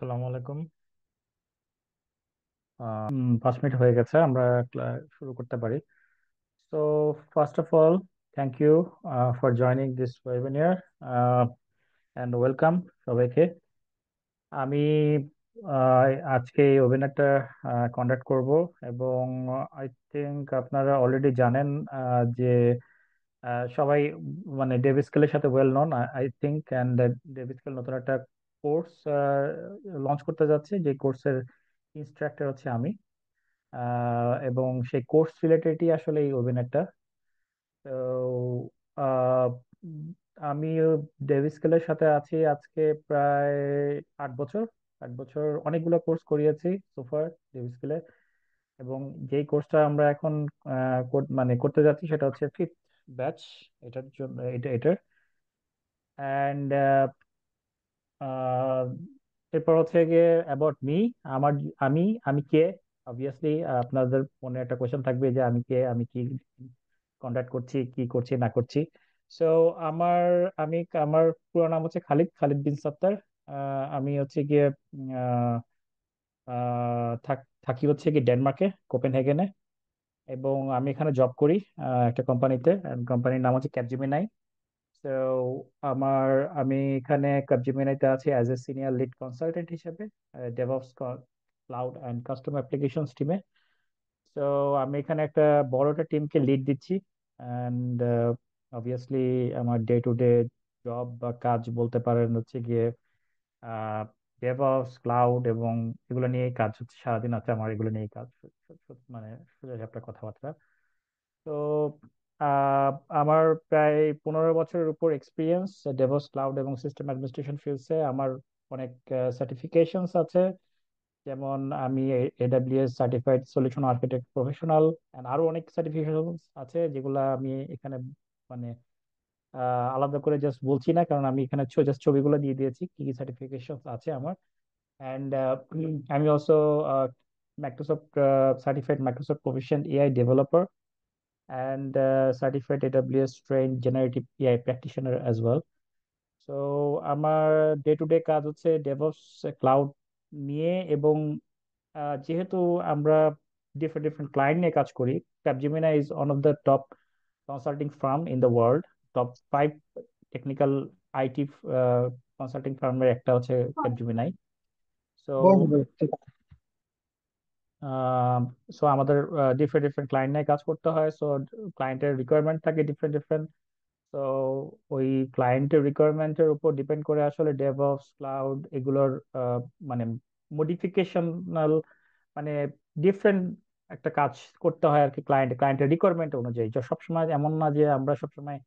আসসালামু আলাইকুম। 5 মিনিট হয়ে গেছে, আমরা শুরু করতে পারি। So first of all, thank you for joining this webinar and welcome সবাইকে। আমি আহ, আজকে এই ওয়েবিনারটা কন্ডাক্ট করব, এবং আই থিঙ্ক আপনারা অলরেডি জানেন যে সবাই মানে ডেভিস্কেলের সাথে well known I think. And DevSkill নতুন একটা কোর্স লঞ্চ করতে যাচ্ছে, যে কোর্সের ইনস্ট্রাক্টর হচ্ছে আমি। এবং সেই কোর্স রিলেটেডই আসলে এই ওয়েবিনারটা। তো আহ, উম, আমি ডেভি স্কেলের সাথে আছি আজকে প্রায় 8 বছর। 8 বছর অনেকগুলো কোর্স করিয়েছি সোফার ডেভি স্কেলে। এবং যেই কোর্সটা আমরা এখন মানে করতে যাচ্ছি সেটা হচ্ছে 5th ব্যাচ। এটার জন্য এটার অ্যান্ড আহ, এরপর হচ্ছে গিয়ে অ্যাবাউট মি। আমার আমি আমি কে। অবভিয়াসলি আপনাদের মনে একটা কোয়েশ্চেন থাকবে যে আমি কে, আমি কি কন্ট্যাক্ট করছি, কি করছি না করছি। সো আমার আমি আমার পুরো নাম হচ্ছে খালিদ খালিদ বিন সত্তার। আমি হচ্ছে গিয়ে আহ, থাকি হচ্ছে কি ডেনমার্কে, কোপেনহেগেনে। এবং আমি এখানে জব করি একটা কোম্পানিতে। কোম্পানির নাম হচ্ছে ক্যাপজেমিনাই। তো আমার আমি এখানে ক্যাপজেমিনাইতে আছি as a senior lead consultant হিসেবে, DevOps cloud and customer applications টিমে। তো আমি এখানে একটা বড় একটা টিমকে লিড দিচ্ছি। অ্যান্ড অবভিয়াসলি আমার ডে টু ডে জব বা কাজ বলতে পারেন হচ্ছে গিয়ে ডেভঅপস ক্লাউড, এবং এগুলো নিয়েই কাজ হচ্ছে। সারাদিন আছে আমার এগুলো নিয়েই কাজ, মানে সোজা একটা কথাবার্তা। তো আহ, আমার প্রায় 15 বছরের উপর এক্সপিরিয়েন্স ডেভঅপস ক্লাউড এবং সিস্টেম অ্যাডমিনিস্ট্রেশন ফিল্ডসে। আমার অনেক সার্টিফিকেশনস আছে, যেমন আমি AWS certified solution architect professional. আরো অনেক সার্টিফিকেশন আছে যেগুলো আমি এখানে মানে আলাদা করে জাস্ট বলছি না, কারণ আমি এখানে জাস্ট ছবিগুলো দিয়ে দিয়েছি কি কি সার্টিফিকেশন আছে আমার। অ্যান্ড আমি also Microsoft certified Microsoft profession AI developer, and certified AWS train generative AI practitioner as well. তো আমার ডে টু ডে কাজ হচ্ছে ডেভঅপস ক্লাউড নিয়ে। এবং যেহেতু আমরা ডিফারেন্ট ডিফারেন্ট ক্লায়েন্ট নিয়ে কাজ করি, Capgemini is one of the top consulting firm in the world. Top 5 technical IT consulting ফার্মের একটা হচ্ছে ক্যাপজেমিনাই। সো সো আমাদের ডিফারেন্ট ডিফারেন্ট ক্লায়েন্ট নিয়ে কাজ করতে হয়। সো ক্লায়েন্টের রিকোয়ারমেন্ট থাকে ডিফারেন্ট ডিফারেন্ট। তো ওই ক্লায়েন্টের রিকোয়ারমেন্টের উপর ডিপেন্ড করে আসলে ডেভঅপস ক্লাউড এগুলোর মানে মডিফিকেশনাল, মানে ডিফারেন্ট একটা কাজ করতে হয় আর কি। ক্লায়েন্টের রিকোয়ারমেন্ট অনুযায়ী, যে সবসময় এমন না যে আমরা সবসময়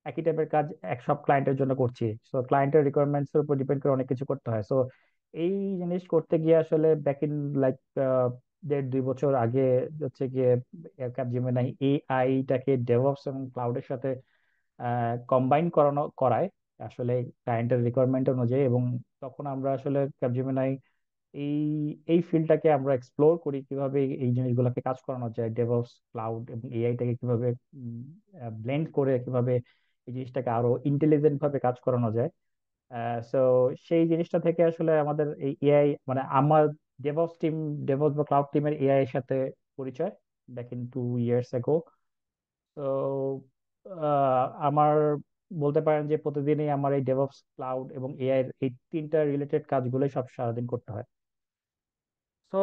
একই টাইপের কাজ এক সব ক্লায়েন্টের জন্য করছি। সো ক্লায়েন্টের রিকোয়ারমেন্টস এর উপর ডিপেন্ড করে অনেক কিছু করতে হয়। সো এই জিনিস করতে গিয়ে আসলে ব্যাক ইন লাইক 1.5-2 বছর আগে হচ্ছে গিয়ে ক্যাপজেমিনাই এআইটাকে ডেভঅপস এবং ক্লাউডের সাথে কম্বাইন করায় আসলে ক্লায়েন্টের রিকোয়ারমেন্ট অনুযায়ী। এবং তখন আমরা আসলে ক্যাপজেমিনাই এই এই ফিল্ডটাকে আমরা এক্সপ্লোর করি, কিভাবে এই জিনিসগুলোকে কাজ করানো যায়, ডেভঅপস ক্লাউড এবং এআইটাকে কিভাবে ব্লেন্ড করে কিভাবে এই জিনিসটাকে আরো ইন্টেলিজেন্ট ভাবে কাজ করানো যায়। সো সেই জিনিসটা থেকে আসলে আমাদের এই এআই, মানে আমার ডেভঅপস টিম, ডেভঅপস বা ক্লাউড টিমের এআই এর সাথে পরিচয় ব্যাক ইন 2 ইয়ার্স এগো। তো আমার বলতে পারেন যে প্রতিদিনই আমার এই ডেভঅপস ক্লাউড এবং এআই এই তিনটা রিলেটেড কাজগুলোই সব সারাদিন করতে হয়। তো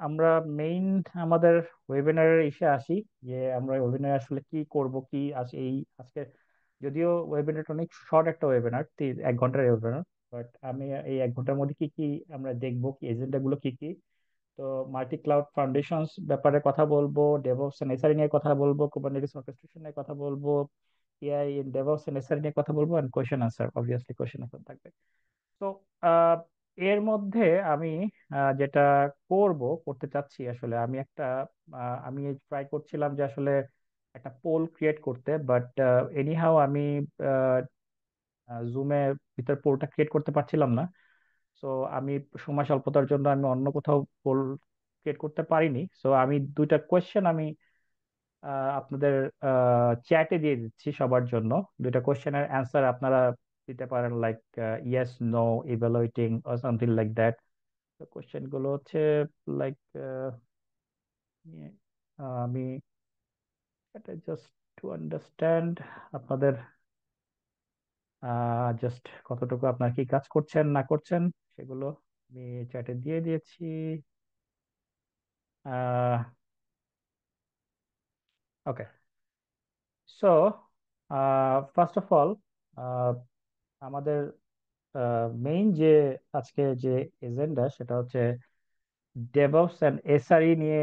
আমরা মেইন আমাদের ওয়েবিনারের ইসে আসি, যে আমরা ওয়েবিনারে আসলে কি করব, কি আছে এই আজকে। যদিও ওয়েবিনারটা অনেক শর্ট একটা ওয়েবিনার, 1 ঘন্টার ওয়েবিনার, বাট আমি এই 1 ঘন্টার মধ্যে কি কি আমরা দেখবো, কি এজেন্ডা গুলো কি কি। তো মাল্টি ক্লাউড ফাউন্ডেশনস ব্যাপারে কথা বলবো, ডেভঅপস এন্ড এসআরই নিয়ে কথা বলবো, কুবারনেটিস অর্কেস্ট্রেশন নিয়ে কথা বলবো, AI in DevOps and SRE নিয়ে কথা বলবো, and question answer, obviously question answer থাকবে। তো আহ, এর মধ্যে আমি যেটা করতে চাচ্ছি আসলে, আমি ট্রাই করছিলাম যে আসলে একটা পোল ক্রিয়েট করতে, বাট এনিহাও আমি জুমে ভিতর পোলটা ক্রিয়েট করতে পারছিলাম না। সো আমি সময় স্বল্পতার জন্য আমি অন্য কোথাও পোল ক্রিয়েট করতে পারিনি। সো আমি দুইটা কোয়েশ্চেন আমি আপনাদের চ্যাটে দিয়ে দিচ্ছি সবার জন্য। দুইটা কোয়েশ্চেনের অ্যান্সার আপনারা দিতে পারেন, like yes no evaluating or something like that. তো কোশ্চেন গুলো হচ্ছে লাইক আমি এটা জাস্ট টু আন্ডারস্ট্যান্ড আপনাদের জাস্ট কতটুকু আপনার কি কাজ করছেন না করছেন সেগুলো আমি চ্যাটে দিয়ে দিয়েছি। ওকে, সো ফার্স্ট অফ অল আমাদের মেইন যে আজকে যে এজেন্ডা সেটা হচ্ছে ডেভঅপস এন্ড এসআরই নিয়ে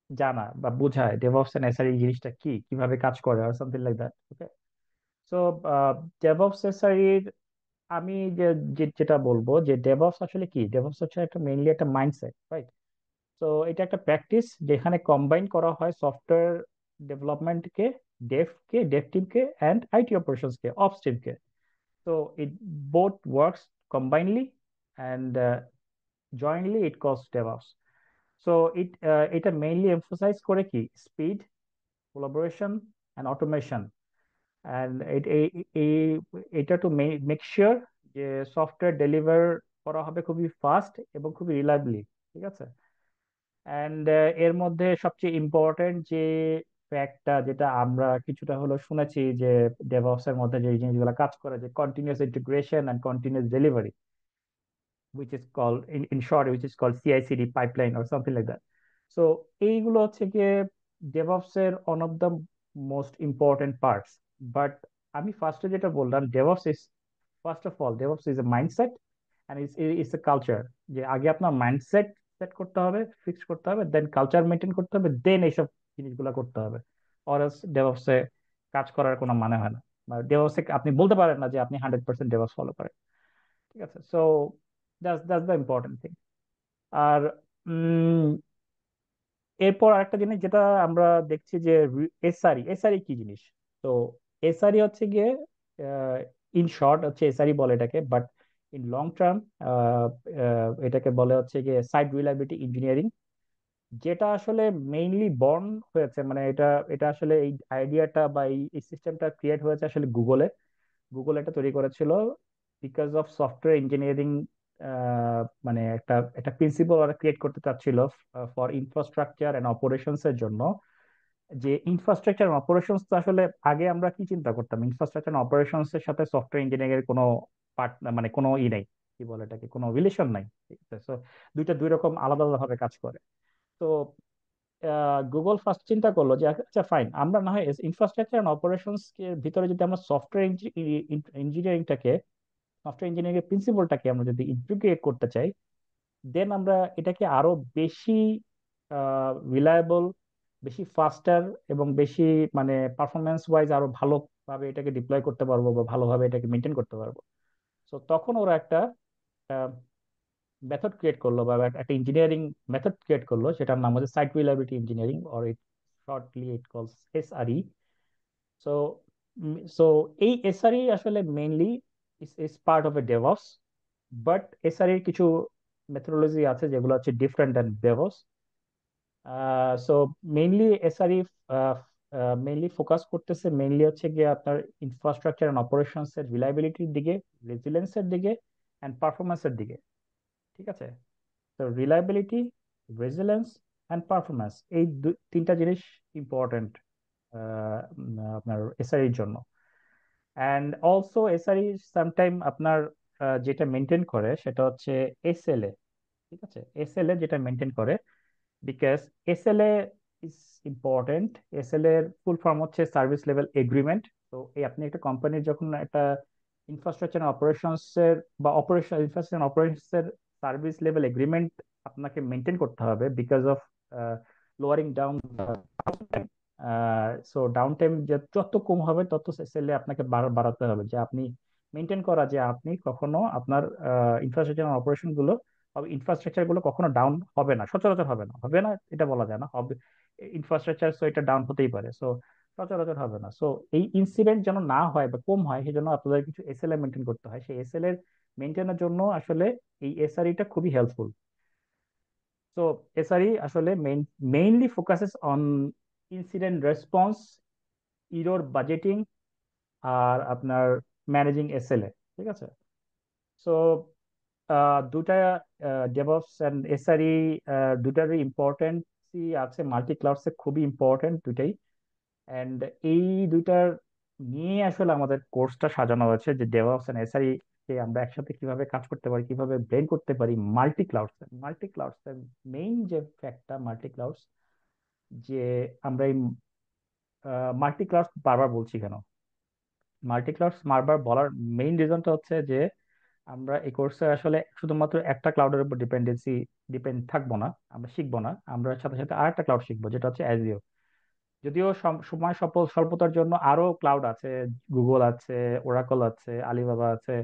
জানা বা বোঝায় ডেভঅপস এন্ড এসআরই জিনিসটা কি, কিভাবে কাজ করে আর something like that. Okay, so DevOps SRE আমি যেটা বলবো যে ডেভঅপস আসলে কি, ডেভঅপস হচ্ছে একটা মেইনলি একটা মাইন্ডসেট, রাইট? তো এটা একটা প্র্যাকটিস যেখানে কম্বাইন করা হয় সফটওয়্যার ডেভেলপমেন্টকে, ডেভ টিমকে অ্যান্ড আইটি অপারেশনসকে, অপস টিমকে। তো it both works combinely and jointly it calls DevOps. So এটা মেইনলি এমফোসাইজ করে কি speed, collaboration and automation, and এটা টু মেক শিওর যে সফটওয়্যার ডেলিভার করা হবে খুবই ফাস্ট এবং খুবই রিলায়েবলি। ঠিক আছে, অ্যান্ড এর মধ্যে সবচেয়ে ইম্পর্টেন্ট যে ফ্যাক্টটা যেটা আমরা কিছুটা হলো শুনেছি যে ডেভঅপস এর মধ্যে যে জিনিসগুলো কাজ করে, যে continuous integration and continuous delivery, which is called in short, which is called CI/CD pipeline or something like that. So এইগুলো হচ্ছে গিয়ে DevOps এর one of the most important parts. But আমি ফার্স্টে যেটা বললাম, DevOps is first of all, DevOps is a mindset and it's a culture। যে আগে আপনার মাইন্ডসেট সেট করতে হবে, ফিক্স করতে হবে, দেন কালচার মেনটেন করতে হবে, দেন এইসব জিনিসগুলো করতে হবে। অরাস DevOps এ কাজ করার কোনো মানে হয় না, বা DevOps এ আপনি বলতে পারেন না যে আপনি 100% DevOps ফলো করেন। ঠিক আছে, so that's the important thing. আর উম, এরপর আরেকটা জিনিস যেটা আমরা দেখছি যে এসআরই, এসআরই কি জিনিস। তো এসআরই হচ্ছে গিয়ে ইন শর্ট হচ্ছে এসআরই বলে এটাকে, বাট ইন লং টার্ম এটাকে বলে হচ্ছে গিয়ে সাইট রিলায়েবিলিটি ইঞ্জিনিয়ারিং, যেটা আসলে মেইনলি বর্ন হয়েছে, মানে এটা এটা আসলে এই আইডিয়াটা বা এই সিস্টেমটা ক্রিয়েট হয়েছে আসলে গুগলে। গুগল এটা তৈরি করেছিল বিকজ অফ সফটওয়্যার ইঞ্জিনিয়ারিং, মানে একটা একটা প্রিন্সিপাল ওরা ক্রিয়েট করতে চাচ্ছিল ফর ইনফ্রাস্ট্রাকচার এন্ড অপারেশনস এর জন্য। যে ইনফ্রাস্ট্রাকচার এন্ড অপারেশনস তো আসলে আগে আমরা কি চিন্তা করতাম, ইনফ্রাস্ট্রাকচার এন্ড অপারেশনস এর সাথে সফটওয়্যার ইঞ্জিনিয়ারিং এর কোনো পার্ট, মানে কোনো নেই, কি বলে এটাকে, কোনো রিলেশন নাই। ঠিক আছে, তো দুইটা দুই রকম আলাদা আলাদা ভাবে কাজ করে। তো গুগল ফার্স্ট চিন্তা করলো যে আচ্ছা ফাইন, আমরা না হয় ইনফ্রাস্ট্রাকচার এন্ড অপারেশনস এর ভিতরে যদি আমরা সফটওয়্যার ইঞ্জিনিয়ারিংটাকে, সফটওয়্যার ইঞ্জিনিয়ারিং প্রিন্সিপালটাকে আমরা যদি ইন্টিগ্রেট করতে চাই, দেন আমরা এটাকে আরো বেশি রিলায়েবল, বেশি ফাস্টার এবং বেশি মানে পারফরমেন্স ওয়াইজ আরো ভালোভাবে এটাকে ডিপ্লয় করতে পারবো বা ভালোভাবে এটাকে মেনটেন করতে পারবো। তো তখন ওরা একটা মেথড ক্রিয়েট করলো বা একটা ইঞ্জিনিয়ারিং মেথড ক্রিয়েট করলো, সেটার নাম হচ্ছে site reliability engineering, or it shortly it calls SRE. So so এই এসআরই আসলে mainly is part of a DevOps, but SR এর কিছু মেথোডোলজি আছে যেগুলো হচ্ছে different than DevOps. So mainly SRE mainly focus করতেছে মেইনলি হচ্ছে গিয়ে আপনার ইনফ্রাস্ট্রাকচার এন্ড অপারেশনস এর রিলায়েবিলিটির দিকে, রেজিলেন্সের দিকে অ্যান্ড পারফরমেন্সের দিকে। ঠিক আছে, তো রিলায়েবিলিটি, রেজিলেন্স অ্যান্ড পারফরমেন্স, এই তিনটা জিনিস ইম্পর্টেন্ট আপনার এসআরইর জন্য। অ্যান্ড অলসো এসআরই সামটাইম আপনার যেটা মেনটেন করে সেটা হচ্ছে এসএলএ। ঠিক আছে, এসএলএ যেটা মেনটেন করে, because SLA is important. SLA এর ফুল ফর্ম হচ্ছে সার্ভিস লেভেল এগ্রিমেন্ট। তো এই আপনি একটা কোম্পানির যখন একটা ইনফ্রাস্ট্রাকচার অপারেশনস এর বা অপারেশন ইনফ্রাস্ট্রাকচার অপারেশনস এর সার্ভিস লেভেল এগ্রিমেন্ট আপনাকে মেনটেন করতে হবে because of lowering down. So down time যত কম হবে তত সেলে আপনাকে বাড়াতে হবে, যে আপনি মেনটেন করা যে আপনি কখনো আপনার ইনফ্রাস্ট্রাকচার অপারেশন গুলো, ইনফ্রাস্ট্রাকচার গুলো কখনো ডাউন হবে না, সচরাচর হবে না, হবে না এটা বলা যায় না, হবে ইনফ্রাস্ট্রাকচার, সো এটা ডাউন হতেই পারে, সো সচরাচর হবে না। সো এই ইনসিডেন্ট যেন না হয় বা কম হয় সেজন্য আপনাদের কিছু এসএলএ মেনটেন করতে হয়। সেই এসএলএ এর মেনটেনের জন্য আসলে এই এসআরইটা খুবই হেল্পফুল। সো এসআরই আসলে mainly focuses on incident response, error budgeting, আর আপনার ম্যানেজিং এসএলএ। ঠিক আছে। সো দুটা ডেভঅপস এন্ড এসআরই দুটারই ইম্পর্টেন্সই আছে, মাল্টি ক্লাউডসে খুবই ইম্পর্টেন্ট দুটাই। এন্ড এই দুইটার নিয়ে আসলে আমাদের কোর্সটা সাজানো হয়েছে, যে ডেভঅপস এন্ড এসআরই কে আমরা একসাথে কিভাবে কাজ করতে পারি, কিভাবে ব্লেন্ড করতে পারি মাল্টি ক্লাউডস। মাল্টি ক্লাউডস এর মেইন যে ফ্যাক্টটা মাল্টি ক্লাউডস, যে আমরা এই মাল্টি ক্লাউডস বারবার বলছি কেন, মাল্টি ক্লাউডস বারবার বলার মেইন রিজনটা হচ্ছে যে আমরা এই কোর্সে আসলে শুধুমাত্র একটা ক্লাউডের উপর ডিপেন্ড থাকবো না, আমরা শিখবো না, আমরা সাথে সাথে আরেকটা ক্লাউড শিখবো যেটা হচ্ছে অ্যাজিওর। যদিও সময় স্বল্পতার জন্য আরো ক্লাউড আছে, গুগল আছে, ওরাকল আছে, আলিবাবা আছে,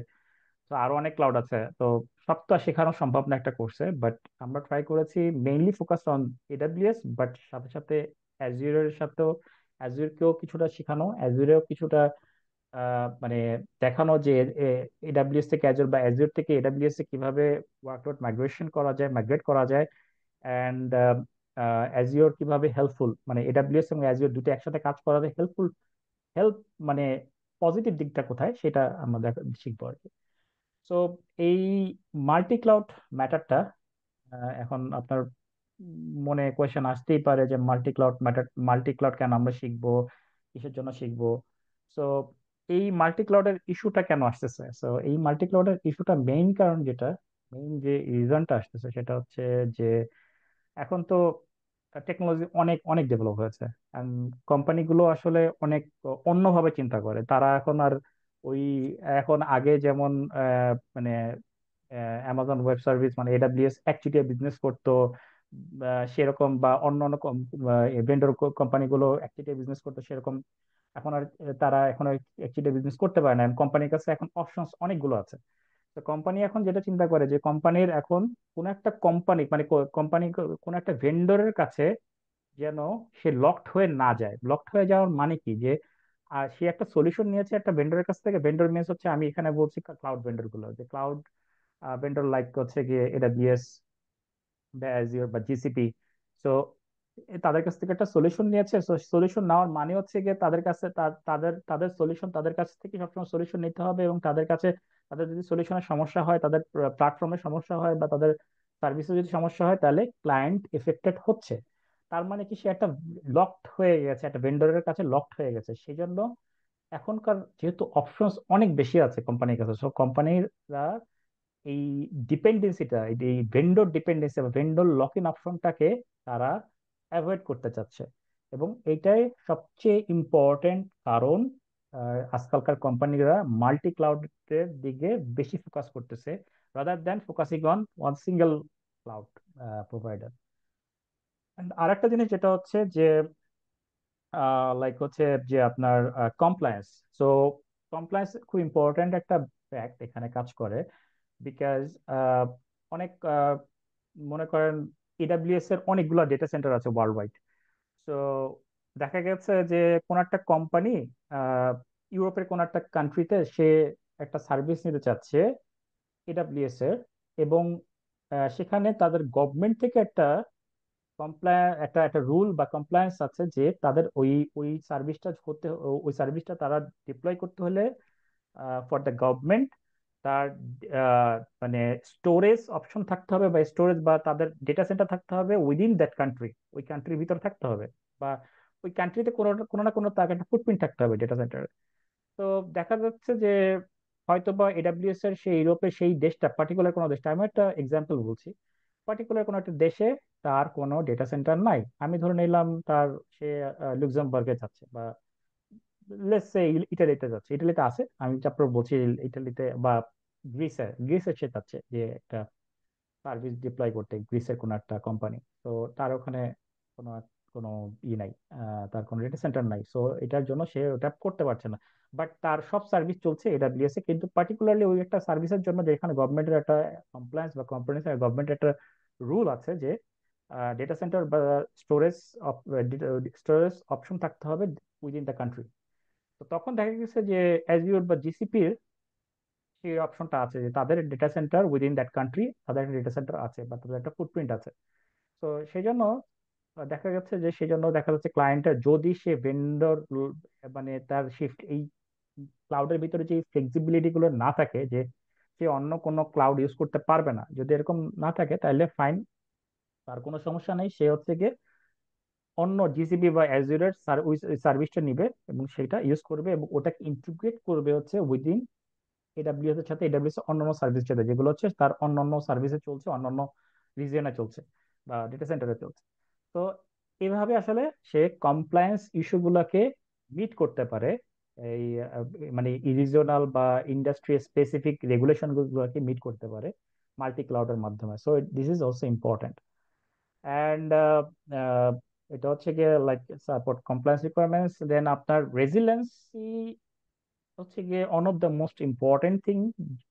তো আরো অনেক ক্লাউড আছে। তো সব তো আর শেখানো সম্ভব না একটা কোর্সে, বাট আমরা ট্রাই করেছি mainly focus on AWS, but সাথে সাথে অ্যাজিওরের সাথেও, অ্যাজিওরকেও কিছুটা শেখানো, অ্যাজিওরেও কিছুটা মানে দেখানো যে এডাব্লিউএস থেকে অ্যাজুর বা অ্যাজুর থেকে এডাব্লিউএস এ কিভাবে ওয়ার্কলোড মাইগ্রেশন করা যায়, মাইগ্রেট করা যায়। অ্যান্ড অ্যাজিওর কিভাবে হেল্পফুল, মানে এডাব্লিউএস এবং অ্যাজিওর দুটো একসাথে কাজ করাতে হেল্পফুল, হেল্প মানে পজিটিভ দিকটা কোথায় সেটা আমরা শিখবো আর কি। সো এই মাল্টি ক্লাউড ম্যাটারটা, এখন আপনার মনে কোয়েশ্চেন আসতেই পারে যে মাল্টি ক্লাউড কেন আমরা শিখবো, কিসের জন্য শিখবো। সো এই মাল্টি ক্লাউডের ইস্যুটা কেন আসতেছে, সো এই মাল্টি ক্লাউডের ইস্যুটা মেইন কারণ যেটা, মেইন যে রিজনটা আসতেছে সেটা হচ্ছে যে এখন তো টেকনোলজি অনেক অনেক ডেভেলপ হয়েছে। কোম্পানিগুলো আসলে অনেক অন্যভাবে চিন্তা করে। তারা এখন আর ওই, এখন আগে যেমন মানে অ্যামাজন ওয়েব সার্ভিস মানে এডাব্লিউএস একচেটিয়া বিজনেস করতো, সেরকম বা অন্য অন্য ভেন্ডর কোম্পানিগুলো একচেটিয়া বিজনেস করতো সেরকম এখন আর তারা এখন একচেটিয়া বিজনেস করতে পারে না। কোম্পানির কাছে এখন অপশনস অনেকগুলো আছে। তো কোম্পানি এখন যেটা চিন্তা করে যে কোম্পানির এখন কোন একটা কোম্পানি মানে কোম্পানি কোন একটা ভেন্ডরের কাছে যেন সে লকড হয়ে না যায়। লকড হয়ে যাওয়ার মানে কি, যে সে একটা সলিউশন নিয়েছে একটা ভেন্ডরের কাছ থেকে। ভেন্ডর মিনস হচ্ছে, আমি এখানে বলছি ক্লাউড ভেন্ডর গুলো, যে ক্লাউড ভেন্ডর লাইক হচ্ছে গিয়ে এডাব্লিউএস বা অ্যাজিওর বা জিসিপি। তো তাদের কাছ থেকে একটা সলিউশন নিয়েছে। সলিউশন নেওয়ার মানে হচ্ছে গিয়ে তাদের কাছে তাদের তাদের সলিউশন, তাদের কাছ থেকে সবসময় সলিউশন নিতে হবে, এবং তাদের কাছে তাদের যদি সলিউশনের সমস্যা হয়, তাদের প্ল্যাটফর্মের সমস্যা হয় বা তাদের সার্ভিসে যদি সমস্যা হয়, তাহলে ক্লায়েন্ট এফেক্টেড হচ্ছে। তার মানে কি, সে একটা লকড হয়ে গেছে, একটা ভেন্ডরের কাছে লকড হয়ে গেছে। সেই জন্য এখনকার যেহেতু অপশনস অনেক বেশি আছে কোম্পানির কাছে, সো কোম্পানিরা এই ডিপেন্ডেন্সিটা, এই ভেন্ডর ডিপেন্ডেন্সি বা ভেন্ডর লক ইন অপশনটাকে তারা অ্যাভয়েড করতে চাচ্ছে। এবং এটাই সবচেয়ে ইম্পর্টেন্ট কারণ আজকালকার কোম্পানিরা মাল্টি ক্লাউডের দিকে বেশি ফোকাস করতেছে, rather than focusing on one single cloud provider. আরেকটা জিনিস যেটা হচ্ছে যে লাইক হচ্ছে যে আপনার কমপ্লায়েন্স। সো কমপ্লায়েন্স খুব ইম্পর্টেন্ট একটা ফ্যাক্ট এখানে কাজ করে। বিকজ অনেক মনে করেন এডাব্লিউএস এর অনেকগুলো ডেটা সেন্টার আছে ওয়ার্ল্ড ওয়াইড। তো দেখা গেছে যে কোন একটা কোম্পানি ইউরোপের কোন একটা কান্ট্রিতে সে একটা সার্ভিস নিতে চাচ্ছে এডাব্লিউএস এর, এবং সেখানে তাদের গভর্নমেন্ট থেকে একটা একটা একটা রুল বা কমপ্লায়েন্স আছে যে তাদের ওই ওই সার্ভিসটা করতে, ওই সার্ভিসটা তারা ডিপ্লয় করতে হলে ফর দ্য গভর্নমেন্ট, তার আহ, মানে স্টোরেজ অপশন থাকতে হবে, বা স্টোরেজ বা তাদের ডেটা সেন্টার থাকতে হবে উইদিন দ্যাট কান্ট্রি, ওই কান্ট্রির ভিতর থাকতে হবে, বা ওই কান্ট্রিতে কোনো কোনো না কোনো তার একটা ফুটপ্রিন্ট থাকতে হবে ডেটা সেন্টারে। তো দেখা যাচ্ছে যে হয়তো বা এডাব্লিউএস এর সেই ইউরোপের সেই দেশটা, পার্টিকুলার কোনো দেশটা, আমি একটা এক্সাম্পল বলছি, পার্টিকুলার কোনো একটা দেশে তার কোনো ডেটা সেন্টার নাই। আমি ধরে নিলাম তার, সে লুক্সেমবার্গে যাচ্ছে, বা লেটস সে ইটালিতে যাচ্ছে, ইটালিতে আছে, আমি তারপর বলছি ইটালিতে বা গ্রিসে সে যাচ্ছে যে একটা সার্ভিস ডিপ্লয় করতে, গ্রিসের কোনো একটা কোম্পানি। তো তার ওখানে কোনো কোনো নাই, তার কোনো ডেটা সেন্টার নাই, সো এটার জন্য সে ওটা করতে পারছে না। বাট তার সব সার্ভিস চলছে এডাব্লিউএস এ, কিন্তু পার্টিকুলারলি ওই একটা সার্ভিসের জন্য যেখানে গভর্নমেন্টের একটা কমপ্লায়েন্স বা কম্প্রোমাইজ, গভর্নমেন্টের একটা রুল আছে যে ডেটা সেন্টার বা স্টোরেজ স্টোরেজ অপশন থাকতে হবে উইদিন দ্য কান্ট্রি। তো তখন দেখা গেছে যে অ্যাজিওর বা জিসিপির সেই অপশনটা আছে যে তাদের data centre within that country, তাদের একটা ডেটা সেন্টার আছে বা তাদের একটা ফুটপ্রিন্ট আছে। তো সেই জন্য দেখা যাচ্ছে যে সেই জন্য দেখা যাচ্ছে ক্লায়েন্টের যদি সে ভেন্ডর মানে তার শিফট ক্লাউডের ভিতরে যে ফ্লেক্সিবিলিটি গুলো না থাকে, যে সে অন্য কোনো ক্লাউড ইউজ করতে পারবে না, যদি এরকম না থাকে তাহলে ফাইন, তার কোনো সমস্যা নেই। সে হচ্ছে গিয়ে অন্য জিসিপি বা অ্যাজুরের সার্ভিসটা নিবে এবং সেটা ইউজ করবে এবং ওটাকে ইন্টিগ্রেট করবে হচ্ছে উইদিন এডাব্লিউএস এর সাথে, এডাব্লিউএস এর অন্যান্য সার্ভিস সাথে যেগুলো হচ্ছে তার অন্যান্য সার্ভিসে চলছে, অন্যান্য রিজিয়নে চলছে বা ডেটা সেন্টারে চলছে। তো এভাবে আসলে সে কমপ্লায়েন্স ইস্যুগুলোকে মিট করতে পারে, এই মানে রিজিওনাল বা ইন্ডাস্ট্রি স্পেসিফিক রেগুলেশন গুলোকে মিট করতে পারে মাল্টি ক্লাউডের মাধ্যমে। So this is also important. And এটা হচ্ছে গিয়ে like support compliance requirements, then আপনার রেজিলেন্সি হচ্ছে গিয়ে one of the most important thing,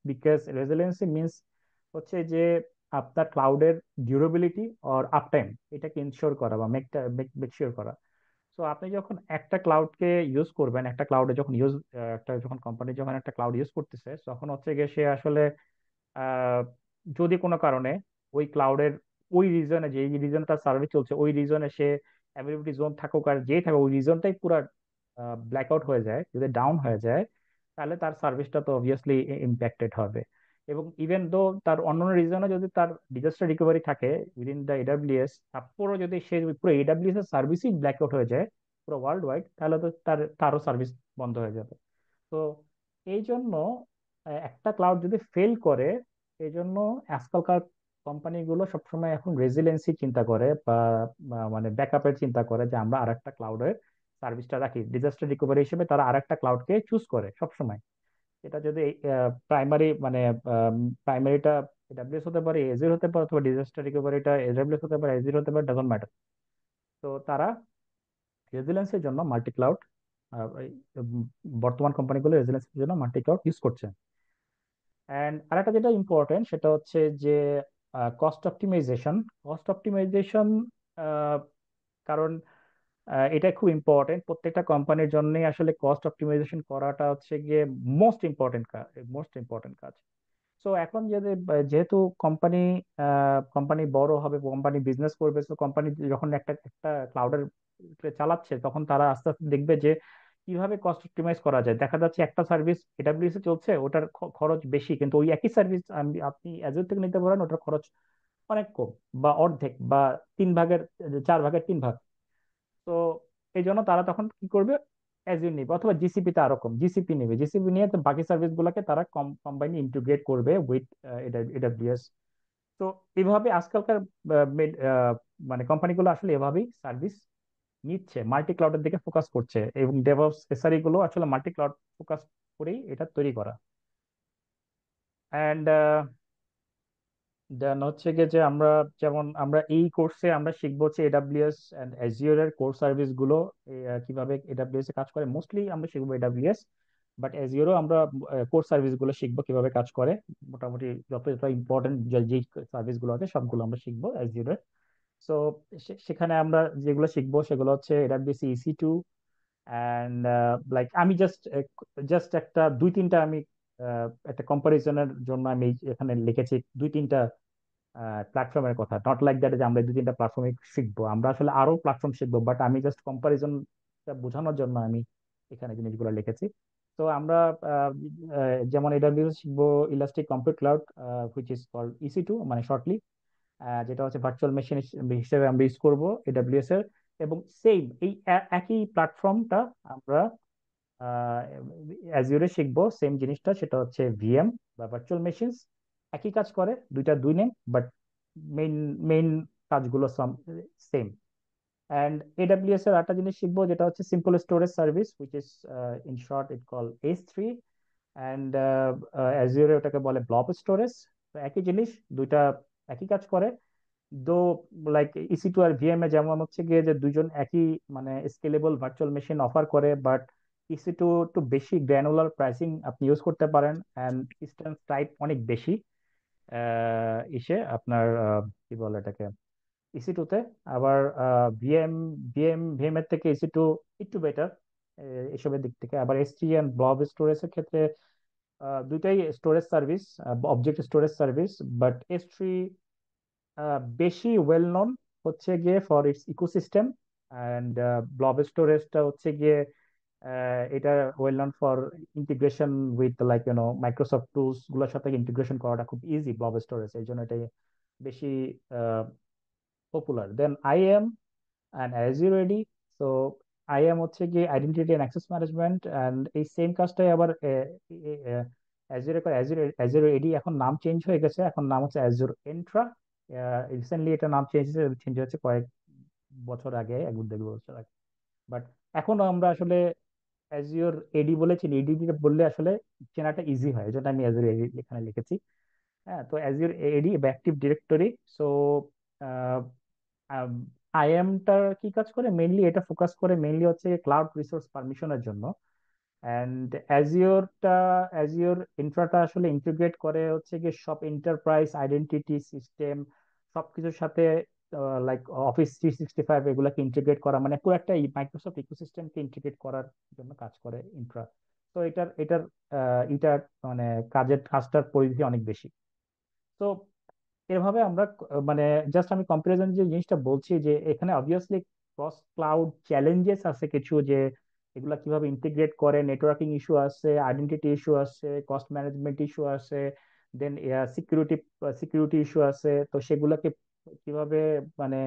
because resiliency means হচ্ছে যে আপনার ক্লাউডের ডিউরেবিলিটি অর আপ টাইম এটাকে ইনশিওর করা বা মেক শিওর করা। তো আপনি যখন একটা ক্লাউডকে ইউজ করবেন, একটা ক্লাউডে যখন একটা যখন কোম্পানি যখন একটা ক্লাউড ইউজ করতেছে, তখন হচ্ছে গিয়ে সে আসলে আহ, যদি কোনো কারণে ওই ক্লাউডের ওই রিজনে, যে রিজনে তার সার্ভিস চলছে, ওই রিজনে সে অ্যাভেলেবিলিটি জোন থাকুক আর যেই থাকুক, ওই রিজনটাই পুরো ব্ল্যাক আউট হয়ে যায়, যদি ডাউন হয়ে যায়, তাহলে তার সার্ভিসটা তো অবভিয়াসলি ইম্প্যাক্টেড হবে। এবং ইভেন দো তার অন্যান্য রিজনে যদি তার ডিজাস্টার রিকভারি থাকে উইদিন দ্য এডাব্লিউএস, তারপরও যদি সে পুরো এডাব্লিউএস এর সার্ভিসই ব্ল্যাক আউট হয়ে যায় পুরো ওয়ার্ল্ড ওয়াইড, তাহলে তো তারও সার্ভিস বন্ধ হয়ে যাবে। তো এই জন্য একটা ক্লাউড যদি ফেল করে, এই জন্য আজকালকার কোম্পানিগুলো সবসময় এখন রেজিলেন্সি চিন্তা করে বা মানে ব্যাকআপের চিন্তা করে, যে আমরা আরেকটা ক্লাউডের সার্ভিসটা রাখি ডিজাস্টার রিকভারি হিসেবে, তারা আরেকটা ক্লাউডকে চুজ করে সবসময়। এটা যদি প্রাইমারি মানে প্রাইমারিটা এডাব্লিউএস হতে পারে, এজির হতে পারে, অথবা ডিজাস্টার রিকভারিটা এডাব্লিউএস হতে পারে, এজির হতে পারে, ডাজন্ট ম্যাটার। তো তারা রেজিলেন্সের জন্য মাল্টি ক্লাউড, বর্তমান কোম্পানিগুলো রেজিলেন্সের জন্য মাল্টি ক্লাউড ইউজ করছে। অ্যান্ড আরেকটা যেটা ইম্পর্টেন্ট সেটা হচ্ছে যে কস্ট অপটিমাইজেশন। কস্ট অপটিমাইজেশন কারণ এটা খুব ইম্পর্টেন্ট, প্রত্যেকটা কোম্পানির জন্যই আসলে কস্ট অপটিমাইজেশন করাটা হচ্ছে গিয়ে মোস্ট ইম্পর্টেন্ট কাজ, মোস্ট ইম্পর্টেন্ট কাজ। সো এখন যেহেতু কোম্পানি কোম্পানি বড় হবে, কোম্পানি বিজনেস করবে, তো কোম্পানি যখন একটা একটা ক্লাউডের চালাচ্ছে, তখন তারা আস্তে আস্তে দেখবে যে কিভাবে কস্ট অপটিমাইজ করা যায়। দেখা যাচ্ছে একটা সার্ভিস এডাব্লিউএস এ চলছে, ওটার খরচ বেশি, কিন্তু ওই একই সার্ভিস আপনি অ্যাজুর থেকে নিতে পারেন, ওটার খরচ অনেক কম বা অর্ধেক বা 3 ভাগের 4 ভাগের 3 ভাগ। তো এই জন্য তারা তখন কি করবে, অ্যাজিউর নিবে অথবা জিসিপি তে আরো কম, জিসিপি নিবে, জিসিপি নিয়ে তো বাকি সার্ভিস গুলাকে তারা কম্বাইন ইন্টিগ্রেট করবে উইথ এডাব্লিউএস। তো এইভাবে আজকালকার মানে কোম্পানিগুলো আসলে এভাবেই সার্ভিস নিচ্ছে, মাল্টি ক্লাউডের দিকে ফোকাস করছে, এবং ডেভঅপস এসআরই গুলো আসলে মাল্টি ক্লাউড ফোকাস করেই এটা তৈরি করা। অ্যান্ড দেন হচ্ছে গিয়ে যে আমরা, যেমন আমরা এই কোর্সে আমরা শিখবো হচ্ছে এডাব্লিউএস এন্ড অ্যাজিওর এর কোর সার্ভিস গুলো, কিভাবে এডাব্লিউএস এ কাজ করে। মোস্টলি আমরা শিখবো এডাব্লিউএস, বাট অ্যাজিওরও আমরা কোর সার্ভিস গুলো শিখবো কিভাবে কাজ করে। মোটামুটি যত যত ইম্পর্টেন্ট যে সার্ভিস গুলো আছে সবগুলো আমরা শিখবো অ্যাজিওর এর। সো সেখানে আমরা যেগুলো শিখবো সেগুলো হচ্ছে এডাব্লিউএস EC2। অ্যান্ড লাইক আমি জাস্ট জাস্ট একটা 2-3টা আমি একটা কম্পারিজনের জন্য আমি এখানে লিখেছি 2-3টা প্ল্যাটফর্মের কথা। নট লাইক দ্যাট যে আমরা 2-3টা প্ল্যাটফর্মে শিখবো, আমরা আসলে আরো প্ল্যাটফর্ম শিখবো, বাট আমি জাস্ট কম্পারিজন বোঝানোর জন্য আমি এখানে জিনিসগুলো লিখেছি। তো আমরা যেমন এডাব্লিউএস শিখবো elastic compute cloud, which is called EC2 মানে শর্টলি, যেটা হচ্ছে ভার্চুয়াল মেশিন হিসেবে আমরা ইউজ করবো এডাব্লিউএস এর। এবং সেম এই একই প্ল্যাটফর্মটা আমরা অ্যাজিওরে শিখবো, সেম জিনিসটা, সেটা হচ্ছে ভিএম বা ভার্চুয়াল মেশিনস। একই কাজ করে, দুইটা দুই নেম, বাট মেইন মেইন কাজগুলো সেম। অ্যান্ড এডাব্লিউএস এর একটা জিনিস শিখবো যেটা হচ্ছে simple storage service, which is in short it call S3। And অ্যাজিওরে ওটাকে বলে ব্লব স্টোরেজ। তো একই জিনিস, দুইটা একই কাজ করে। দো লাইক EC2 আর ভিএম এ যেমন হচ্ছে গিয়ে যে দুইজন একই মানে স্কেলেবল ভার্চুয়াল মেশিন অফার করে, বাট EC2 একটু বেশি গ্র্যানুলার প্রাইসিং আপনি ইউজ করতে পারেন, অ্যান্ড ইনস্ট্যান্স টাইপ অনেক বেশি আপনার কি বলে এটাকে EC2 তে। আবার ভিএম এর থেকে EC2 একটু বেটার এসবের দিক থেকে। আবার S3 এন্ড ব্লব স্টোরেজের ক্ষেত্রে দুইটাই storage service, object storage service, but S3 বেশি ওয়েল নোন হচ্ছে গিয়ে ফর ইটস ইকোসিস্টেম, অ্যান্ড ব্লব স্টোরেজটা হচ্ছে গিয়ে এটা well known for integration with like Microsoft tools গুলোর সাথে ইন্টিগ্রেশন করাটা খুব ইজি ব্লব স্টোরেজ, এই জন্য এটা বেশি পপুলার। দেন আইএম অ্যান্ড অ্যাজিউর এডি। তো আইএম হচ্ছে কি identity and access management, and এই সেম কাজটাই আবার অ্যাজিউর করে। অ্যাজিউর এডি এখন নাম চেঞ্জ হয়ে গেছে, এখন নাম হচ্ছে অ্যাজিউর এন্ট্রা। রিসেন্টলি এটা নাম চেঞ্জ হয়েছে কয়েক বছর আগে, 1-2 বছর আগে। বাট এখনো আমরা আসলে অ্যাজিওর এডি বলেছি, এডি বললে আসলে চেনাটা ইজি হয়, এই জন্য আমি অ্যাজিওর এডি এখানে লিখেছি। হ্যাঁ, তো অ্যাজিওর এডি বা অ্যাক্টিভ ডিরেক্টরি। সো আইএমটা কি কাজ করে মেইনলি, এটা ফোকাস করে মেইনলি হচ্ছে ক্লাউড রিসোর্স পারমিশনের জন্য। অ্যান্ড অ্যাজিওর ইনফ্রাটা আসলে ইন্টিগ্রেট করে হচ্ছে গিয়ে সব এন্টারপ্রাইজ আইডেন্টিটি সিস্টেম সবকিছুর সাথে, লাইক অফিস 365 এগুলাকে ইন্টিগ্রেট করা, মানে পুরো একটা মাইক্রোসফট ইকোসিস্টেমকে ইন্টিগ্রেট করার জন্য কাজ করে ইনফ্রা। তো এটার মানে কাজটার পরিধি অনেক বেশি। তো এভাবে আমরা মানে জাস্ট আমি কম্পারিজন যে জিনিসটা বলছি, যে এখানে অবভিয়াসলি ক্রস ক্লাউড চ্যালেঞ্জেস আছে কিছু, যে এগুলা কিভাবে ইন্টিগ্রেট করে, নেটওয়ার্কিং ইস্যু আছে, আইডেন্টিটি ইস্যু আছে, কস্ট ম্যানেজমেন্ট ইস্যু আছে, দেন সিকিউরিটি সিকিউরিটি ইস্যু আছে। তো সেগুলোকে কিভাবে মানে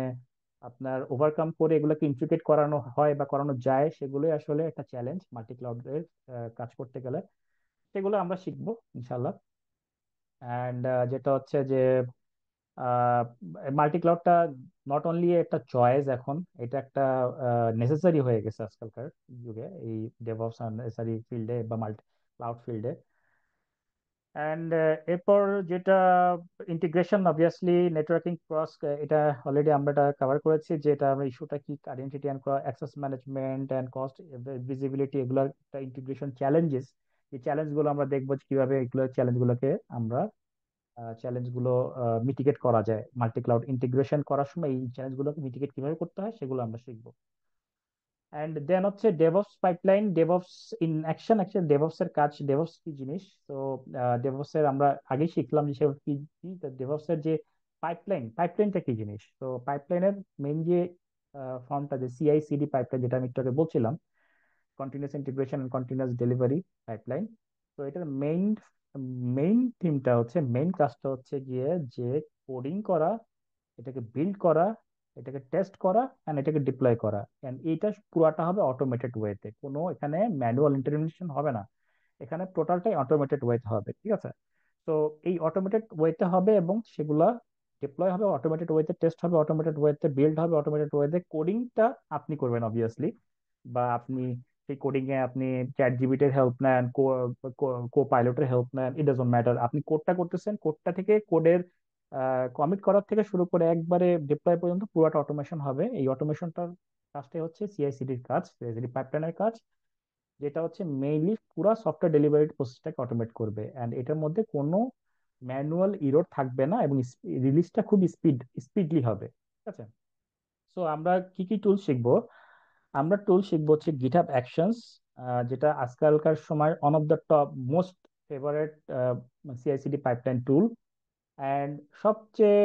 আপনার ওভারকাম করে এগুলোকে ইন্টিগ্রেট করানো হয় বা করানো যায়, সেগুলোই আসলে একটা চ্যালেঞ্জ মাল্টি ক্লাউডের কাজ করতে গেলে। সেগুলো আমরা শিখবো ইনশাল্লাহ। অ্যান্ড যেটা হচ্ছে যে মাল্টি ক্লাউডটা নট অনলি একটা চয়েস এখন, এটা একটা নেসেসারি হয়ে গেছে আজকালকার যুগে, এই ডেভঅপস আর নেসেসারি ফিল্ডে বা মাল্টি ক্লাউড ফিল্ডে। অ্যান্ড এরপর যেটা ইন্টিগ্রেশন, অবভিয়াসলি নেটওয়ার্কিং ক্রস, এটা অলরেডি আমরা এটা কভার করেছি, যে এটা আমরা ইস্যুটা কি, identity and access management and cost visibility, এগুলো একটা ইন্টিগ্রেশন চ্যালেঞ্জেস। এই চ্যালেঞ্জগুলো আমরা দেখবো যে কিভাবে এগুলো চ্যালেঞ্জগুলোকে আমরা চ্যালেঞ্জগুলো মিটিগেট করা যায়, মাল্টি ক্লাউড ইন্টিগ্রেশন করার সময় এই চ্যালেঞ্জগুলোকে মিটিগেট কিভাবে করতে হয় সেগুলো আমরা শিখবো। অ্যান্ড দেন হচ্ছে DevOps pipeline, DevOps in action. Actually DevOps এর কাজ, ডেভঅপস কি জিনিস। তো ডেভঅপস এর আমরা আগেই শিখলাম যে সেটা কি কি ডেভঅপস এর যে পাইপলাইনটা কি জিনিস। তো পাইপলাইনের মেইন যে ফর্মটা, যে সিআই/সিডি পাইপলাইন, যেটা আমি একটু আগে বলছিলাম, continuous integration and continuous delivery pipeline. তো এটার মেইন থিমটা হচ্ছে, মেইন কাজটা হচ্ছে গিয়ে যে কোডিং করা, এটাকে বিল্ড করা, এটাকে টেস্ট করা এন্ড এটাকে ডিপ্লয় করা। এন্ড এইটা পুরাটা হবে অটোমেটেড ওয়েতে, কোনো এখানে ম্যানুয়াল ইন্টারভেনশন হবে না, এখানে টোটালটাই অটোমেটেড ওয়েতে হবে। ঠিক আছে? তো এই অটোমেটেড ওয়েতে হবে, এবং সেগুলা ডিপ্লয় হবে অটোমেটেড ওয়েতে, টেস্ট হবে অটোমেটেড ওয়েতে, বিল্ড হবে অটোমেটেড ওয়েতে। কোডিংটা আপনি করবেন অবভিয়াসলি, বা আপনি সেই কোডিং এ আপনি চ্যাট জিপিটির হেল্প নেন, কো পাইলটের হেল্প নেন, ইট ডাজন্ট ম্যাটার। আপনি কোডটা করতেছেন, কোডটা থেকে কোডের কমিট করার থেকে শুরু করে একবারে ডিপ্লয় পর্যন্ত পুরোটা অটোমেশন হবে। এই অটোমেশনটার কাজটাই হচ্ছে সিআই/সিডির কাজ, সিআই/সিডি পাইপলাইনের কাজ, যেটা হচ্ছে মেইনলি পুরো সফটওয়্যার ডেলিভারি প্রসেসটাকে অটোমেট করবে। এন্ড এটার মধ্যে কোনো ম্যানুয়াল ইরর থাকবে না, এবং রিলিজটা খুব স্পিডলি হবে। ঠিক আছে? সো আমরা কি কি টুল শিখবো? আমরা টুল শিখবো হচ্ছে গিটহাব অ্যাকশনস, যেটা আজকালকার সময় on of the top most favourite CICD pipeline tool. And সবচেয়ে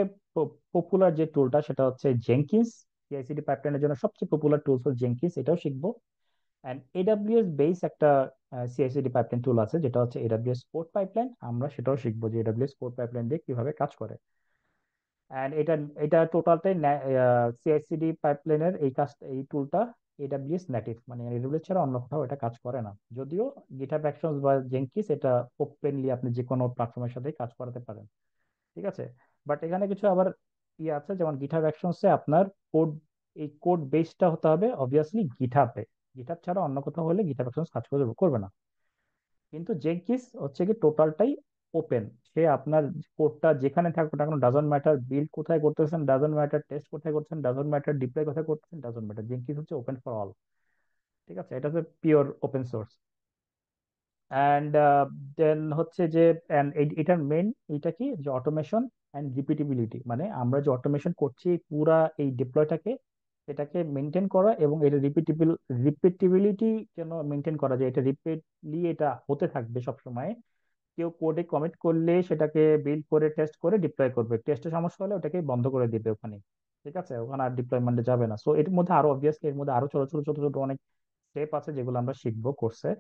পপুলার যে টুলটা সেটা হচ্ছে জেনকিন্স। সিআইসিডি পাইপলাইনের জন্য সবচেয়ে পপুলার টুলস হল জেনকিন্স, এটাও শিখবো। অ্যান্ড এডাব্লিউএস বেস একটা সিআইসিডি পাইপলাইন টুল আছে, যেটা হচ্ছে এডাব্লিউএস কোড পাইপলাইন, আমরা সেটাও শিখবো যে এডাব্লিউএস কোড পাইপলাইন দিয়ে কিভাবে কাজ করে। এন্ড এটা এটা টোটালটাই সিআইসিডি পাইপলাইনের এই কাজটা, এই টুলটা এডাব্লিউএস নেটিভ, মানে এডাব্লিউএস ছাড়া অন্য কোথাও এটা কাজ করে না। যদিও গিটহাব অ্যাকশনস বা জেনকিন্স এটা ওপেনলি আপনি যে কোনো প্ল্যাটফর্মের সাথে কাজ করাতে পারেন। ঠিক আছে? বাট এখানে কিছু আবার আছে, যেমন গিটহাব অ্যাকশনসে আপনার কোড, এই কোড বেসটা হতে হবে অবভিয়াসলি গিটহাবে। গিটহাব ছাড়া অন্য কোথাও হলে গিটহাব অ্যাকশনস কাজ করবে না। কিন্তু জেনকিন্স হচ্ছে কি টোটালটাই ওপেন, সে আপনার কোডটা যেখানে থাকুক না কেন ডাজন্ট ম্যাটার, বিল্ড কোথায় করতেছেন ডাজন্ট ম্যাটার, টেস্ট কোথায় করছেন ডাজন্ট ম্যাটার, ডিপ্লয় কোথায় করতেছেন ডাজন্ট ম্যাটার, জেনকিন্স হচ্ছে ওপেন ফর অল। ঠিক আছে? এটা হচ্ছে pure open source. And then হচ্ছে যে এটার মেইন এটা কি, যে অটোমেশন অ্যান্ড রিপিটেবিলিটি, মানে আমরা যে অটোমেশন করছি পুরা এই ডিপ্লয়টাকে, এটাকে মেনটেন করা, এবং এটা রিপিটেবিলিটি যেন মেনটেন করা যায়, এটা রিপিটলি এটা হতে থাকবে সব সময়। কেউ কোডে কমিট করলে সেটাকে বিল্ড করে টেস্ট করে ডিপ্লয় করবে, টেস্টে সমস্যা হলে ওটাকে বন্ধ করে দিবে ওখানে। ঠিক আছে? ওখানে আর ডিপ্লয়মেন্টে যাবে না। সো এর মধ্যে আরো অবভিয়াসলি এর মধ্যে আরো ছোট ছোট ছোট ছোট অনেক স্টেপ আছে যেগুলো আমরা শিখবো কোর্সে।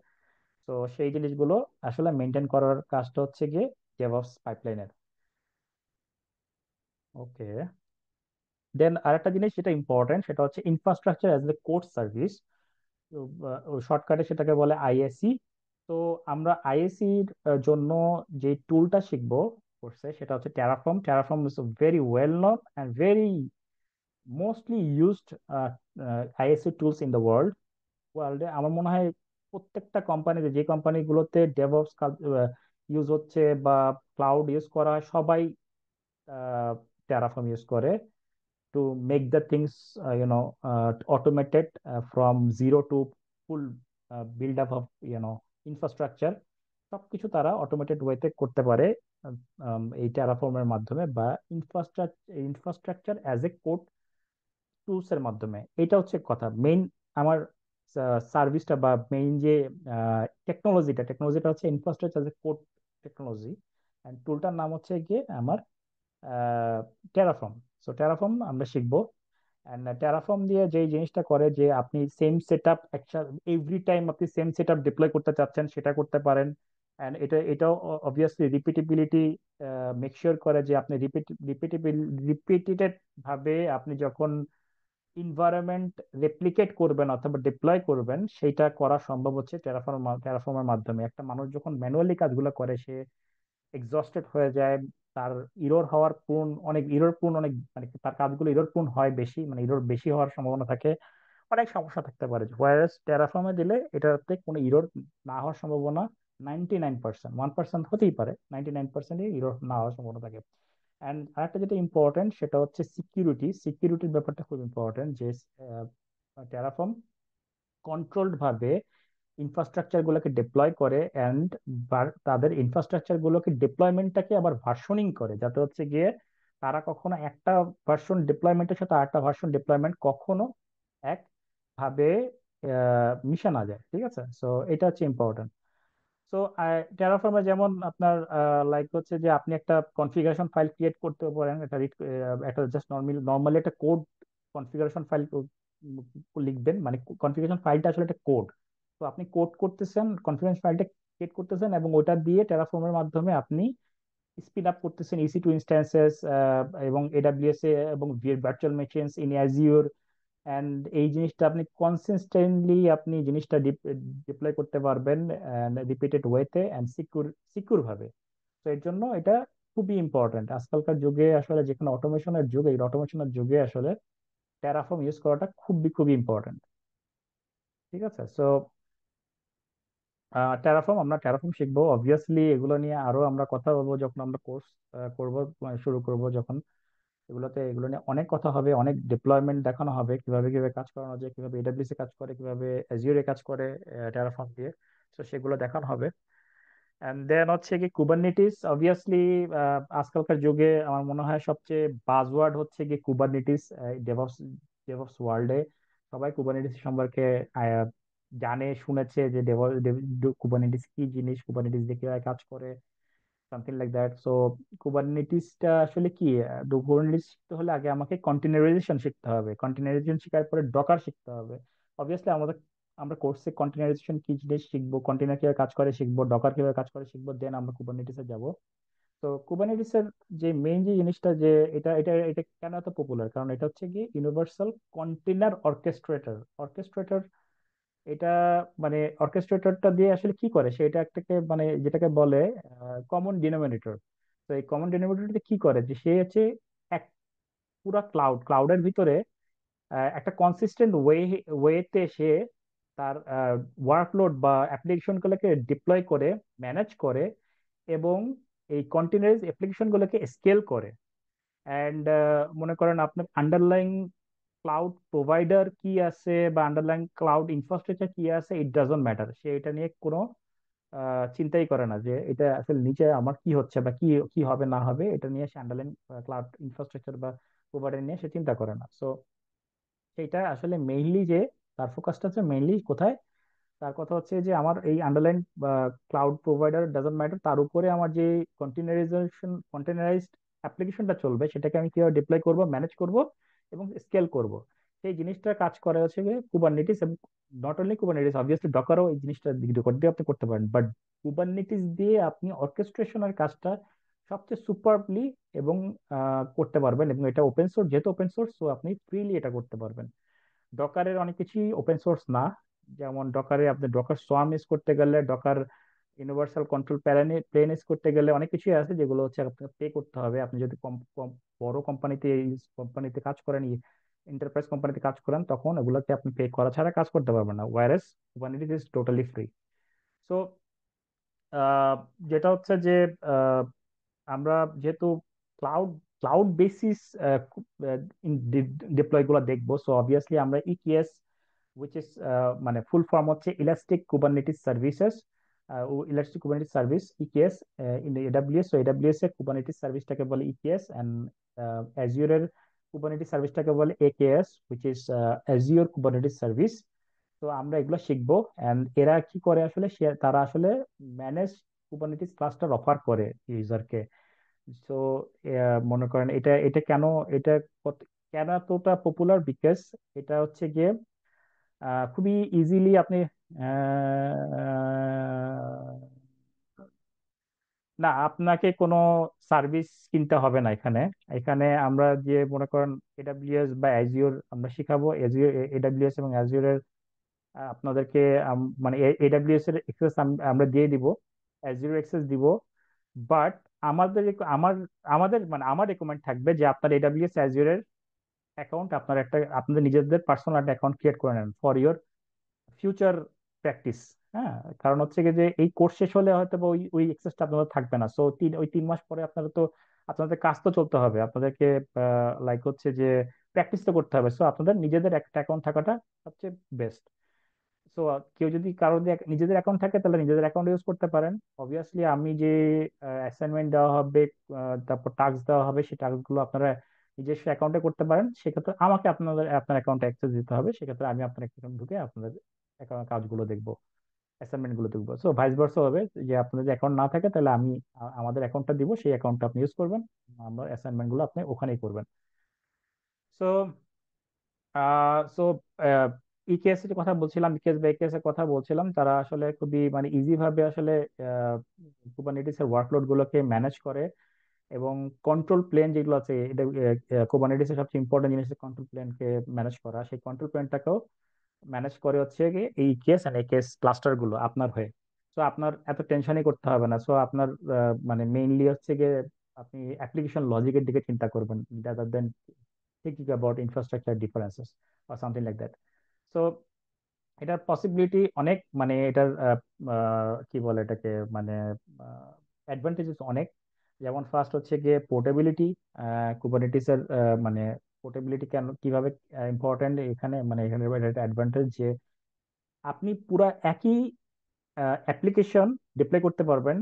তো সেই জিনিসগুলো আসলে মেনটেন করার কাজটা হচ্ছে গিয়ে ডেভঅপস পাইপলাইনের। ওকে, দেন আরেকটা জিনিস যেটা ইম্পর্টেন্ট সেটা হচ্ছে infrastructure as a code service. শর্টকাটে সেটাকে বলে আইএসি। তো আমরা আইএসি এর জন্য যে টুলটা শিখবো কোর্সে সেটা হচ্ছে Terraform. Terraform is very well known and very mostly used IaC tools in the ওয়ার্ল্ডে। আমার মনে হয় প্রত্যেকটা কোম্পানিতে, যে কোম্পানিগুলোতে ডেভঅপস ইউজ হচ্ছে বা ক্লাউড ইউজ করা হয়, সবাই ট্যারাফর্ম ইউজ করে to make the things automated from zero to full build up of infrastructure। সবকিছু তারা অটোমেটেড ওয়েতে করতে পারে এই ট্যারাফর্মের মাধ্যমে বা infrastructure as a code tools এর মাধ্যমে। এটা হচ্ছে কথা মেইন। আমার সার্ভিসটা বা মেইন যে টেকনোলজিটা হচ্ছে infrastructure as a code technology, and টুলটার নাম হচ্ছে গিয়ে আমার টেরাফর্ম। সো টেরাফর্ম আমরা শিখবো। এন্ড টেরাফর্ম দিয়ে যে জিনিসটা করে যে আপনি same set up every time আপনি সেম সেট আপ ডিপ্লয় করতে চাচ্ছেন সেটা করতে পারেন। এন্ড এটাও অবভিয়াসলি রিপিটেবিলিটি মেক শিওর করে যে আপনি রিপিটেড ভাবে আপনি যখন ইনভায়রনমেন্ট রেপ্লিকেট করবেন অথবা ডিপ্লয় করবেন সেইটা করা সম্ভব হচ্ছে টেরাফর্মের মাধ্যমে। একটা মানুষ যখন ম্যানুয়ালি কাজগুলো করে সে এক্সস্টেড হয়ে যায়। তার ইরর প্রুন অনেক, মানে তার কাজগুলো ইরর প্রুন হয় বেশি, মানে ইরর বেশি হওয়ার সম্ভাবনা থাকে, অনেক সমস্যা থাকতে পারে। হোয়ারএস টেরাফর্মে দিলে এটাতে কোনো ইরর না হওয়ার সম্ভাবনা 99%, 1% হতেই পারে, 99% ইরর না হওয়ার সম্ভাবনা থাকে। অ্যান্ড আরেকটা যেটা ইম্পর্টেন্ট সেটা হচ্ছে সিকিউরিটির ব্যাপারটা খুব ইম্পর্টেন্ট। যে টেরাফর্ম কন্ট্রোলড ভাবে ইনফ্রাস্ট্রাকচার গুলোকে ডিপ্লয় করে অ্যান্ড তাদের ইনফ্রাস্ট্রাকচার গুলোকে ডিপ্লয়মেন্টটাকে আবার ভার্সনিং করে, যাতে হচ্ছে গিয়ে তারা কখনো একটা ভার্সন ডিপ্লয়মেন্টের সাথে আরেকটা ভার্সন ডিপ্লয়মেন্ট কখনো একভাবে মিশে না যায়। ঠিক আছে, সো এটা হচ্ছে ইম্পর্টেন্ট। সো টেরাফর্মে যেমন আপনার লাইক হচ্ছে যে আপনি একটা কনফিগারেশন ফাইল ক্রিয়েট করতে পারেন। একটা জাস্ট নর্মালি একটা কোড কনফিগারেশন ফাইল লিখবেন, মানে কনফিগারেশন ফাইলটা আসলে একটা কোড। তো আপনি কোড করতেছেন, কনফিগারেশন ফাইলটা ক্রিয়েট করতেছেন এবং ওটা দিয়ে টেরাফর্মের মাধ্যমে আপনি স্পিড আপ করতেছেন EC2 ইনস্ট্যান্সেস এবং AWS এ এবং virtual machines in Azure. And এই জিনিসটা আপনি কনসিস্টেন্টলি আপনি জিনিসটা ডিপ্লয় করতে পারবেন রিপিটেড ওয়েতে এন্ড সিকিউর ভাবে। তো এর জন্য এটা খুবই ইম্পর্টেন্ট আজকালকার যুগে। আসলে যেখানে অটোমেশনের যুগে, এই অটোমেশনের যুগে আসলে ট্যারাফর্ম ইউজ করাটা খুবই খুবই ইম্পর্টেন্ট। ঠিক আছে, সো আমরা ট্যারাফর্ম শিখবো অবভিয়াসলি। এগুলো নিয়ে আরো আমরা কথা বলবো যখন আমরা কোর্স করব, শুরু করব যখন। এগুলো নিয়ে অনেক কথা হবে, অনেক ডিপ্লয়মেন্ট দেখানো হবে, কিভাবে কিভাবে কাজ করানো যায়, কিভাবে AWS এ কাজ করে, কিভাবে অ্যাজিওর এ কাজ করে টেরাফর্ম দিয়ে। তো সেগুলো দেখানো হবে। এন্ড দেন হচ্ছে কি কুবারনেটিস অবভিয়াসলি আজকালকার যুগে আমার মনে হয় সবচেয়ে বাজওয়ার্ড হচ্ছে কি কুবারনেটিস। ডেভঅপস ডেভঅপস ওয়ার্ল্ডে সবাই কুবারনেটিস সম্পর্কে আহ, জানে, শুনেছে যে কুবারনেটিস কি জিনিস, কুবারনেটিস দিয়ে কিভাবে কাজ করে, সামথিং লাইক দ্যাট। সো কুবারনেটিসটা আসলে কি? কুবারনেটিস শিখতে হলে আগে আমাকে কন্টেনারাইজেশন শিখতে হবে। কন্টেনারাইজেশন শেখার পরে ডকার শিখতে হবে। অবভিয়াসলি আমরা কোর্সে কন্টেনারাইজেশন কি জিনিস শিখবো, কন্টেনার কিভাবে কাজ করে শিখবো, ডকার কিভাবে কাজ করে শিখবো, দেন আমরা কুবারনেটিসে যাব। তো কুবারনেটিসের যে মেইন যে জিনিসটা, যে এটা এটা এটা কেন এত পপুলার, কারণ এটা হচ্ছে কি ইউনিভার্সাল কন্টেনার অর্কেস্ট্রেটর। এটা মানে অর্কেস্ট্রেটরটা দিয়ে আসলে কি করে, সেটা একটাকে মানে যেটাকে বলে কমন ডিনোমিনেটর। তো এই কমন ডিনোমিনেটরটা কি করে যে সে হচ্ছে এক পুরা ক্লাউডের ভিতরে একটা কনসিস্টেন্ট ওয়েতে সে তার ওয়ার্কলোড বা অ্যাপ্লিকেশন গুলোকে ডিপ্লয় করে, ম্যানেজ করে এবং এই কন্টিনিউয়াস অ্যাপ্লিকেশন গুলোকে স্কেল করে। অ্যান্ড মনে করেন আপনার আন্ডারলাইং ক্লাউড প্রোভাইডার কি আছে বা আন্ডারলাইং ক্লাউড ইনফ্রাস্ট্রাকচার কি আছে, ইট ডাজন্ট ম্যাটার। সে এটা নিয়ে কোনো চিন্তাই করে না যে এটা আসলে নিচে আমার কি হচ্ছে বা কি কি হবে না হবে, এটা নিয়ে সে আন্ডারলাইন ক্লাউড ইনফ্রাস্ট্রাকচার বা প্রোভাইডার নিয়ে সে চিন্তা করে না। সো সেটা আসলে মেইনলি যে তার ফোকাসটা হচ্ছে মেইনলি কোথায়, তার কথা হচ্ছে যে আমার এই underline cloud provider doesn't matter, তার উপরে আমার যে কন্টেনারাইজড অ্যাপ্লিকেশনটা চলবে সেটাকে আমি কিভাবে ডিপ্লয় করব, ম্যানেজ করব এবং স্কেল করব। সেই জিনিসটা কাজ করে হচ্ছে গিয়ে কুবারনেটিস, এবং নট অনলি কুবারনেটিস, অবভিয়াসলি ডকারও এই জিনিসটা রেকর্ড দিয়ে আপনি করতে পারেন, বাট কুবারনেটিস দিয়ে আপনি অর্কেস্ট্রেশনের কাজটা সবচেয়ে সুপারবলি এবং করতে পারবেন। এবং এটা ওপেন সোর্স, যেহেতু ওপেন সোর্স, তো আপনি ফ্রিলি এটা করতে পারবেন। ডকারের অনেক কিছুই ওপেন সোর্স না। যেমন ডকারে আপনি ডকার সোয়াম ইউজ করতে গেলে, Docker universal control plane use করতে গেলে অনেক কিছুই আছে যেগুলো হচ্ছে আপনাকে পে করতে হবে। আপনি যদি কম কম বড় কোম্পানিতে কাজ করেন, এন্টারপ্রাইজ কোম্পানিতে কাজ করেন, তখন এগুলোতে আপনি পে করা ছাড়া কাজ করতে পারবেন না, whereas Kubernetes is totally free. So যেটা হচ্ছে যে আমরা যেহেতু ক্লাউড ক্লাউড বেসিস ডিপ্লয় গুলো দেখবো, সো অবভিয়াসলি আমরা ইকিএস, উইচ ইজ মানে ফুল ফর্ম হচ্ছে elastic Kubernetes services, elastic Kubernetes service EKS in AWS. So AWS এর কুবারনেটিস সার্ভিসটাকে বলে ইকিএস, এন্ড অ্যাজিওরের কুবারনেটিস সার্ভিসটাকে বলে AKS, which is Azure Kubernetes service. তো আমরা এগুলো শিখবো। এন্ড এরা কি করে আসলে, তারা আসলে ম্যানেজ কুবারনেটিস ক্লাস্টার অফার করে ইউজারকে। সো মনে করেন এটা এটা কেন, এটা কেন এতটা পপুলার, বিকজ এটা হচ্ছে গিয়ে খুবই ইজিলি আপনি না, আপনাকে কোনো সার্ভিস কিনতে হবে না এখানে। এখানে আমরা যে মনে করেন এডাব্লিউএস বা অ্যাজিওর আমরা শিখাবো, এজিওর, এডাব্লিউএস এবং অ্যাজিওরের আপনাদেরকে মানে এডাব্লিউএস এর এক্সেস আমরা দিয়ে দিব, অ্যাজিওর এক্সেস দিব। বাট আমাদের আমার আমাদের মানে আমার রেকমেন্ড থাকবে যে আপনার এডাব্লিউএস অ্যাজিওরের অ্যাকাউন্ট, আপনার একটা আপনাদের নিজেদের পার্সোনাল একটা অ্যাকাউন্ট ক্রিয়েট করে নেন ফর ইওর ফিউচার প্র্যাকটিস। হ্যাঁ, কারণ হচ্ছে কি যে এই কোর্স শেষ হলে হয়তো বা ওই ওই এক্সেসটা আপনাদের থাকবে না। সো ওই 3 মাস পরে আপনারা তো, আপনাদের কাজ তো চলতে হবে, আপনাদেরকে লাইক হচ্ছে যে প্র্যাকটিস তো করতে হবে। সো আপনাদের নিজেদের একটা অ্যাকাউন্ট থাকাটা সবচেয়ে বেস্ট। সো কেউ যদি কারোর দিয়ে নিজেদের অ্যাকাউন্ট থাকে তাহলে নিজেদের অ্যাকাউন্ট ইউজ করতে পারেন। অবভিয়াসলি আমি যে অ্যাসাইনমেন্ট দেওয়া হবে, তারপর টাস্ক দেওয়া হবে, সেই টাস্ক গুলো আপনারা নিজস্ব অ্যাকাউন্টে করতে পারেন। সেক্ষেত্রে আমাকে আপনার অ্যাকাউন্টে অ্যাক্সেস দিতে হবে, সেক্ষেত্রে আমি আপনার অ্যাকাউন্ট ঢুকে আপনাদের কাজগুলো দেখবো, অ্যাসাইনমেন্ট গুলো দেখবো। সো ভাইস ভার্সা হবে, যে আপনাদের অ্যাকাউন্ট না থাকে তাহলে আমি আমাদের অ্যাকাউন্টটা দিব, সেই অ্যাকাউন্টটা আপনি ইউজ করবেন, আমরা অ্যাসাইনমেন্ট গুলো আপনি ওখানেই করবেন। সো সো ইকেএস এর কথা বলছিলাম, ইকেএস বা একেএস এর কথা বলছিলাম, তারা আসলে খুবই মানে ইজি ভাবে আসলে কুবারনেটিস এর ওয়ার্কলোড গুলোকে ম্যানেজ করে। এবং কন্ট্রোল প্লেন যেগুলো আছে, এটা কুবারনেটিস এর সবচেয়ে ইম্পর্টেন্ট জিনিস কন্ট্রোল প্লেনকে ম্যানেজ করা, সেই কন্ট্রোল প্লেনটাকেও ম্যানেজ করে হচ্ছে গিয়ে এই ইকেএস এন্ড একেএস ক্লাস্টার গুলো আপনার হয়ে। সো আপনার এত টেনশনই করতে হবে না। সো আপনার মানে মেইনলি হচ্ছে গিয়ে আপনি অ্যাপ্লিকেশন লজিকের দিকে চিন্তা করবেন, rather than thinking about infrastructure differences or something like that. So এটার পসিবিলিটি অনেক, মানে এটার কি বলে এটাকে, মানে অ্যাডভান্টেজেস অনেক। যেমন ফার্স্ট হচ্ছে গিয়ে পোর্টেবিলিটি। কুবারনেটিস এর মানে পোর্টেবিলিটি কেন কিভাবে ইম্পর্টেন্ট এখানে, মানে এখানে একটা অ্যাডভান্টেজ যে আপনি পুরা একই অ্যাপ্লিকেশন ডিপ্লয় করতে পারবেন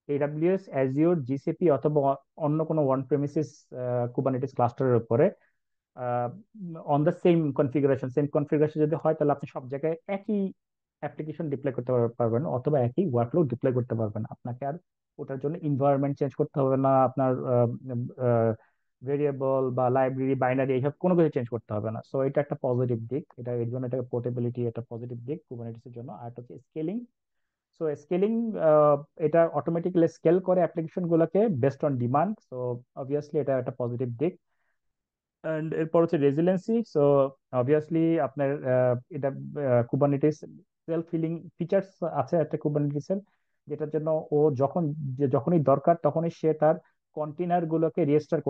এডাব্লিউএস, অ্যাজিওর, জিসিপি অথবা অন্য কোনো ওয়ান প্রেমিসিস কুবারনেটিস ক্লাস্টারের উপরে, অন দ্য সেম কনফিগারেশন যদি হয়, তাহলে আপনি সব জায়গায় একই অ্যাপ্লিকেশন ডিপ্লয় করতে পারবেন, অথবা একই ওয়ার্কলোড ডিপ্লয় করতে পারবেন। আপনাকে আর ওটার জন্য এনভায়রনমেন্ট চেঞ্জ করতে হবে না, আপনার ভেরিয়েবল বা লাইব্রেরি বাইনারি এইসব কোনো কিছু চেঞ্জ করতে হবে না। সো এটা একটা পজিটিভ দিক, এটা এর জন্য এটা পোর্টেবিলিটি একটা পজিটিভ দিক কুবারনেটিস এর জন্য। আর হচ্ছে স্কেলিং। সো স্কেলিং, এটা অটোমেটিক্যালি স্কেল করে অ্যাপ্লিকেশন গুলোকে based on demand. So obviously এটা একটা পজিটিভ দিক। এন্ড এরপর হচ্ছে রেজিলেন্সি। সো অবভিয়াসলি আপনার এটা কুবারনেটিস সেলফ হিলিং ফিচার্স আছে একটা কুবারনেটিস এর, যেটার জন্য ও যখনই দরকার তখনই সে তার কন্টেনার গুলোকে রিস্টার্ট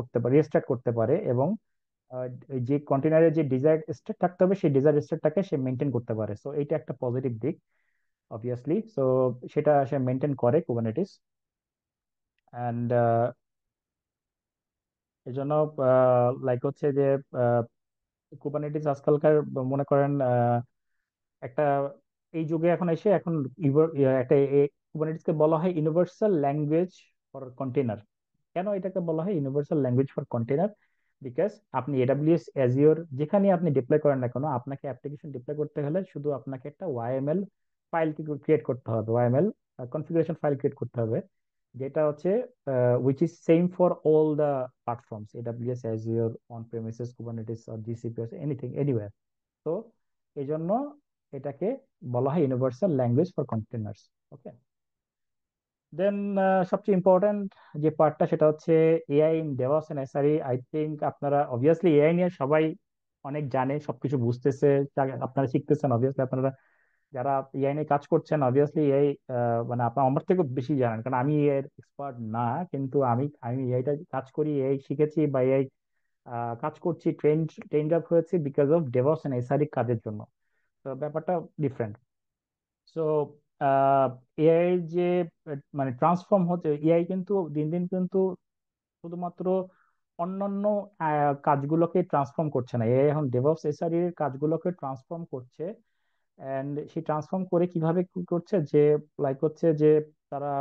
করতে পারে, এবং ওই যে কন্টেনারের যে ডিজায়ার্ড স্টেট থাকতে হবে সেই ডিজায়ার্ড স্টেটটাকে সে মেনটেন করতে পারে। সো এটা একটা পজিটিভ দিক অবভিয়াসলি। সো সেটা সে মেনটেন করে কুবারনেটিস। অ্যান্ড এই জন্য লাইক হচ্ছে যে কুবারনেটিস আজকালকার মনে করেন একটা এই যুগে এখন এসে এখন একটা কুবারনেটিস কে বলা হয় ইউনিভার্সাল ল্যাঙ্গুয়েজ ফর কন্টেনার। কেন এটাকে বলা হয় universal language for container? Because আপনি এডাব্লিউএস, অ্যাজিওর যেখানে আপনি ডিপ্লয় করেন না কেন, আপনাকে অ্যাপ্লিকেশন ডিপ্লয় করতে হলে শুধু আপনাকে একটা ওয়াইএমএল ফাইল ক্রিয়েট করতে হবে, ওয়াইএমএল কনফিগারেশন ফাইল ক্রিয়েট করতে হবে। যেটা হচ্ছে which is same for all the platforms, AWS, Azure, on premises, Kubernetes or GCP or anything anywhere. তো এই জন্য এটাকে বলা হয় universal language for containers. Okay, then সবচেয়ে ইম্পর্ট্যান্ট যে পার্টটা সেটা হচ্ছে AI in DevOps and SRE. I think আপনারা অবভিয়াসলি এআই নিয়ে সবাই অনেক জানে, সবকিছু বুঝতেছে, আপনারা শিখতেছেন অবভিয়াসলি। আপনারা যারা এআই নিয়ে কাজ করছেন অবভিয়াসলি এআই মানে আপনার আমার থেকেও বেশি জানেন, কারণ আমি এআই এর এক্সপার্ট না, কিন্তু আমি আমি এআইটা কাজ করি, এআই শিখেছি বা এআই কাজ করছি, ট্রেন্ড আপ হয়েছি বিকজ অফ ডেভঅপস এন্ড এসআরই কাজের জন্য। তো ব্যাপারটা ডিফারেন্ট। সো এআই যে মানে ট্রান্সফর্ম হচ্ছে, এআই কিন্তু দিন দিন কিন্তু শুধুমাত্র অন্যান্য কাজগুলোকে ট্রান্সফর্ম করছে না, এআই এখন ডেভঅপস এসআরই এর কাজগুলোকে ট্রান্সফর্ম করছে। এন্ড সেই ট্রান্সফর্ম করে কিভাবে কি করছে, যে লাইক হচ্ছে যে তারা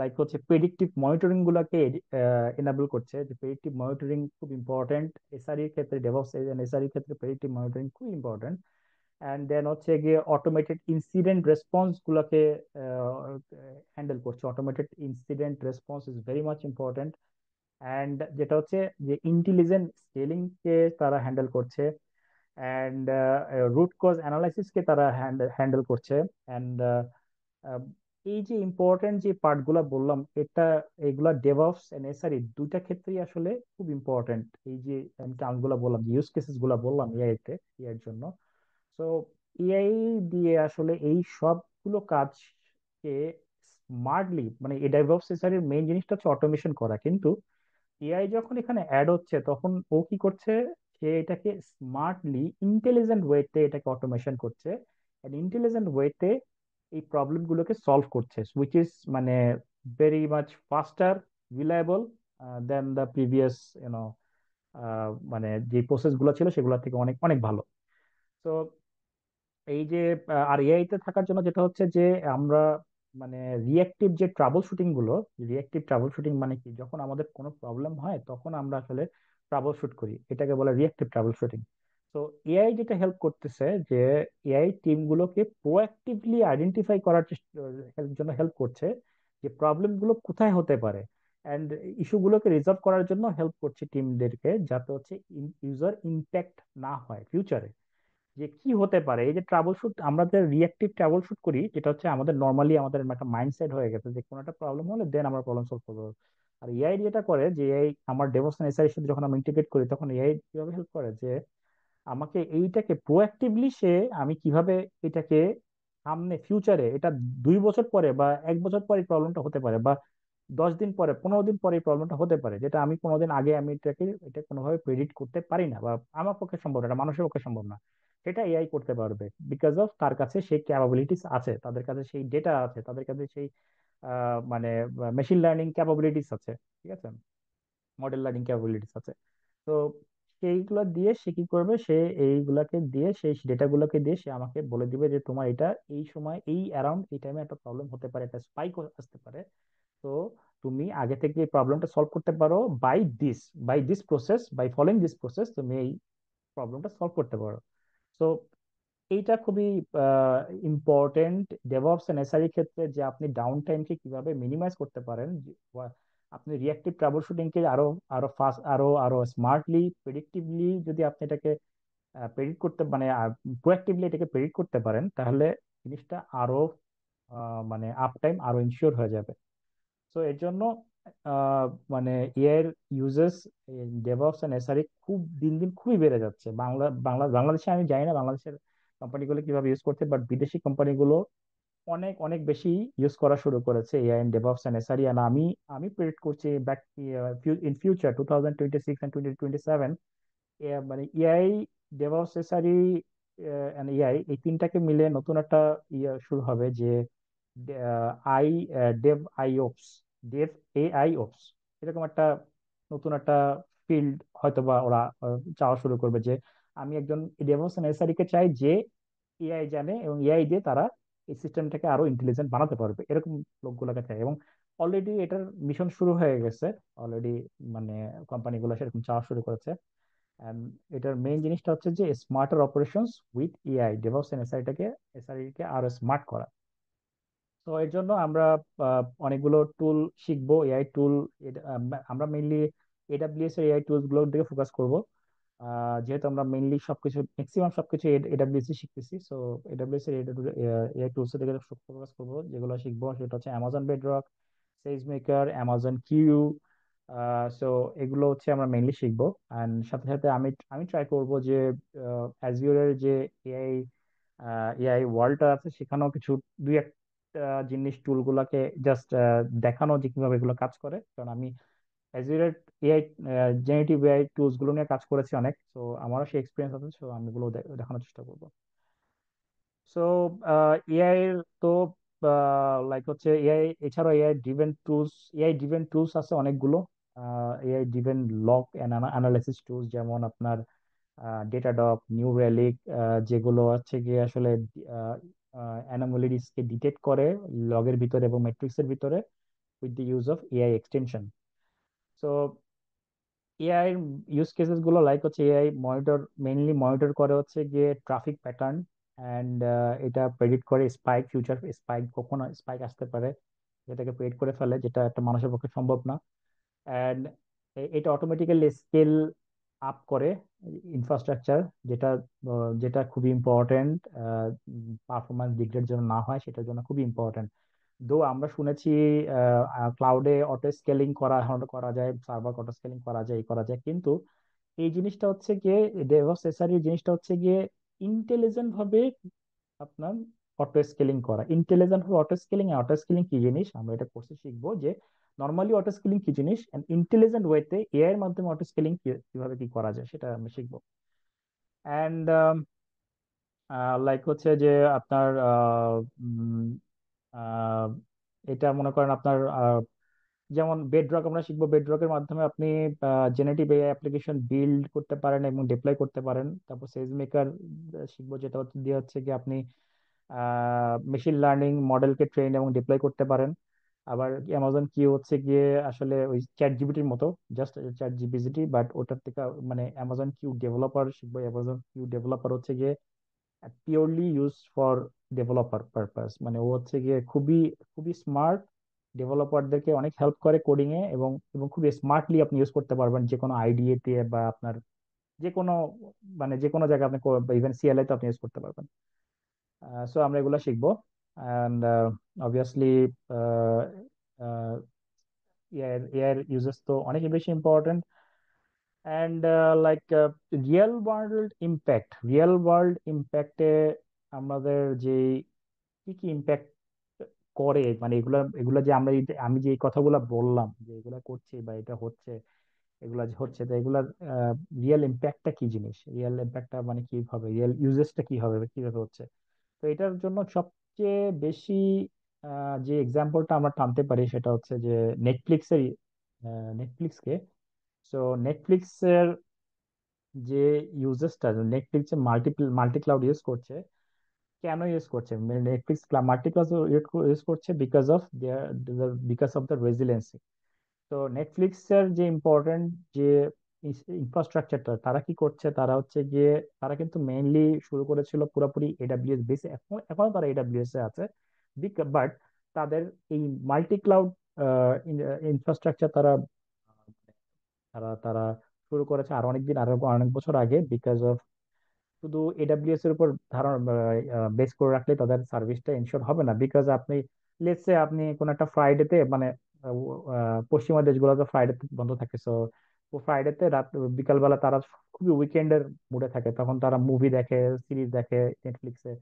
লাইক হচ্ছে প্রেডিক্টিভ মনিটরিং গুলাকে এনাবল করছে। যে প্রেডিক্টিভ মনিটরিং খুব ইম্পর্টেন্ট এসআরই এর ক্ষেত্রে, ডেভঅপস এসআরই এর ক্ষেত্রে প্রেডিক্টিভ মনিটরিং খুব ইম্পর্টেন্ট। অ্যান্ড দেন হচ্ছে গিয়ে অটোমেটেড ইনসিডেন্ট রেসপন্স গুলাকে হ্যান্ডেল করছে। Automated incident response is very much important. And যেটা হচ্ছে যে ইন্টেলিজেন্ট স্কেলিং কে তারা হ্যান্ডেল করছে। অ্যান্ড রুট কজ অ্যানালাইসিস কে তারা হ্যান্ডেল করছে। অ্যান্ড এই যে ইম্পর্টেন্ট যে পার্ট গুলা বললাম, এগুলা ডেভঅপস এন্ড এসআরই দুইটা ক্ষেত্রেই আসলে খুব ইম্পর্টেন্ট। এই যে আমি টার্ম গুলা বললাম, ইউজ কেসেস গুলা বললাম এআই তে, এআই এর জন্য। তো এআই দিয়ে আসলে এই সবগুলো কাজকে স্মার্টলি, মানে এই ডেভঅপস এর মেইন জিনিসটা হচ্ছে অটোমেশন করা, কিন্তু এআই যখন এখানে অ্যাড হচ্ছে তখন ও কি করছে, সে এটাকে স্মার্টলি ইন্টেলিজেন্ট ওয়েতে এটাকে অটোমেশন করছে। ইন্টেলিজেন্ট ওয়েতে এই প্রবলেম গুলোকে সলভ করছে, উইচ ইজ মানে very much faster, reliable then the previous you know, মানে যে প্রসেস গুলো ছিল সেগুলো থেকে অনেক অনেক ভালো। তো এই যে আর এআই তে থাকার জন্য যেটা হচ্ছে যে আমরা মানে রিঅ্যাক্টিভ যে ট্রাবল শুটিং গুলো, রিঅ্যাক্টিভ ট্রাবল শুটিং মানে কি, যখন আমাদের কোনো প্রবলেম হয় তখন আমরা আসলে ট্রাবল শুট করি, এটাকে বলে রিঅ্যাক্টিভ ট্রাবল শুটিং। তো এআই যেটা হেল্প করতেছে যে এআই টিম গুলোকে প্রোঅ্যাক্টিভলি আইডেন্টিফাই করার জন্য হেল্প করছে যে প্রবলেম গুলো কোথায় হতে পারে, এন্ড ইস্যু গুলোকে রিজলভ করার জন্য হেল্প করছে টিমদেরকে, যাতে হচ্ছে ইউজার ইম্প্যাক্ট না হয় ফিউচারে। যে কি হতে পারে, এই যে ট্রাবল শুট, আমরা যে রিঅ্যাক্টিভ ট্রাবল শুট করি, যেটা হচ্ছে আমাদের নর্মালি আমাদের একটা মাইন্ডসেট হয়ে গেছে যে কোনো একটা প্রবলেম হলে দেন আমরা প্রবলেম সলভ করবো। আর এআই যেটা করে, যে এআই আমার ডেভোশন এসআই এর সাথে যখন আমরা ইন্টিগ্রেট করি, তখন এআই কিভাবে হেল্প করে যে আমাকে এইটাকে প্রোঅ্যাক্টিভলি সে, আমি কিভাবে এটাকে সামনে ফিউচারে, এটা 2 বছর পরে বা 1 বছর পরে প্রবলেমটা হতে পারে, বা 10 দিন পরে, 15 দিন পরে প্রবলেমটা হতে পারে, যেটা আমি কোনোদিন আগে আমি এটা কোনোভাবে প্রেডিক্ট করতে পারি না, বা আমার পক্ষে সম্ভব না, এটা মানুষের পক্ষে সম্ভব না। সেটা এআই করতে পারবে, বিকজ অফ তার কাছে সেই ক্যাপাবিলিটিস আছে, তাদের কাছে সেই ডেটা আছে, তাদের কাছে সেই মানে মেশিন লার্নিং ক্যাপাবিলিটিস আছে, ঠিক আছে, মডেল লার্নিং ক্যাপাবিলিটিস আছে। তো সেইগুলো দিয়ে সে কি করবে, সে এইগুলাকে দিয়ে, সেই ডেটাগুলোকে দিয়ে সে আমাকে বলে দিবে যে তোমার এটা এই সময় এই অ্যারাউন্ড এই টাইমে একটা প্রবলেম হতে পারে, একটা স্পাইক আসতে পারে। তো তুমি আগে থেকে এই প্রবলেমটা সলভ করতে পারো by this process, by following this process তুমি এই প্রবলেমটা সলভ করতে পারো। তো এইটা খুবই ইম্পর্টেন্ট ডেভঅপস এন্ড এসআরই ক্ষেত্রে, যে আপনি ডাউন টাইমকে কিভাবে মিনিমাইজ করতে পারেন। আপনি রিঅ্যাক্টিভ ট্রাবল শুটিং কে আরো আরো ফাস্ট, আরো আরো স্মার্টলি, প্রেডিক্টিভলি যদি আপনি এটাকে প্রেডিক্ট করতে, মানে প্রোঅ্যাক্টিভলি এটাকে প্রেডিক্ট করতে পারেন, তাহলে জিনিসটা আরো মানে আপ টাইম আরো ইনশিওর হয়ে যাবে। তো এর জন্য আহ, মানে এআই এর ইউজেস ডেভঅপস এন্ড এসআরই খুব দিন দিন খুবই বেড়ে যাচ্ছে। বাংলাদেশে আমি জানি না বাংলাদেশের কোম্পানিগুলো কিভাবে ইউজ করতে, বাট বিদেশি কোম্পানিগুলো অনেক অনেক বেশি ইউজ করা শুরু করেছে এআই এন্ড ডেভঅপস এন্ড এসআরই। আর আমি প্রেডিক্ট করছি ব্যাক ইন ফিউচার 2026 এন্ড 2027, মানে এআই, ডেভঅপস, এসআরই এন্ড এআই, এই তিনটাকে মিলে নতুন একটা শুরু হবে, যে I Dave I ওপস, Dave AI ওপস, এরকম একটা নতুন একটা ফিল্ড হয়তো বা ওরা চাওয়া শুরু করবে, যে আমি একজন ডেভঅপস এন্ড এসআরই কে চাই যে এআই জানে, এবং এআই দিয়ে তারা এই সিস্টেমটাকে আরো ইন্টেলিজেন্ট বানাতে পারবে, এরকম লোকগুলোকে চাই। এবং অলরেডি এটার মিশন শুরু হয়ে গেছে অলরেডি, মানে কোম্পানিগুলো সেরকম চাওয়া শুরু করেছে। And এটার মেইন জিনিসটা হচ্ছে যে smarter operations with AI, DevOps and SRE কে আরো স্মার্ট করা। তো এর জন্য আমরা অনেকগুলো টুল শিখবো, এআই টুল। আমরা মেইনলি এডাব্লিউএস এর এআই টুলস গুলোর দিকে ফোকাস করব, যেহেতু আমরা মেইনলি সবকিছু ম্যাক্সিমাম সবকিছু এডাব্লিউএস এ শিখতেছি। সো এডাব্লিউএস এর এআই টুলস এর দিকে ফোকাস করব। যেগুলো শিখবো সেটা হচ্ছে অ্যামাজন বেডরক, সেজ মেকার, অ্যামাজন কিউ। সো এগুলো হচ্ছে আমরা মেইনলি শিখবো। অ্যান্ড সাথে সাথে আমি আমি ট্রাই করব যে অ্যাজিওরের যে এআই এআই ওয়ার্ল্ডটা আছে সেখানেও কিছু দুই একটা জিনিস টুল গুলাকে জাস্ট দেখানো যে কিভাবে এগুলো কাজ করে। কারণ আমি অ্যাজিওরের এআই জেনারেটিভ এআই টুলস গুলো নিয়ে কাজ করেছি অনেক, তো আমারও সেই এক্সপিরিয়েন্স আছে। সো আমি এগুলো দেখানোর চেষ্টা করবো। সো এআই তো লাইক হচ্ছে এআই এছাড়াও এআই ড্রিভেন টুলস আছে অনেকগুলো। AI driven log analysis tools, যেমন আপনার ডেটাডগ, নিউ রেলিক, যেগুলো হচ্ছে গিয়ে আসলে অ্যানোমালিস কে ডিটেক্ট করে লগের ভিতরে এবং মেট্রিক্স এর ভিতরে with the use of AI extension. So AI use cases গুলো লাইক হচ্ছে এআই মেইনলি মনিটর করে হচ্ছে গিয়ে ট্রাফিক প্যাটার্ন, অ্যান্ড এটা প্রেডিক্ট করে ফিউচার স্পাইক, কখন স্পাইক আসতে পারে, যেটাকে প্রেডিক্ট করে ফেলে, যেটা একটা মানুষের পক্ষে সম্ভব না। অ্যান্ড এটা অটোমেটিক্যালি স্কেল আপ করে ইনফ্রাস্ট্রাকচার, যেটা যেটা খুবই ইম্পর্টেন্ট, পারফরমেন্স ডিগ্রেড যেন না হয় সেটার জন্য খুবই ইম্পর্টেন্ট। দো আমরা শুনেছি ক্লাউডে অটো স্কেলিং করা যায়, সার্ভার অটো স্কেলিং করা যায়, কিন্তু এই জিনিসটা হচ্ছে গিয়ে ডেভঅপস এসআর জিনিসটা হচ্ছে গিয়ে ইন্টেলিজেন্ট ভাবে আপনার অটো স্কেলিং করা। ইন্টেলিজেন্ট ভাবে অটো স্কেলিং কি জিনিস আমরা এটা কোর্সে শিখবো, যে নর্মালি অটো স্কেলিং কি জিনিস, এন্ড ইন্টেলিজেন্ট ওয়েতে এআই এর মাধ্যমে অটো স্কেলিং কিভাবে কি করা যায় সেটা আমরা শিখবো। অ্যান্ড লাইক হচ্ছে যে আপনার উম, আহ, এটা মনে করেন আপনার যেমন বেডরক আমরা শিখবো, বেডরকের মাধ্যমে আপনি জেনারেটিভ এআই অ্যাপ্লিকেশন বিল্ড করতে পারেন এবং ডিপ্লয় করতে পারেন। তারপর সেজ মেকার শিখবো, যেটা হচ্ছে দিয়ে হচ্ছে কি আপনি মেশিন লার্নিং মডেলকে ট্রেন এবং ডিপ্লয় করতে পারেন। আবার অ্যামাজন কিউ হচ্ছে গিয়ে আসলে ওই চ্যাট জিপিটির মতো, জাস্ট চ্যাট জিপিটি, বাট ওটার থেকে মানে অ্যামাজন কিউ ডেভেলপার শিখবো। অ্যামাজন কিউ ডেভেলপার হচ্ছে গিয়ে purely use for developer purpose, মানে ও হচ্ছে গিয়ে খুবই খুবই স্মার্ট, ডেভেলপারদেরকে অনেক হেল্প করে কোডিং এ, এবং এবং খুবই স্মার্টলি আপনি ইউজ করতে পারবেন যে কোনো আইডিএ তে বা আপনার যে কোনো মানে যে কোনো জায়গায় আপনি ইভেন সিএলআই তো আপনি ইউজ করতে পারবেন। সো আমরা এগুলো শিখবো। অ্যান্ড অবভিয়াসলি এআই ইউজেস তো অনেক বেশি important. And like real world ইম্প্যাক্টে আমাদের যে কি কি ইম্প্যাক্ট করে, মানে এগুলা এগুলা যে আমি যে এই কথাগুলো বললাম যে এগুলা করছি বা এটা হচ্ছে, এগুলা যে হচ্ছে, তো এগুলার রিয়েল ইম্প্যাক্টটা কি জিনিস, রিয়েল ইম্প্যাক্টটা মানে কি হবে, রিয়েল ইউজেসটা কি হবে, কিভাবে হচ্ছে। তো এটার জন্য সবচেয়ে বেশি যে এক্সাম্পলটা আমরা টানতে পারি সেটা হচ্ছে যে নেটফ্লিক্সের নেটফ্লিক্সকে। সো নেটফ্লিক্সের যে ইউজেসটা, নেটফ্লিক্স মাল্টি ক্লাউড ইউজ করছে, কেন ইউজ করছে, নেটফ্লিক্স মাল্টি ক্লাউড ইউজ করছে বিকজ অফ দ্য রেজিলিয়েন্সি। তো নেটফ্লিক্স এর যে ইম্পর্টেন্ট যে ইনফ্রাস্ট্রাকচারটা, তারা কি করছে, তারা হচ্ছে গিয়ে তারা কিন্তু মেইনলি শুরু করেছিল পুরোপুরি এডাব্লিউএস বেসে, এখনো তারা এডাব্লিউএস এ আছে, বাট তাদের এই মাল্টি ক্লাউড ইনফ্রাস্ট্রাকচার তারা তারা তারা শুরু করেছে আরো অনেক বছর আগে, বিকজ অফ শুধু এডাব্লিউএস এর উপর ধারণা বেস করে রাখলে তাদের সার্ভিসটা ইনশোর হবে না। বিকজ আপনি লেটস সে আপনি কোন একটা ফ্রাইডেতে মানে পশ্চিমা দেশগুলোতে ফ্রাইডে বন্ধ থাকে, সো ফ্রাইডেতে রাত বিকালবেলা তারা খুবই উইকেন্ডের মুডে থাকে, তখন তারা মুভি দেখে, সিরিজ দেখে নেটফ্লিক্সে।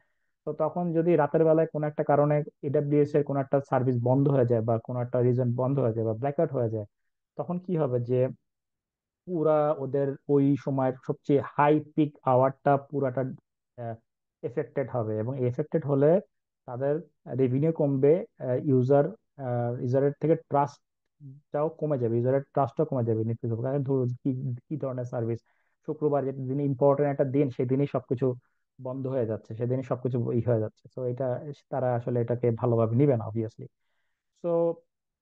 তো তখন যদি রাতের বেলায় কোনো একটা কারণে এডাব্লিউএস এর কোনো একটা সার্ভিস বন্ধ হয়ে যায় বা কোনো একটা রিজন বন্ধ হয়ে যায় বা ব্ল্যাকআউট হয়ে যায়, তখন কি হবে যে পুরা ওদের ওই সময়ের সবচেয়ে হাই পিক আওয়ারটা পুরাটা এফেক্টেড হবে, এবং এফেক্টেড হলে তাদের রেভিনিউ কমবে, ইউজার ইউজারের থেকে ট্রাস্টটাও কমে যাবে নিশ্চিত। কারণ ধরুন কি কি ধরনের সার্ভিস, শুক্রবার যেটা দিন ইম্পর্টেন্ট একটা দিন, সেদিনই সবকিছু বন্ধ হয়ে যাচ্ছে, সেদিনই সবকিছু হয়ে যাচ্ছে। তো এটা তারা আসলে এটাকে ভালোভাবে নিবে না অবভিয়াসলি। তো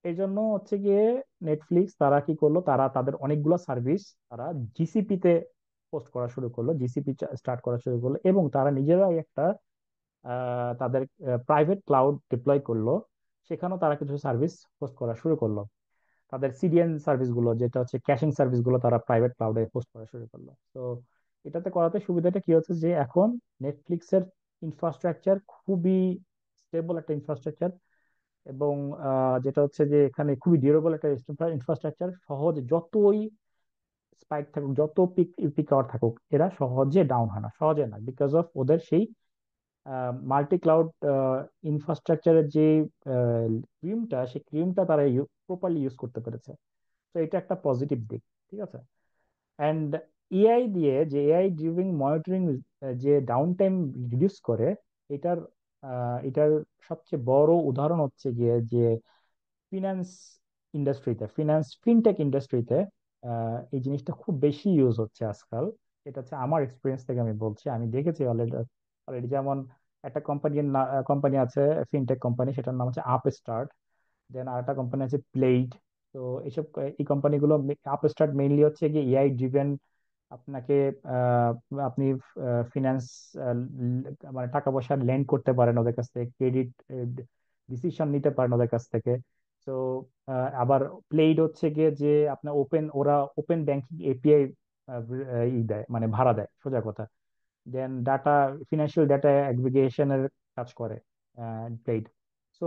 এই জন্য হচ্ছে গিয়ে নেটফ্লিক্স তারা কি করলো, তারা তাদের অনেকগুলো সার্ভিস তারা জিসিপি তে পোস্ট করা শুরু করলো, জিসিপি স্টার্ট করা শুরু করলো, এবং তারা নিজেরাই একটা তাদের প্রাইভেট ক্লাউড ডিপ্লয় করলো। সেখানেও তারা কিছু সার্ভিস হোস্ট করা শুরু করলো। তাদের সিডিএন সার্ভিস গুলো, যেটা হচ্ছে ক্যাশিং সার্ভিস গুলো, তারা প্রাইভেট ক্লাউডে হোস্ট করা শুরু করলো। তো এটাতে করাতে সুবিধাটা কি হচ্ছে যে এখন নেটফ্লিক্সের ইনফ্রাস্ট্রাকচার খুবই স্টেবল একটা ইনফ্রাস্ট্রাকচার, এবং যেটা হচ্ছে যে এখানে খুবই ডিউরেবল একটা ইনফ্রাস্ট্রাকচার। সহজ যতই স্পাইক থাকুক, যত পিক পিক আওয়ার থাকুক, এরা সহজে ডাউন হয় না, সহজে না, বিকজ অফ ওদের সেই মাল্টি ক্লাউড ইনফ্রাস্ট্রাকচারের যে ক্রিমটা, সেই ক্রিমটা তারা প্রপারলি ইউজ করতে পেরেছে। তো এটা একটা পজিটিভ দিক। ঠিক আছে। অ্যান্ড এআই দিয়ে, যে এআই ড্রিভিং মনিটরিং, যে ডাউন টাইম রিডিউস করে, এটার এটার সবচেয়ে বড় উদাহরণ হচ্ছে গিয়ে যে ফিনান্স ইন্ডাস্ট্রিতে, ফিনটেক ইন্ডাস্ট্রিতে এই জিনিসটা খুব বেশি ইউজ হচ্ছে আজকাল। এটা হচ্ছে আমার এক্সপিরিয়েন্স থেকে আমি বলছি, আমি দেখেছি অলরেডি। অলরেডি যেমন একটা কোম্পানি আছে, ফিনটেক কোম্পানি, সেটার নাম হচ্ছে আপস্টার্ট। দেন আরেকটা কোম্পানি আছে প্লেইড। তো এইসব এই কোম্পানিগুলো, আপস্টার্ট মেইনলি হচ্ছে কি এআই ড্রিভেন, আপনাকে আহ, আপনি ফিনান্স, মানে টাকা পয়সা লেন্ড করতে পারেন ওদের কাছ থেকে, ক্রেডিট ডিসিশন নিতে পারেন ওদের কাছ থেকে। তো আবার প্লেইড হচ্ছে গিয়ে যে আপনার ওরা ওপেন ব্যাংকিং এপিআই ই দেয়, মানে ভাড়া দেয়, সোজা কথা। দেন ডাটা, ফিনান্সিয়াল ডাটা অ্যাগ্রিগেশনের কাজ করে প্লেইড। সো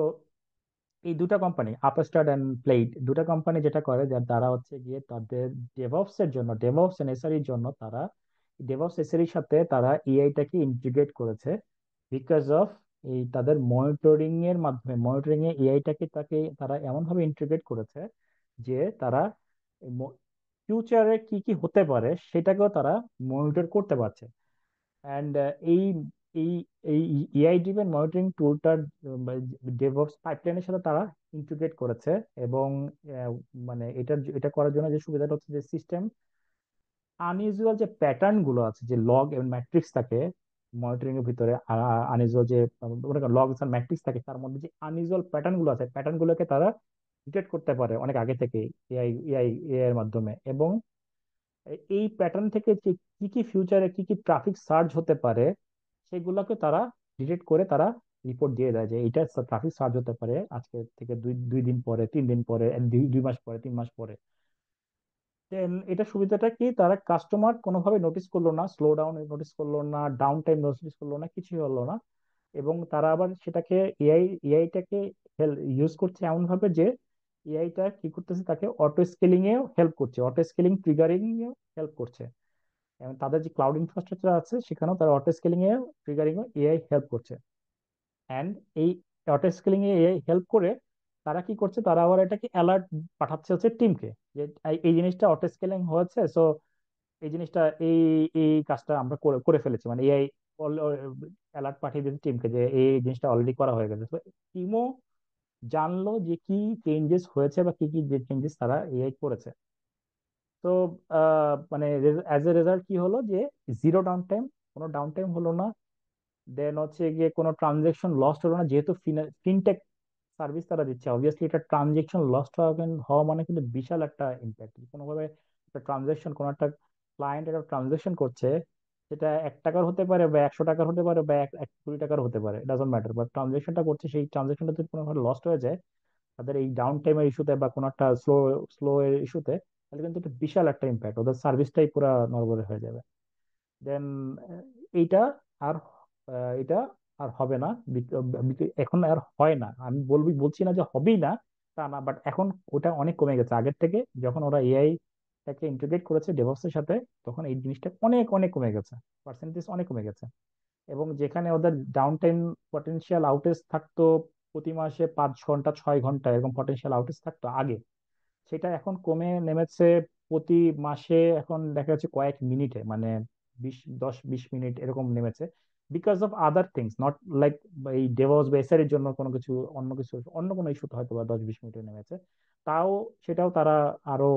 এই দুটা কোম্পানি, আপস্টার্ট অ্যান্ড প্লেইড, দুটা কোম্পানি যেটা করে, যার দ্বারা হচ্ছে গিয়ে তাদের ডেভঅপস এর জন্য, ডেভঅপস এসআরির জন্য, তারা ডেভঅপস এসআরির সাথে তারা এআইটাকে ইন্টিগ্রেট করেছে। বিকজ অফ এই তাদের মনিটরিং এর মাধ্যমে, মনিটরিং এ এআইটাকে তারা এমন ভাবে ইন্টিগ্রেট করেছে যে তারা ফিউচারে কি কি হতে পারে সেটাকেও তারা মনিটর করতে পারছে। অ্যান্ড এই এই এই এআই ড্রিভেন মনিটরিং টুলটার ডেভঅপস পাইপলাইনের সাথে তারা ইন্টিগ্রেট করেছে। এবং আহ, মানে এটা করার জন্য যে সুবিধাটা হচ্ছে যে সিস্টেম আনইউজুয়াল যে প্যাটার্ন গুলো আছে, যে লগ এবং ম্যাট্রিক্স থাকে মনিটরিং এর ভিতরে, আনইউজুয়াল যে লগ আর ম্যাট্রিক্স থাকে, তার মধ্যে যে আনইউজুয়াল প্যাটার্ন গুলো আছে, প্যাটার্ন গুলোকে তারা ডিটেক্ট করতে পারে অনেক আগে থেকে এআই এর মাধ্যমে। এবং এই প্যাটার্ন থেকে যে কি কি ফিউচারে কি কি ট্রাফিক সার্জ হতে পারে, সেগুলোকে তারা ডিটেক্ট করে তারা রিপোর্ট দিয়ে দেয় যে এটা ট্রাফিক সার্জ হতে পারে আজকে থেকে দুই দুই দিন পরে, 3 দিন পরে, দুই মাস পরে, 3 মাস পরে। দেন এটা সুবিধাটা কি, তারা কাস্টমার কোনোভাবে নোটিস করলো না, স্লো ডাউন নোটিস করলো না, ডাউন টাইম নোটিস করলো না, কিছুই হলো না। এবং তারা আবার সেটাকে এআইটাকে ইউজ করছে এমন ভাবে যে এআইটা কি করতেছে, তাকে অটো স্কেলিং এও হেল্প করছে, অটো স্কেলিং ট্রিগারিং এও হেল্প করছে। এবং তাদের যে ক্লাউড ইনফ্রাস্ট্রাকচার আছে সেখানেও তারা অটো স্কেলিং এ, ট্রিগারিং এ এআই হেল্প করছে। অ্যান্ড এই অটো স্কেলিং এ এআই হেল্প করে তারা কি করছে, তারা আবার এটাকে অ্যালার্ট পাঠাচ্ছে হচ্ছে টিমকে, যে এই জিনিসটা অটো স্কেলিং হয়েছে, সো এই জিনিসটা, এই এই কাজটা আমরা করে করে ফেলেছি, মানে এআই অ্যালার্ট পাঠিয়ে দিয়েছে টিমকে যে এই জিনিসটা অলরেডি করা হয়ে গেছে। তো টিমও জানলো যে কি চেঞ্জেস হয়েছে বা কি কি যে চেঞ্জেস তারা এআই করেছে। তো মানে অ্যাজ এ রেজাল্ট কি হলো যে জিরো ডাউন টাইম, কোনো ডাউন টাইম হলো না। দেন হচ্ছে গিয়ে কোনো ট্রানজেকশন লস্ট হলো না, যেহেতু ফিনটেক সার্ভিস তারা দিচ্ছে, অবভিয়াসলি এটা ট্রানজেকশন লস্ট হওয়া মানে কিন্তু বিশাল একটা ইম্প্যাক্ট। কোনোভাবে একটা ট্রানজেকশন, কোনো একটা ক্লায়েন্ট একটা ট্রানজেকশন করছে, সেটা 1 টাকার হতে পারে বা 100 টাকার হতে পারে বা 1 কোটি টাকার হতে পারে, ডাজন্ট ম্যাটার, বাট ট্রানজেকশনটা করছে, সেই ট্রানজেকশনটা যদি কোনোভাবে লস্ট হয়ে যায় তাদের এই ডাউন টাইমের ইস্যুতে বা কোনো একটা স্লো স্লো এর ইস্যুতে, তাহলে কিন্তু এটা বিশাল একটা ইম্প্যাক্ট, ওদের সার্ভিসটাই পুরো নড়বড়ে হয়ে যাবে। দেন এইটা আর এটা আর হবে না, এখন আর হয় না, আমি বলছি না যে হবেই না, তা না, বাট এখন ওটা অনেক কমে গেছে আগের থেকে। যখন ওরা এআই টাকে ইন্টিগ্রেট করেছে ডেভঅপস এর সাথে, তখন এই জিনিসটা অনেক অনেক কমে গেছে, পার্সেন্টেজ অনেক কমে গেছে। এবং যেখানে ওদের ডাউন টাইম পটেনশিয়াল আউটেজ থাকতো প্রতি মাসে 5 ঘন্টা 6 ঘন্টা, এরকম পটেনশিয়াল আউটেজ থাকতো আগে, সেটা এখন কমে নেমেছে প্রতি মাসে, এখন দেখা যাচ্ছে কয়েক মিনিটে, মানে 10-20 মিনিট এরকম নেমেছে। Because of other things, not like এই ডেভঅপস বা এসআর এর জন্য কোনো কিছু, অন্য কোনো ইস্যুতে হয়তো বা 10-20 মিনিটে নেমেছে। তাও সেটাও তারা আরো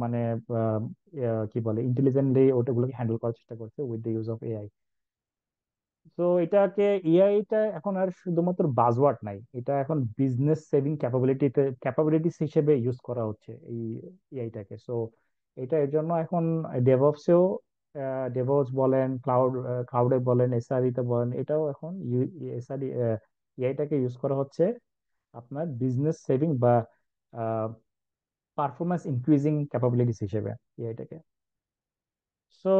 মানে কি বলে, ইন্টেলিজেন্টলি ওটাগুলোকে হ্যান্ডেল করার চেষ্টা করছে with the use of AI. তো এটাকে, এআইটা এখন আর শুধুমাত্র বাজওয়ার্ড নাই, এটা এখন বিজনেস সেভিং ক্যাপাবিলিটিস হিসেবে ইউজ করা হচ্ছে এই এআইটাকে। সো এটা এর জন্য এখন ডেভঅপসেও, ডেভঅপস বলেন, ক্লাউডে বলেন, এসআরই তে বলেন, এটাও এখন এসআরই এআইটাকে ইউজ করা হচ্ছে আপনার বিজনেস সেভিং বা পারফরমেন্স ইনক্রিজিং ক্যাপাবিলিটিস হিসেবে এআইটাকে। সো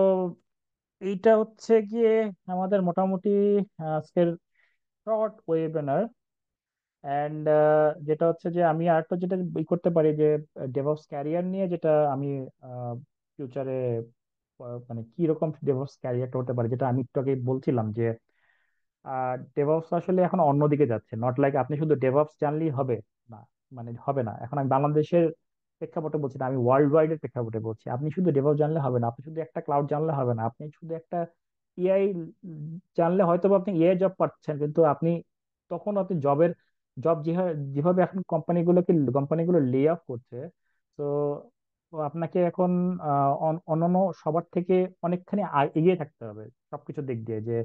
এইটা হচ্ছে গিয়ে আমাদের মোটামুটি আজকের শর্ট ওয়েবিনার। অ্যান্ড যেটা হচ্ছে যে আমি আরেকটা যেটা করতে পারি যে ডেভঅপস ক্যারিয়ার নিয়ে যেটা আমি ফিউচারে মানে কি রকম ডেভঅপস ক্যারিয়ারটা হতে পারে, যেটা আমি একটু আগে বলছিলাম যে ডেভঅপস আসলে এখন অন্যদিকে যাচ্ছে। নট লাইক আপনি শুধু ডেভঅপস জানলেই হবে না, মানে হবে না। এখন আমি বাংলাদেশের প্রেক্ষাপটে বলছি না, আমি ওয়ার্ল্ড ওয়াইড এর প্রেক্ষাপটে বলছি। আপনি শুধু ডেভঅপস জানলে হবে না, আপনি শুধু একটা ক্লাউড জানলে হবে না, আপনি শুধু একটা এআই জানলে হয়তো বা আপনি এআই জব পাচ্ছেন, কিন্তু আপনি তখন আপনি জব যেভাবে যেভাবে এখন কোম্পানিগুলো লে অফ করছে। তো তো আপনাকে এখন অন্যান্য সবার থেকে অনেকখানি এগিয়ে থাকতে হবে সবকিছু দিক দিয়ে, যে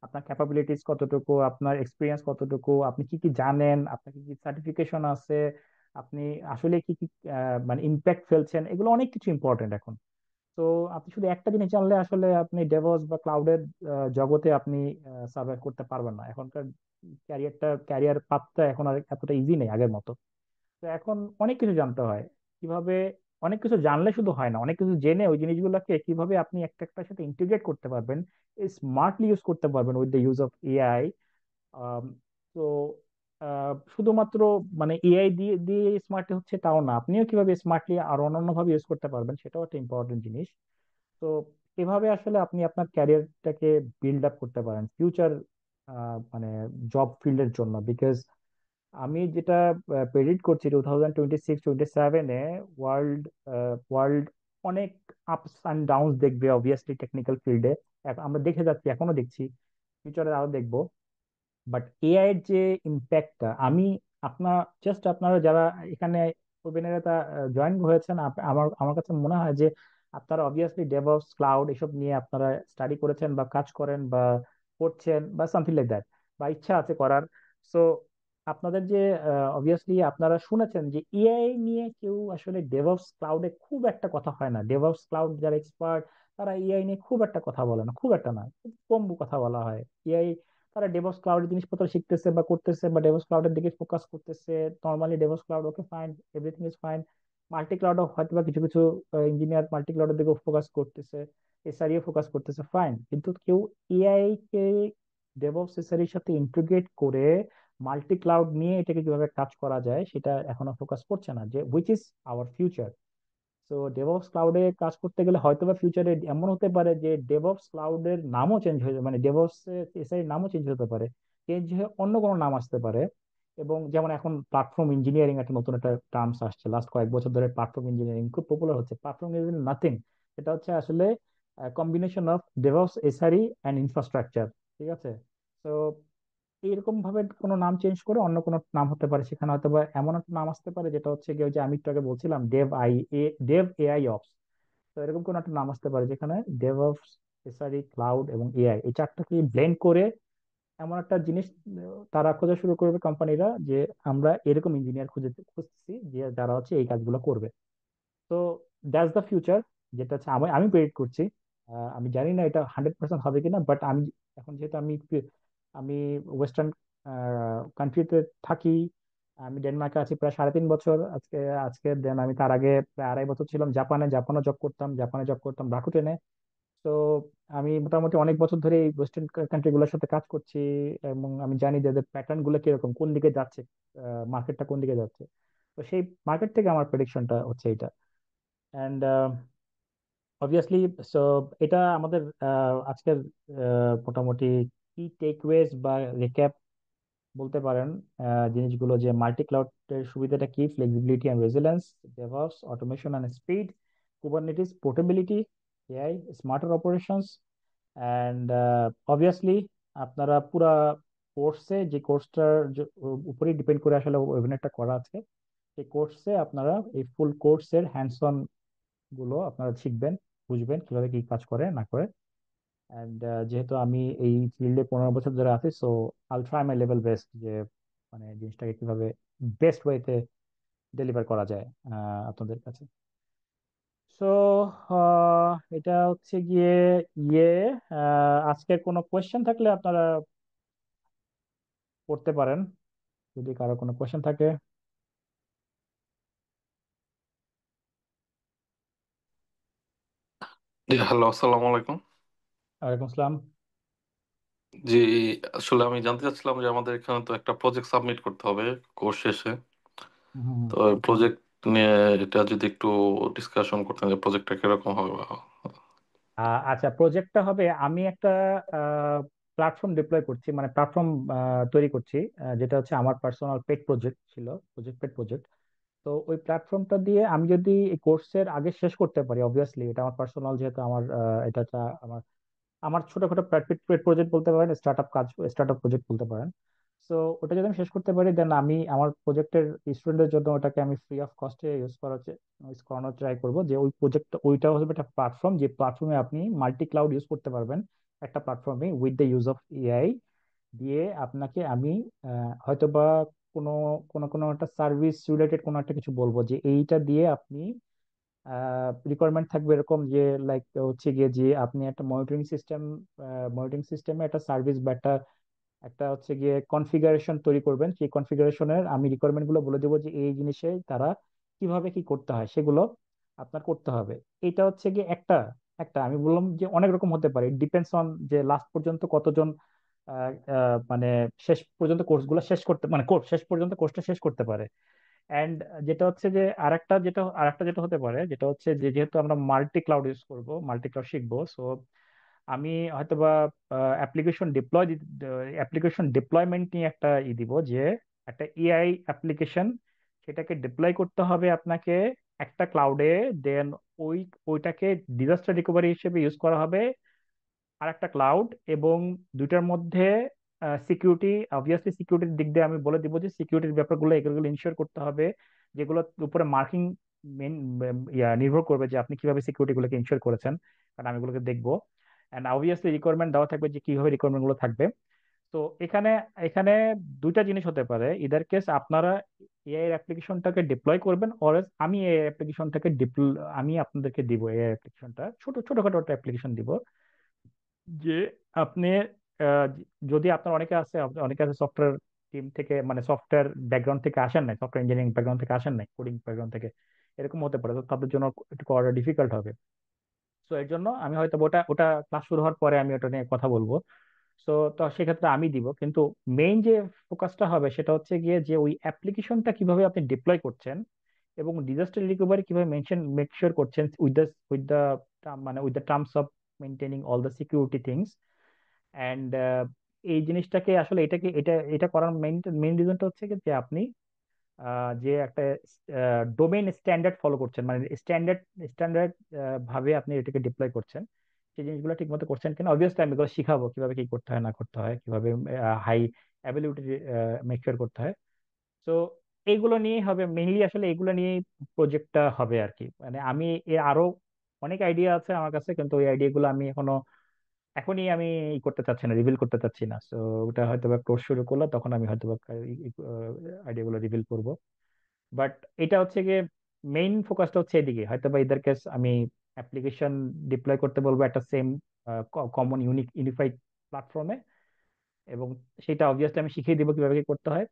আপনার ক্যাপাবিলিটিস কতটুকু, আপনার এক্সপিরিয়েন্স কতটুকু, আপনি কি কি জানেন, আপনার কি কি সার্টিফিকেশন আছে, আপনি আসলে কি কি মানে ইম্প্যাক্ট ফেলছেন, এগুলো অনেক কিছু ইম্পর্টেন্ট এখন। তো আপনি শুধু একটা জিনিস জানলে আসলে আপনি ডেভঅপস বা ক্লাউডের জগতে আপনি সার্ভাইভ করতে পারবেন না। এখনকার ক্যারিয়ার পাথটা এখন আর এতটা ইজি নেই আগের মতো। তো এখন অনেক কিছু জানতে হয় কিভাবে। অনেক কিছু জানলে শুধু হয় না, অনেক কিছু জেনে ওই জিনিসগুলোকে কিভাবে আপনি একটা একটার সাথে ইন্টিগ্রেট করতে পারবেন, স্মার্টলি ইউজ করতে পারবেন with the use of AI. তো শুধুমাত্র মানে এআই দিয়ে দিয়ে স্মার্টলি হচ্ছে তাও না, আপনিও কিভাবে স্মার্টলি আর অন্যান্য ভাবে ইউজ করতে পারবেন সেটাও একটা ইম্পর্টেন্ট জিনিস। তো এভাবে আসলে আপনি আপনার ক্যারিয়ারটাকে বিল্ড আপ করতে পারেন ফিউচার মানে জব ফিল্ডের জন্য। বিকজ আমি যেটা প্রেডিক্ট করছি 2026-27-এ ওয়ার্ল্ড ওয়ার্ল্ড অনেক আপস অ্যান্ড ডাউনস দেখবে অবভিয়াসলি টেকনিক্যাল ফিল্ডে। আমরা দেখে যাচ্ছি, এখনো দেখছি, ফিউচারে আরো দেখবো। বাট এআই এর যে ইম্প্যাক্টটা, আমি আপনার জাস্ট আপনারা যারা এখানে ওয়েবিনারে জয়েন হয়েছেন, আমার আমার কাছে মনে হয় যে আপনারা অবভিয়াসলি ডেভঅপস ক্লাউড এসব নিয়ে আপনারা স্টাডি করেছেন বা কাজ করেন বা করছেন বা সামথিং লাইক দ্যাট, বা ইচ্ছা আছে করার। সো আপনাদের যে অবভিয়াসলি আপনারা শুনেছেন যে এআই নিয়ে কেউ আসলে ডেভঅপস ক্লাউডে খুব একটা কথা হয় না। ডেভঅপস ক্লাউড যারা এক্সপার্ট তারা এআই নিয়ে খুব একটা কথা বলে না, খুব একটা না, খুব কম কথা বলা হয়। এআই তারা ডেভঅপস ক্লাউডের জিনিসপত্র শিখতেছে বা করতেছে বা ডেভঅপস ক্লাউডের দিকে ফোকাস করতেছে। Normally DevOps cloud okay fine, everything is fine. Multi ক্লাউডও হয়তো বা কিছু কিছু ইঞ্জিনিয়ার মাল্টি ক্লাউডের দিকে ফোকাস করতেছে, এসআরিও ফোকাস করতেছে, ফাইন। কিন্তু কেউ এআই কে ডেভঅপস এসআরির সাথে ইন্টিগ্রেট করে মাল্টি ক্লাউড নিয়ে এটাকে কিভাবে কাজ করা যায় সেটা এখনো ফোকাস করছে না, যে হুইচ ইজ আওয়ার ফিউচার। তো ডেভঅপস ক্লাউডে কাজ করতে গেলে হয়তো বা ফিউচারে এমন হতে পারে যে ডেভঅপস ক্লাউডের নামও চেঞ্জ হয়ে যাবে, মানে ডেভঅপস এসআই নামও চেঞ্জ হতে পারে, চেঞ্জ হয়ে অন্য কোনো নাম আসতে পারে। এবং যেমন এখন প্ল্যাটফর্ম ইঞ্জিনিয়ারিং একটা নতুন একটা টার্মস আসছে, লাস্ট কয়েক বছর ধরে প্ল্যাটফর্ম ইঞ্জিনিয়ারিং খুব পপুলার হচ্ছে। প্ল্যাটফর্ম ইঞ্জিনিয়ারিং নাথিং, এটা হচ্ছে আসলে combination of DevOps SRE and infrastructure. ঠিক আছে। তো এইরকম ভাবে কোনো নাম চেঞ্জ করে অন্য কোনো নাম হতে পারে, সেখানে হয়তো বা এমন একটা নাম আসতে পারে যেটা হচ্ছে কি, ওই যে আমি একটু আগে বলছিলাম ডেভ এআই অপস। তো এরকম কোন একটা নাম আসতে পারে যেখানে ডেভঅপস, এসআরই, ক্লাউড এবং এআই এই চারটাকে ব্লেন্ড করে এমন একটা জিনিস তারা খোঁজা শুরু করবে কোম্পানিরা, যে আমরা এরকম ইঞ্জিনিয়ার খুঁজতেছি যে যারা হচ্ছে এই কাজগুলো করবে। তো দ্যাটস দ্য ফিউচার, যেটা হচ্ছে আমি আমি প্রেডিক্ট করছি। আমি জানি না এটা 100% হবে কিনা, বাট আমি এখন যেহেতু আমি ওয়েস্টার্ন কান্ট্রিতে থাকি, আমি ডেনমার্কে আছি প্রায় 3.5 বছর আজকে। দেন আমি তার আগে প্রায় 2.5 বছর ছিলাম জাপানে জব করতাম রাকুটেনে। তো আমি মোটামুটি অনেক বছর ধরে এই ওয়েস্টার্ন কান্ট্রি গুলোর সাথে কাজ করছি, এবং আমি জানি যে প্যাটার্ন গুলো কিরকম, কোন দিকে যাচ্ছে, মার্কেটটা কোন দিকে যাচ্ছে। তো সেই মার্কেট থেকে আমার প্রেডিকশনটা হচ্ছে এটা। অ্যান্ড অবভিয়াসলি, সো এটা আমাদের আজকের মোটামুটি কি টেকওয়েজ বা রিক্যাপ বলতে পারেন। জিনিসগুলো যে মাল্টি ক্লাউডের সুবিধাটা কি, flexibility and resilience, DevOps, automation and speed, Kubernetes, portability, AI, smarter operations. And obviously আপনারা পুরা যে কোর্সটার উপরেই ডিপেন্ড করে আসলে ওয়েবিনারটা করা আছে, সেই কোর্সে আপনারা এই ফুল কোর্সের হ্যান্ডস অন গুলো আপনারা শিখবেন, বুঝবেন কিভাবে কি কাজ করে না করে। অ্যান্ড যেহেতু আমি এই ফিল্ডে 15 বছর ধরে আছি, so Al try my level best যে মানে জিনিসটাকে কিভাবে বেস্ট ওয়েতে ডেলিভার করা যায় আপনাদের কাছে। সো এটা হচ্ছে গিয়ে ইয়ে আজকের কোনো কোয়েশ্চেন থাকলে আপনারা করতে পারেন যদি কারো কোনো কোয়েশ্চেন থাকে। জি হ্যালো, আসসালামু আলাইকুম। ওয়ালাইকুম আসসালাম। জি, আসলে আমি জানতে চাচ্ছিলাম যে আমাদের এখানে তো একটা প্রজেক্ট সাবমিট করতে হবে কোর্স শেষে। হুম, হুম, হুম। তো প্রজেক্ট নিয়ে এটা যদি একটু ডিসকাশন করতেন যে প্রজেক্টটা কিরকম হবে। আচ্ছা, প্রজেক্টটা হবে, আমি একটা প্ল্যাটফর্ম ডিপ্লয় করছি, মানে প্ল্যাটফর্ম তৈরি করছি, যেটা হচ্ছে আমার পার্সোনাল পেট প্রজেক্ট ছিল, পেট প্রজেক্ট। তো ওই প্ল্যাটফর্মটা দিয়ে আমি যদি এই কোর্সের আগে শেষ করতে পারি, অবভিয়াসলি এটা আমার পার্সোনাল, যেহেতু আমার এটা আমার আমার ছোটখাটো পেট প্রজেক্ট বলতে পারেন, স্টার্ট আপ প্রজেক্ট বলতে পারেন। সো ওটা যদি আমি শেষ করতে পারি, দেন আমি আমার প্রজেক্টের স্টুডেন্টের জন্য ওটাকে আমি ফ্রি অফ কস্টে ইউজ করানোর ট্রাই করবো, যে ওই প্রজেক্ট ওইটা হবে একটা প্ল্যাটফর্ম, যে প্ল্যাটফর্মে আপনি মাল্টি ক্লাউড ইউজ করতে পারবেন। একটা প্ল্যাটফর্মে with the use of AI দিয়ে আপনাকে আমি হয়তোবা কোনো কোনো কোনো একটা সার্ভিস রিলেটেড কোনো একটা কিছু বলবো, যে এইটা দিয়ে আপনি রিকোয়ারমেন্ট থাকবে এরকম, যে লাইক হচ্ছে গিয়ে যে আপনি একটা মনিটরিং সিস্টেমে একটা সার্ভিস বা একটা একটা হচ্ছে গিয়ে কনফিগারেশন তৈরি করবেন। সেই কনফিগারেশনের আমি রিকোয়ারমেন্ট গুলো বলে দেবো, যে এই জিনিসে তারা কিভাবে কি করতে হয় সেগুলো আপনার করতে হবে। এটা হচ্ছে গিয়ে একটা একটা আমি বললাম যে অনেক রকম হতে পারে, ডিপেন্ডস অন যে লাস্ট পর্যন্ত কতজন মানে শেষ পর্যন্ত কোর্সগুলো শেষ করতে, মানে কোর্স শেষ পর্যন্ত কোর্সটা শেষ করতে পারে। এন্ড যেটা হচ্ছে যে আরেকটা যেটা হতে পারে, যেটা হচ্ছে যে যেহেতু আমরা মাল্টি ক্লাউড ইউজ করব, মাল্টি ক্লাউড শিখবো, সো আমি হয়তোবা অ্যাপ্লিকেশন ডিপ্লয়মেন্ট নিয়ে একটা দিব, যে একটা এআই অ্যাপ্লিকেশন, সেটাকে ডিপ্লয় করতে হবে আপনাকে একটা ক্লাউডে। দেন ওই ওইটাকে ডিজাস্টার রিকভারি হিসেবে ইউজ করা হবে আর একটা ক্লাউড। এবং দুইটার মধ্যে সিকিউরিটি, অবভিয়াসলি সিকিউরিটির দিক দিয়ে আমি বলে দিব যে সিকিউরিটির ব্যাপারগুলো এগুলো ইনশিওর করতে হবে, যেগুলো উপরে মার্কিং মেন নির্ভর করবে যে আপনি কিভাবে সিকিউরিটি গুলোকে ইনশিওর করেছেন, কারণ আমি এগুলোকে দেখবো। এন্ড অবভিয়াসলি রিকোয়ারমেন্ট দেওয়া থাকবে যে কিভাবে রিকোয়ারমেন্ট গুলো থাকবে। তো এখানে এখানে দুইটা জিনিস হতে পারে, ইদার কেস আপনারা এআই অ্যাপ্লিকেশনটাকে ডিপ্লয় করবেন, অর আমি এআই অ্যাপ্লিকেশনটাকে আমি আপনাদেরকে দিব, এআই অ্যাপ্লিকেশনটা ছোটখাটো একটা অ্যাপ্লিকেশন দিব, যে আপনি আহ, যদি আপনার অনেকে আছে সফটওয়্যার টিম থেকে, মানে সফটওয়্যার ব্যাকগ্রাউন্ড থেকে আসেন নাই, সফটওয়্যার ইঞ্জিনিয়ারিং ব্যাকগ্রাউন্ড থেকে আসেন নাই, কোডিং ব্যাকগ্রাউন্ড থেকে, এরকম হতে পারে, তো তাদের জন্য একটু করাটা ডিফিকাল্ট হবে। তো এর জন্য আমি হয়তো ওটা ওটা ক্লাস শুরু হওয়ার পরে আমি ওটা নিয়ে কথা বলবো। তো সেক্ষেত্রে আমি দিব, কিন্তু মেইন যে ফোকাসটা হবে সেটা হচ্ছে গিয়ে যে ওই অ্যাপ্লিকেশনটা কিভাবে আপনি ডিপ্লয় করছেন এবং ডিজাস্টার রিকভারি কিভাবে মেক শিওর করছেন উইথ দ্য মানে with the terms of maintaining all the security things. And এই জিনিসটাকে আসলে এটাকে এটা এটা করার মেইন রিজনটা হচ্ছে কি, যে আপনি যে একটা ডোমেইন স্ট্যান্ডার্ড ফলো করছেন, মানে স্ট্যান্ডার্ড ভাবে আপনি এটাকে ডিপ্লয় করছেন, সেই জিনিসগুলো ঠিক মতো করছেন কিনা। অবভিয়াসলি আমি এগুলো শিখাবো কিভাবে কি করতে হয় না করতে হয়, কিভাবে হাই অ্যাবিলিটি মেক করতে হয়। তো এইগুলো নিয়েই হবে মেইনলি, আসলে এগুলো নিয়েই প্রজেক্টটা হবে আর কি। মানে আমি এর আরো অনেক আইডিয়া আছে আমার কাছে, কিন্তু ওই আইডিয়া গুলো আমি এখনই আমি করতে চাচ্ছি না, রিভিল করতে চাচ্ছি না। তো ওটা হয়তো বা কোর্স শুরু করলে তখন আমি হয়তো আইডিয়া গুলো রিভিল করবো। বাট এটা হচ্ছে গিয়ে মেইন ফোকাসটা হচ্ছে এদিকে, হয়তো বা ইদার কেস আমি অ্যাপ্লিকেশন ডিপ্লয় করতে বলবো একটা সেম কমন ইউনিফাইড প্ল্যাটফর্মে, এবং সেটা অবভিয়াসলি আমি শিখিয়ে দিব কিভাবে কি করতে হয়।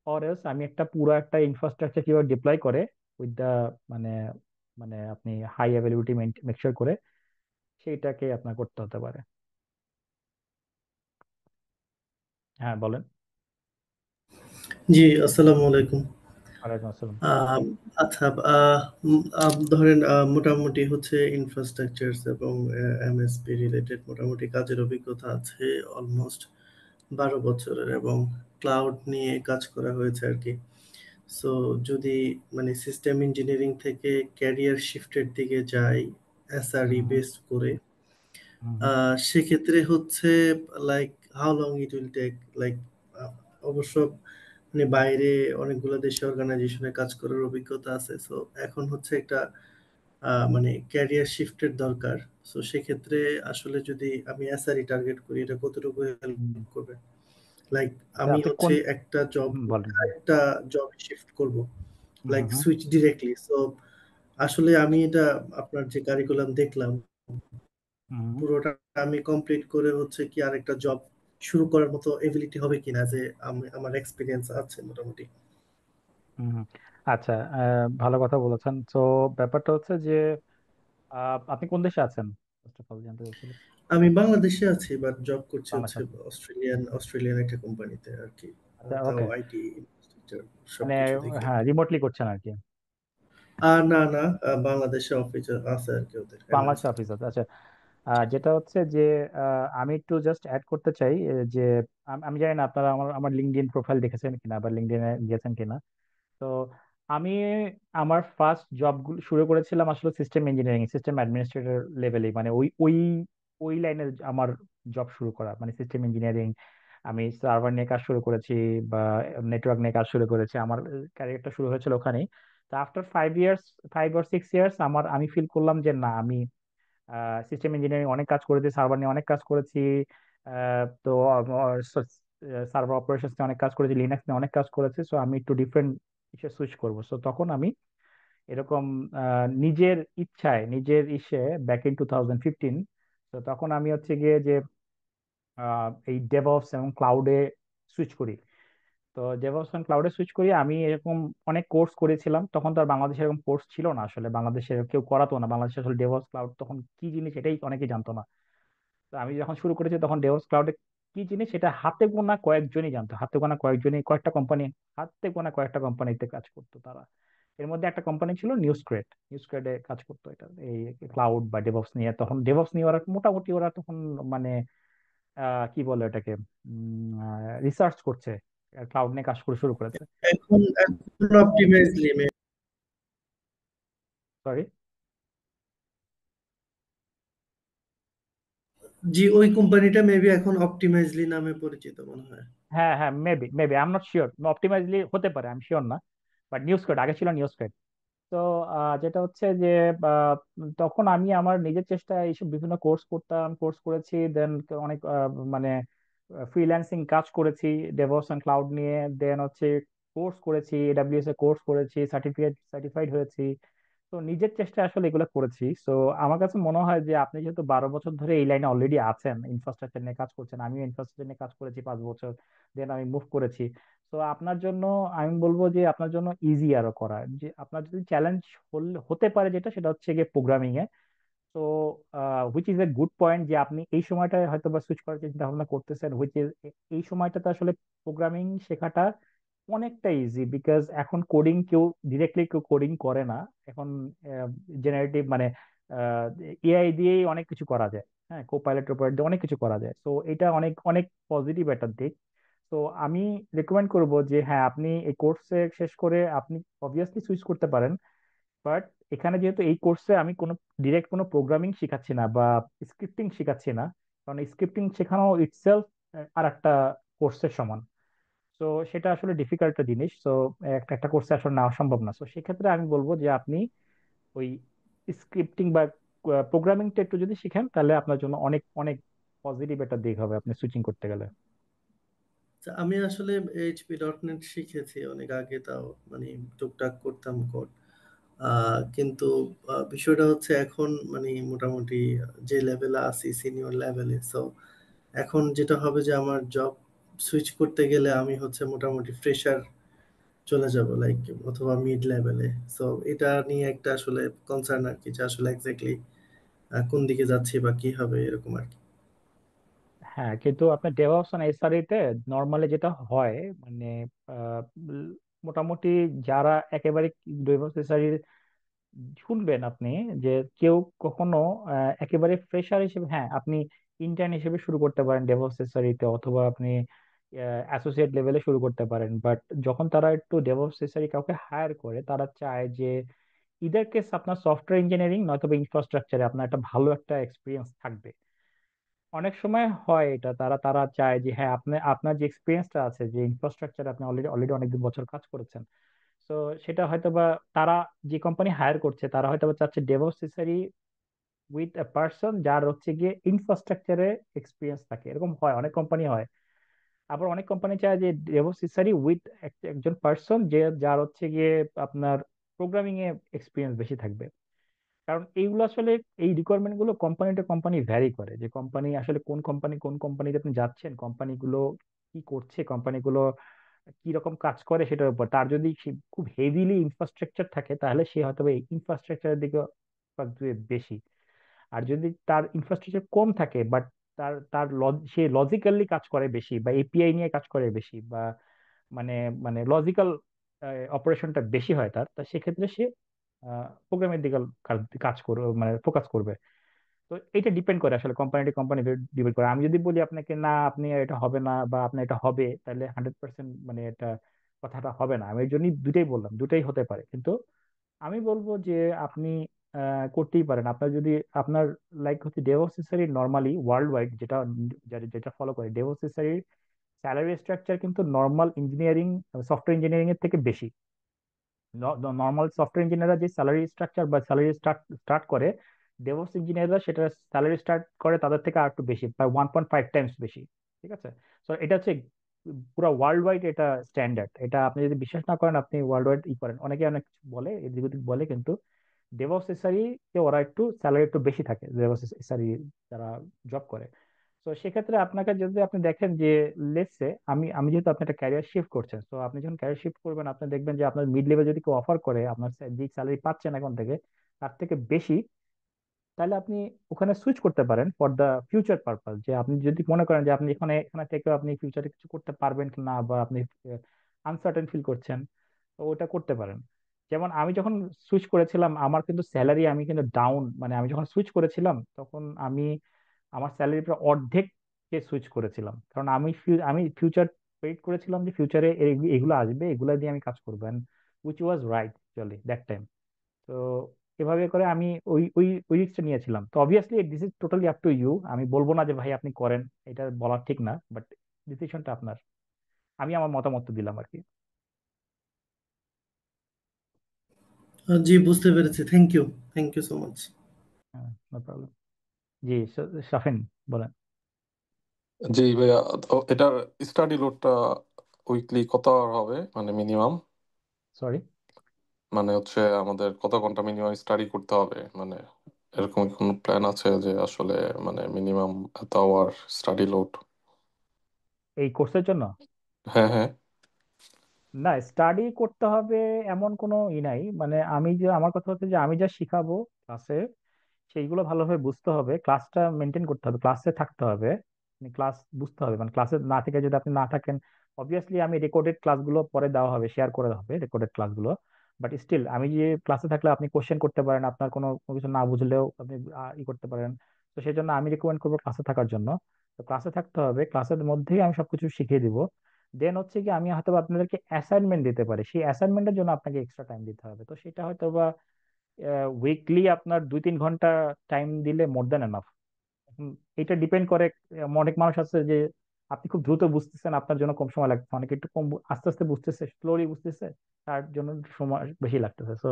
অর এলস আমি একটা পুরো একটা ইনফ্রাস্ট্রাকচার কিভাবে ডিপ্লয় করে উইথ দা মানে মানে আপনি হাই অ্যাভেলেবিলিটি মেকশিওর করে, সেইটাকে আপনার করতে হতে পারে। হ্যাঁ, বলেন। জি, আসসালামু আলাইকুম। ওয়ালাইকুম আসসালাম। আহ, আচ্ছা, ধরেন মোটামুটি হচ্ছে ইনফ্রাস্ট্রাকচার এবং এমএসপি রিলেটেড মোটামুটি কাজের অভিজ্ঞতা আছে অলমোস্ট 12 বছরের, এবং ক্লাউড নিয়ে কাজ করা হয়েছে আর কি। সো যদি মানে সিস্টেম ইঞ্জিনিয়ারিং থেকে ক্যারিয়ার শিফটের দিকে যাই এসআরই হুম, বেস করে, হুম, হুম, সেক্ষেত্রে হচ্ছে like how long it will take, like অবশ্য মানে বাইরে অনেকগুলো দেশে অর্গানাইজেশনে কাজ করার অভিজ্ঞতা আছে। সো এখন হচ্ছে একটা মানে ক্যারিয়ার শিফটের দরকার। সো সেক্ষেত্রে আসলে যদি আমি এসআরই টার্গেট করি, এটা কতটুকু হেল্প হুম। করবে? লাইক আচ্ছা, আমি আপনি হচ্ছে কোন একটা জব বলেন। আরেকটা জবে শিফট করব, হুম, লাইক হুম, হুম, সুইচ ডিরেক্টলি। সো আসলে আমি এটা আপনার যে কারিকুলাম দেখলাম হুম, পুরোটা আমি কমপ্লিট করে হচ্ছে কি আরেকটা জব শুরু করার মতো এবিলিটি হবে কিনা, যে আমি আমার এক্সপিরিয়েন্স আছে মোটামুটি। হুম হুম। আচ্ছা, ভালো কথা বলেছেন। তো ব্যাপারটা হচ্ছে যে আপনি কোন দেশে আছেন ফার্স্ট অফ অল জানতে চাচ্ছিলাম। আমি বাংলাদেশে আছি, বাট জব করছি বাংলাদেশ হচ্ছে আছেন। অস্ট্রেলিয়ান একটা কোম্পানিতে আর কি। আচ্ছা, তাও ওকে। আইটি ইনফ্রাস্ট্রাকচার মানে সবকিছু দেখে। হ্যাঁ, রিমোটলি করছেন আর কি। না না, বাংলাদেশে অফিস আছে আর কি, ওদের বাংলাদেশ এমএনসি তে। অফিস আছে, আচ্ছা। জি জি। যেটা হচ্ছে যে আমি একটু জাস্ট অ্যাড করতে চাই যে আমি জানি না আপনারা আমার আমার লিঙ্কডইন প্রোফাইল দেখেছেন কিনা বা লিঙ্কডইনে গেছেন কিনা। তো আমি আমার ফার্স্ট জবগুলো শুরু করেছিলাম আসলে সিস্টেম ইঞ্জিনিয়ারিং, সিস্টেম অ্যাডমিনিস্ট্রেটর লেভেলে, মানে ওই ওই ওই লাইনে আমার জব শুরু করা, মানে সিস্টেম ইঞ্জিনিয়ারিং। আমি সার্ভার নিয়ে কাজ শুরু করেছি বা নেটওয়ার্ক নিয়ে কাজ শুরু করেছি, আমার ক্যারিয়ারটা শুরু হয়েছিল ওখানেই। তো আফটার 5 ইয়ার্স, 5 or 6 ইয়ার্স আমি ফিল করলাম যে না, আমি সিস্টেম ইঞ্জিনিয়ারিং অনেক কাজ করেছি, সার্ভার নিয়ে অনেক কাজ করেছি। তো সার্ভার অপারেশনস নিয়ে অনেক কাজ করেছি, লিনাক্স নিয়ে অনেক কাজ করেছি। সো আমি একটু ডিফারেন্ট ইসে সুইচ করবো। সো তখন আমি এরকম নিজের ইচ্ছায়, নিজের ইসে, ব্যাক ইন 2015, তো তখন আমি হচ্ছে গিয়ে যে এই ডেভঅপস এবং ক্লাউডে সুইচ করি। তো ডেভঅপস এবং ক্লাউডে সুইচ করি। আমি এরকম অনেক কোর্স করেছিলাম, তখন তো আর বাংলাদেশে এরকম কোর্স ছিল না আসলে, বাংলাদেশে কেউ করাতো না, বাংলাদেশে আসলে ডেভঅপস ক্লাউড তখন কি জিনিস এটাই অনেকেই জানতো না। তো আমি যখন শুরু করেছি তখন ডেভঅপস ক্লাউডে কি জিনিস সেটা হাতে গোনা কয়েকজনই জানতো, হাতে গোনা কয়েকজনই, কয়েকটা কোম্পানি, হাতে গোনা কয়েকটা কোম্পানিতে কাজ করতো তারা। এর মধ্যে একটা কোম্পানি ছিল নিউজক্রেট, নিউজক্রেটে কাজ করতো এটা এই ক্লাউড বা ডেভঅপস নিয়ে। তখন ডেভঅপস নিয়ে ওরা মোটামুটি, ওরা তখন মানে কি বলে এটাকে, রিসার্চ করছে, ক্লাউড নিয়ে কাজ করে শুরু করেছে। এখন এখন অপটিমাইজলি, সরি। জি ওই কোম্পানিটা মেবি এখন অপটিমাইজলি নামে পরিচিত মনে হয়। হ্যাঁ হ্যাঁ, maybe maybe, I am not sure, Optimizely হতে পারে, আমি শিওর না। বাট নিউজক্রেট আগে ছিল, নিউজক্রেট। তো যেটা হচ্ছে যে তখন আমি আমার নিজের চেষ্টায় এইসব বিভিন্ন কোর্স করতাম, কোর্স করেছি, দেন অনেক মানে ফ্রিল্যান্সিং কাজ করেছি ডেভঅপস এন্ড ক্লাউড নিয়ে। দেন হচ্ছে কোর্স করেছি, এডাব্লিউএস এ কোর্স করেছি, সার্টিফাইড হয়েছি। তো নিজের চেষ্টায় আসলে এগুলো করেছি। তো আমার কাছে মনে হয় যে আপনি যেহেতু 12 বছর ধরে এই লাইনে অলরেডি আছেন, ইনফ্রাস্ট্রাকচার নিয়ে কাজ করছেন, আমিও ইনফ্রাস্ট্রাকচার নিয়ে কাজ করেছি 5 বছর, দেন আমি মুভ করেছি। তো আপনার জন্য আমি বলবো যে আপনার জন্য ইজি আরো করা, যে আপনার যদি চ্যালেঞ্জ হতে পারে যেটা, সেটা হচ্ছে গিয়ে প্রোগ্রামিং এ। তো which is a good point যে আপনি এই সময়টায় হয়তো বা সুইচ করার চিন্তা ভাবনা করতেছেন, হুইচ ইজ এই সময়টাতে আসলে প্রোগ্রামিং শেখাটা অনেকটা ইজি, বিকজ এখন কোডিং কেউ ডিরেক্টলি কেউ কোডিং করে না। এখন জেনারেটিভ মানে এআই দিয়েই অনেক কিছু করা যায়। হ্যাঁ, কোপাইলট টোপাইলট দিয়ে অনেক কিছু করা যায়। তো এটা অনেক অনেক পজিটিভ একটা দিক। তো আমি রেকমেন্ড করব যে হ্যাঁ, আপনি এই কোর্সে শেষ করে আপনি অবভিয়াসলি সুইচ করতে পারেন। বাট এখানে যেহেতু এই কোর্সে আমি কোনো ডিরেক্ট কোনো প্রোগ্রামিং শেখাচ্ছি না বা স্ক্রিপ্টিং শেখাচ্ছি না, কারণ স্ক্রিপ্টিং শেখানো ইটসেলফ আর একটা কোর্সের সমান। তো সেটা আসলে ডিফিকাল্ট একটা জিনিস। তো একটা একটা কোর্সে আসলে নেওয়া সম্ভব না। তো সেক্ষেত্রে আমি বলবো যে আপনি ওই স্ক্রিপ্টিং বা প্রোগ্রামিংটা একটু যদি শিখেন, তাহলে আপনার জন্য অনেক অনেক পজিটিভ একটা দিক হবে আপনি সুইচিং করতে গেলে। আচ্ছা, আমি আসলে এইচপি ডট নেট শিখেছি অনেক আগে, তাও মানে টুকটাক করতাম কোড। কিন্তু বিষয়টা হচ্ছে এখন মানে মোটামুটি যে লেভেলে আছি সিনিয়র লেভেলে, সো এখন যেটা হবে যে আমার জব সুইচ করতে গেলে আমি হচ্ছে মোটামুটি ফ্রেশার চলে যাব লাইক, অথবা মিড লেভেলে। সো এটা নিয়ে একটা আসলে কনসার্ন আর কি, যে আসলে এক্স্যাক্টলি কোন দিকে যাচ্ছি বা কি হবে এরকম আর কি। হ্যাঁ, কিন্তু আপনার ডেভঅপস এন্ড এসআরই তে নর্মালি যেটা হয়, মানে আহ, মোটামুটি যারা একেবারে ডেভঅপস এসআরই শুনবেন আপনি, যে কেউ কখনো একেবারে ফ্রেশার হিসেবে, হ্যাঁ আপনি ইন্টার্ন হিসেবে শুরু করতে পারেন ডেভঅপস এসআরই তে, অথবা আপনি অ্যাসোসিয়েট লেভেলে শুরু করতে পারেন। বাট যখন তারা একটু ডেভঅপস এসআরই কাউকে হায়ার করে, তারা চায় যে ইদার কেস আপনার সফটওয়্যার ইঞ্জিনিয়ারিং নয়তো ইনফ্রাস্ট্রাকচারে আপনার একটা ভালো একটা এক্সপিরিয়েন্স থাকবে। অনেক সময় হয় এটা, তারা তারা চায় যে হ্যাঁ, আপনি আপনার যে এক্সপিরিয়েন্সটা আছে, যে ইনফ্রাস্ট্রাকচার আপনি অলরেডি অলরেডি অনেকদিন বছর কাজ করেছেন। তো সেটা হয়তোবা তারা, যে কোম্পানি হায়ার করছে তারা হয়তোবা চাচ্ছে ডেভঅপস উইথ এ পার্সন যার হচ্ছে গিয়ে ইনফ্রাস্ট্রাকচারে এক্সপিরিয়েন্স থাকে। এরকম হয়, অনেক কোম্পানি হয়। আবার অনেক কোম্পানি চায় যে ডেভঅপস উইথ একজন পার্সন যে যার হচ্ছে গিয়ে আপনার প্রোগ্রামিং এ এক্সপিরিয়েন্স বেশি থাকবে। কারণ এইগুলো আসলে এই রিকোয়ারমেন্ট গুলো কোম্পানি টু কোম্পানি ভ্যারি করে, যে কোম্পানি আসলে কোন কোম্পানিতে আপনি যাচ্ছেন, কোম্পানিগুলো কি করছে, কোম্পানিগুলো কি রকম কাজ করে সেটার উপর। তার যদি খুব হেভিলি ইনফ্রাস্ট্রাকচার থাকে তাহলে সে হয়তো এই ইনফ্রাস্ট্রাকচারের দিকে focus দিবে বেশি। আর যদি তার ইনফ্রাস্ট্রাকচার কম থাকে বাট তার তার সে লজিক্যালি কাজ করে বেশি, বা এপিআই নিয়ে কাজ করে বেশি, বা মানে মানে লজিক্যাল অপারেশনটা বেশি হয় তার, তা সেক্ষেত্রে সে প্রোগ্রামের দিকে কাজ কাজ করবে, মানে ফোকাস করবে। তো এটা ডিপেন্ড করে আসলে কোম্পানি টু কোম্পানি ডিপেন্ড করে। আমি যদি বলি আপনাকে না আপনি এটা হবে না বা আপনার এটা হবে, তাহলে 100% মানে এটা কথাটা হবে না। আমি এই জন্যই দুটাই বললাম, দুটাই হতে পারে। কিন্তু আমি বলবো যে আপনি করতেই পারেন। আপনার যদি আপনার লাইক হচ্ছে ডেভঅপস নর্মালি ওয়ার্ল্ড ওয়াইড যেটা যেটা ফলো করে, ডেভঅপস স্যালারি স্ট্রাকচার কিন্তু নর্মাল ইঞ্জিনিয়ারিং, সফটওয়্যার ইঞ্জিনিয়ারিং এর থেকে বেশি। নর্মাল সফটওয়্যার ইঞ্জিনিয়াররা যে স্যালারি স্ট্রাকচার বা স্যালারি স্টার্ট স্টার্ট করে, ডেভঅপস ইঞ্জিনিয়াররা সেটা স্যালারি স্টার্ট করে তাদের থেকে আর একটু বেশি, প্রায় 1.5 টাইমস বেশি। ঠিক আছে। তো এটা হচ্ছে পুরো ওয়ার্ল্ড ওয়াইড এটা স্ট্যান্ডার্ড। এটা আপনি যদি বিশ্বাস না করেন, আপনি ওয়ার্ল্ড ওয়াইড করেন, অনেকে অনেক কিছু বলে এদিক ওদিক বলে, কিন্তু ডেভঅপস এসআরই কে ওরা একটু স্যালারি একটু বেশি থাকে, ডেভঅপস এসআরই যারা জব করে। তো সেক্ষেত্রে আপনাকে যদি আপনি দেখেন যে লেটসে আমি আমি যেহেতু আপনি একটা ক্যারিয়ার শিফট করছেন, তো আপনি যখন ক্যারিয়ার শিফট করবেন আপনি দেখবেন যে আপনার মিড লেভেল যদি কেউ অফার করে আপনার যে স্যালারি পাচ্ছেন এখন থেকে তার থেকে বেশি, তাহলে আপনি ওখানে সুইচ করতে পারেন ফর দ্য ফিউচার পারপাস। যে আপনি যদি মনে করেন যে আপনি এখানে এখানে থেকে আপনি ফিউচারে কিছু করতে পারবেন কি না, বা আপনি আনসার্টেন ফিল করছেন, তো ওটা করতে পারেন। যেমন আমি যখন সুইচ করেছিলাম আমার কিন্তু স্যালারি আমি কিন্তু ডাউন, মানে আমি যখন সুইচ করেছিলাম তখন আমি আমার স্যালারি প্রায় অর্ধেক কে সুইচ করেছিলাম। কারণ আমি ফিউচার পেইড করেছিলাম যে ফিউচারে এগুলো আসবে, এগুলা দিয়ে আমি কাজ করবো, and which was right actually that time. তো এভাবে করে আমি ওই ওই ওই রিস্কটা নিয়েছিলাম। তো obviously this is totally up to you, আমি বলবো না যে ভাই আপনি করেন, এটা বলা ঠিক না, বাট ডিসিশনটা আপনার। আমি আমার মতামত দিলাম আর কি। জি, বুঝতে পেরেছি। Thank you so much. হ্যাঁ, নো প্রবলেম। জি, শাফিন বলেন। জি ভাইয়া, তো এটার স্টাডি লোডটা উইকলি কত hour হবে, মানে মিনিমাম? সরি। মানে হচ্ছে আমাদের কত ঘন্টা মিনিমাম স্টাডি করতে হবে, মানে এরকম কি কোনো প্ল্যান আছে যে আসলে মানে মিনিমাম এত আওয়ার স্টাডি লোড? এই কোর্সের জন্য হ্যাঁ, হ্যাঁ। না, স্টাডি করতে হবে এমন কোনো নাই। মানে আমি যে আমার কথা হচ্ছে যে আমি যা শিখাবো ক্লাসে সেইগুলো ভালোভাবে বুঝতে হবে, ক্লাসটা মেনটেন করতে হবে, ক্লাসে থাকতে হবে, ক্লাস বুঝতে হবে। মানে ক্লাসে না থেকে যদি আপনি না থাকেন, অবভিয়াসলি আমি রেকর্ডেড ক্লাসগুলো পরে দেওয়া হবে, শেয়ার করে দেওয়া হবে রেকর্ডেড ক্লাসগুলো। বাট স্টিল আমি যে ক্লাসে থাকলে আপনি কোশ্চেন করতে পারেন, আপনার কোনো কোনো কিছু না বুঝলেও আপনি করতে পারেন। তো সেই জন্য আমি রিকমেন্ড করবো ক্লাসে থাকার জন্য। তো ক্লাসে থাকতে হবে, ক্লাসের মধ্যেই আমি সবকিছু শিখিয়ে দিব। দেন হচ্ছে কি আমি হয়তো বা আপনাদেরকে অ্যাসাইনমেন্ট দিতে পারি, সেই অ্যাসাইনমেন্টের জন্য আপনাকে এক্সট্রা টাইম দিতে হবে। তো সেটা হয়তো বা উইকলি আপনার 2-3 ঘন্টা টাইম দিলে মোর দ্যান এনাফ। এটা ডিপেন্ড করে। অনেক মানুষ আছে যে আপনি খুব দ্রুত বুঝতেছেন, আপনার জন্য কম সময় লাগছে, অনেকে একটু কম আস্তে আস্তে বুঝতেছে, স্লোলি বুঝতেছে, তার জন্য সময় বেশি লাগতেছে। তো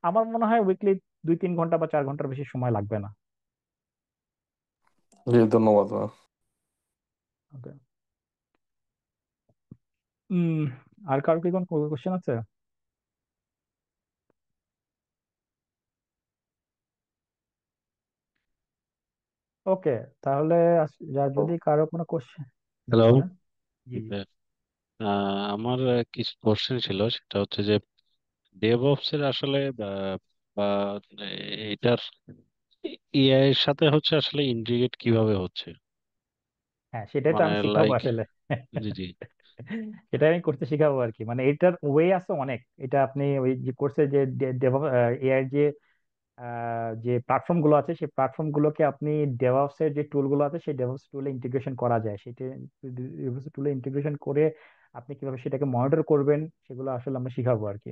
আমার মনে হয় উইকলি 2-3 ঘন্টা বা 4 ঘন্টার বেশি সময় লাগবে না। জি, ধন্যবাদ ভাইয়া। ওকে। উম আর কারো কি কোন কোশ্চেন আছে? ওকে, তাহলে যার যদি কারো কোনো কোশ্চেন। হ্যালো। বলেন। জি জি। আমার কিছু কোশ্চেন ছিল, সেটা হচ্ছে যে ডেভঅপস এর আসলে বা এটার এআই এর সাথে হচ্ছে আসলে ইন্টিগ্রেট কিভাবে হচ্ছে, হ্যাঁ, সেটাই তো মানে আমি শিখাবো লাইক। আসলে। জি, জি। সেটাই আমি করতে শিখাবো আর কি। মানে এটার ওয়ে আছে অনেক। এটা আপনি ওই যে কোর্সে যে এআই যে যে প্ল্যাটফর্ম গুলো আছে, সেই প্ল্যাটফর্ম গুলোকে আপনি ডেভঅপস এর যে টুল গুলো আছে সেই ডেভঅপস টুলে ইন্টিগ্রেশন করা যায়। সেটা ডেভঅপস টুলে ইন্টিগ্রেশন করে আপনি কিভাবে সেটাকে মনিটর করবেন সেগুলো আসলে আমরা শিখাবো আর কি।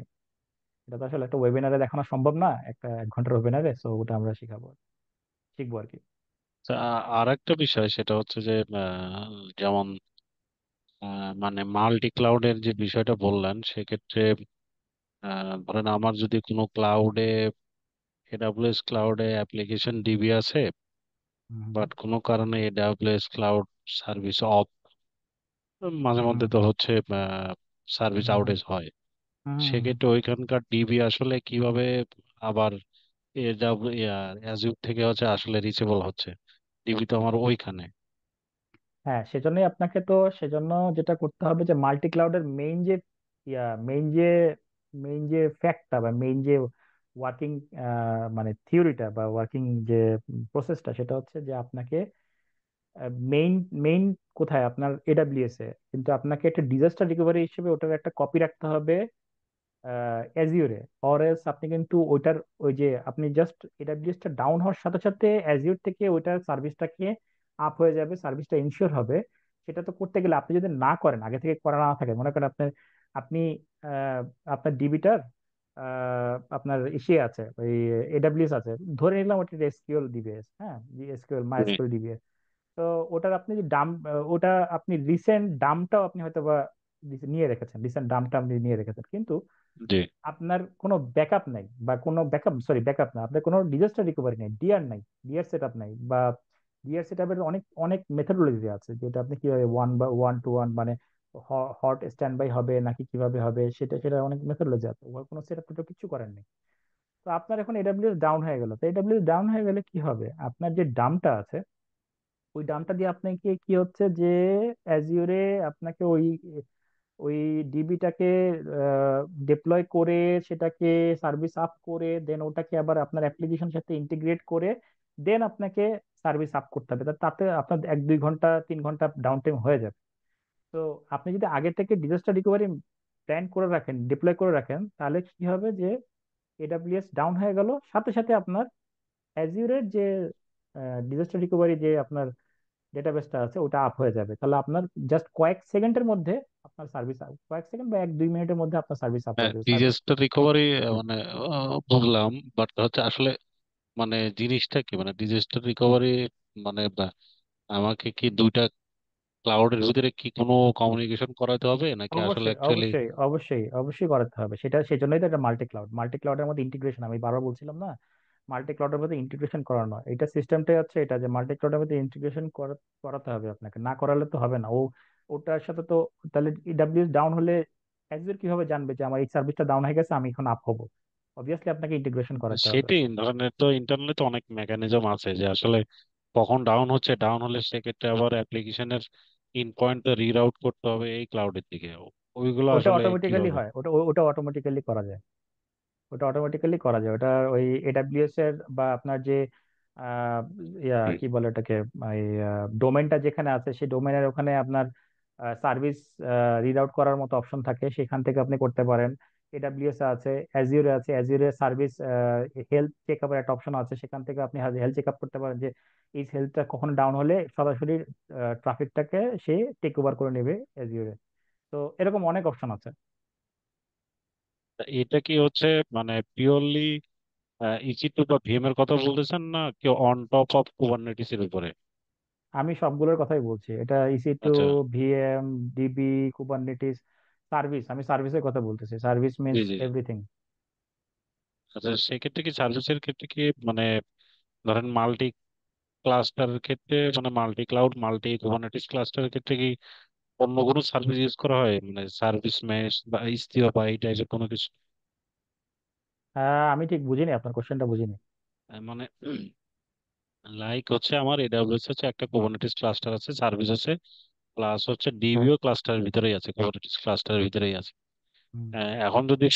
এটা তো আসলে একটা ওয়েবিনারে দেখানো সম্ভব না, একটা 1 ঘন্টার ওয়েবিনারে, সো ওটা আমরা শিখবো আর কি। আর একটা বিষয় সেটা হচ্ছে যে যেমন মানে মাল্টি ক্লাউডের যে বিষয়টা বললেন, সেক্ষেত্রে ধরেন আমার যদি কোনো ক্লাউডে, এডাব্লিউএস ক্লাউডে অ্যাপ্লিকেশন ডিবি আছে, হুম বাট কোনো কারণে এডাব্লিউএস ক্লাউড সার্ভিস অফ, মাঝে হুম মধ্যে তো হচ্ছে সার্ভিস হুম আউটেজ হয়, হুম হুম। সেক্ষেত্রে ওইখানকার ডিবি আসলে কিভাবে আবার অ্যাজিউর থেকে হচ্ছে আসলে রিচেবল হচ্ছে, ডিবি তো আমার ওইখানে। হ্যাঁ, সেজন্যই আপনাকে তো, সেজন্য যেটা করতে হবে যে মাল্টি ক্লাউডের মেইন যে মেইন যে ফ্যাক্টটা বা মেইন যে ওয়ার্কিং মানে থিওরিটা বা ওয়ার্কিং যে প্রসেসটা, সেটা হচ্ছে যে আপনাকে মেইন মেইন কোথায় আপনার এডাব্লিউএস এ, কিন্তু আপনাকে একটা ডিজাস্টার রিকভারি হিসেবে ওটার একটা কপি রাখতে হবে অ্যাজিওরে। অর এলস আপনি কিন্তু ওইটার ওই যে আপনি জাস্ট এডাব্লিউএস টা ডাউন হওয়ার সাথে সাথে অ্যাজিওর থেকে ওইটার সার্ভিসটাকে আপ হয়ে যাবে, সার্ভিসটা ইনশিওর হবে। সেটা তো করতে গেলে আপনি যদি না করেন, আগে থেকে করা না থাকে, মনে করেন আপনি আহ, আপনার ডিবিটার আপনার ইসে আছে, ওই এডাব্লিউএস আছে, ধরে নিলাম ওটা এসকিউএল ডিবিএস, হ্যাঁ, এসকিউএল মাই জি। SQL DBs. তো ওটার আপনি যে ওটা আপনি রিসেন্ট ডাম্পটাও আপনি হয়তো বা নিয়ে রেখেছেন, রিসেন্ট ডাম্পটা আপনি নিয়ে রেখেছেন, কিন্তু জি। আপনার কোনো ব্যাকআপ নাই, বা কোনো ব্যাকআপ, সরি ব্যাকআপ না, আপনার কোনো ডিজাস্টার রিকভারি নাই, ডিআর নাই, ডিআর সেট আপ নাই, বা ডিআর সেট আপের অনেক অনেক মেথোডোলজি আছে, যেটা আপনি কিভাবে ওয়ান বা ওয়ান টু ওয়ান মানে হট স্ট্যান্ড বাই হবে নাকি কিভাবে হবে, সেটা সেটা অনেক মেথোডোলজি আছে, ওর কোনো সেট আপ তো কিছু করেন নেই। তো আপনার এখন এডাব্লিউএস ডাউন হয়ে গেল, তো এডাব্লিউএস ডাউন হয়ে গেলে কি হবে, আপনার যে ডামটা আছে ওই ডামটা দিয়ে আপনাকে কি হচ্ছে যে অ্যাজিওরে আপনাকে ওই ওই ডিবিটাকে ডিপ্লয় করে, সেটাকে সার্ভিস আপ করে, দেন ওটাকে আবার আপনার অ্যাপ্লিকেশন সাথে ইন্টিগ্রেট করে, দেন আপনাকে সার্ভিস আপ করতে হবে। তাতে আপনার 1-2 ঘন্টা 3 ঘন্টা ডাউন টাইম হয়ে যাবে। তো আপনি যদি আগে থেকে ডিজাস্টার রিকভারি প্ল্যান করে রাখেন, ডিপ্লয় করে রাখেন, তাহলে কি হবে যে এডাব্লিউএস ডাউন হয়ে গেল, সাথে সাথে আপনার অ্যাজিউরের যে ডিজাস্টার রিকভারি যে আপনার ডেটাবেসটা আছে ওটা আপ হয়ে যাবে। তাহলে আপনার জাস্ট কয়েক সেকেন্ডের মধ্যে আপনার সার্ভিস, কয়েক সেকেন্ড বা 1-2 মিনিটের মধ্যে আপনার সার্ভিস আপ হয়ে যাবে। ডিজাস্টার রিকভারি মানে বুঝলাম, বাট হচ্ছে আসলে মানে জিনিসটা কি, মানে ডিজাস্টার রিকভারি মানে আমাকে কি দুইটা ক্লাউডের ভিতরে কি কোনো কমিউনিকেশন করাতে হবে নাকি আসলে অবশ্যই অ্যাকচুয়ালি? অবশ্যই অবশ্যই অবশ্যই করাতে হবে সেটা, সেজন্যই তো এটা মাল্টি ক্লাউড। মাল্টি ক্লাউডের মধ্যে ইন্টিগ্রেশন, আমি বারবার বলছিলাম না, মাল্টি ক্লাউডের মধ্যে ইন্টিগ্রেশন করানো, এটা সিস্টেমটাই হচ্ছে এটা, যে মাল্টি ক্লাউডের মধ্যে ইন্টিগ্রেশন করাতে হবে আপনাকে, না করালে তো হবে না। ওটার সাথে তো, তাহলে ইডাব্লিউএস ডাউন হলে অ্যাজুর কিভাবে জানবে যে আমার এই সার্ভিসটা ডাউন হয়ে গেছে, আমি এখন আপ হবো? অবভিয়াসলি আপনাকে ইন্টিগ্রেশন করাতে হবে। সেটাই ধরনের তো ইন্টারনেটে তো অনেক মেকানিজম আছে যে আসলে কখন ডাউন হচ্ছে, ডাউন হলে সেক্ষেত্রে আবার অ্যাপ্লিকেশনের ইন পয়েন্ট রিড আউট করতে হবে এই ক্লাউডের দিকে। ওইগুলো ওটা আসলে অটোমেটিক্যালি কিভাবে? হয়, ওটা অটোমেটিক্যালি করা যায়, ওটা অটোমেটিক্যালি করা যায়। ওটা ওই এডাব্লিউএস এর বা আপনার যে আহ, কি বলে ওটাকে, ওই ডোমেনটা যেখানে আছে সেই ডোমেনের ওখানে আপনার সার্ভিস রিড আউট করার মতো অপশন থাকে, সেখান থেকে আপনি করতে পারেন। এডাব্লিউএস আছে, অ্যাজিওরে আছে, অ্যাজিওরে সার্ভিস হেলথ চেক আপের একটা অপশন আছে, সেখান থেকে আপনি হেলথ চেক আপ করতে পারেন যে এই হেলথটা কখনো ডাউন হলে সরাসরি ট্রাফিকটাকে সে টেক ওভার করে নেবে অ্যাজিওরে। তো এরকম অনেক অপশন আছে। তা এটা কি হচ্ছে মানে পিওরলি ইসি2 বা ভিএম এর কথা বলতেছেন না কি অন টপ অফ কুবারনেটিস এর উপরে? আমি সবগুলোর কথাই বলছি, এটা ইসি টু, আচ্ছা। ভিএম, ডিবি, কুবারনেটিস, সার্ভিস, আমি সার্ভিসের কথা বলতেছি, সার্ভিস জি মিনস জি জি। এভরিথিং। আচ্ছা, সেক্ষেত্রে কি সার্ভিসের ক্ষেত্রে কি মানে ধরেন মাল্টি ক্লাস্টারের ক্ষেত্রে মানে মাল্টি ক্লাউড মাল্টি কুবারনেটিস ক্লাস্টারের ক্ষেত্রে কি অন্য কোনো সার্ভিস ইউজ করা হয়, মানে সার্ভিস মেশ বা ইস্তিও বা এই টাইপের কোনো কিছু? আমি ঠিক বুঝিনি, আপনার কোশ্চেনটা বুঝিনি। মানে লাইক হচ্ছে আমার এডাব্লিউএস হচ্ছে একটা কুবারনেটিস ক্লাস্টার আছে, সার্ভিস আছে, প্লাস হচ্ছে ডিবিও ক্লাস্টারের ভিতরেই আছে, কুবারনেটিস ক্লাস্টারের ভিতরেই আছে। হুম। এখন যদি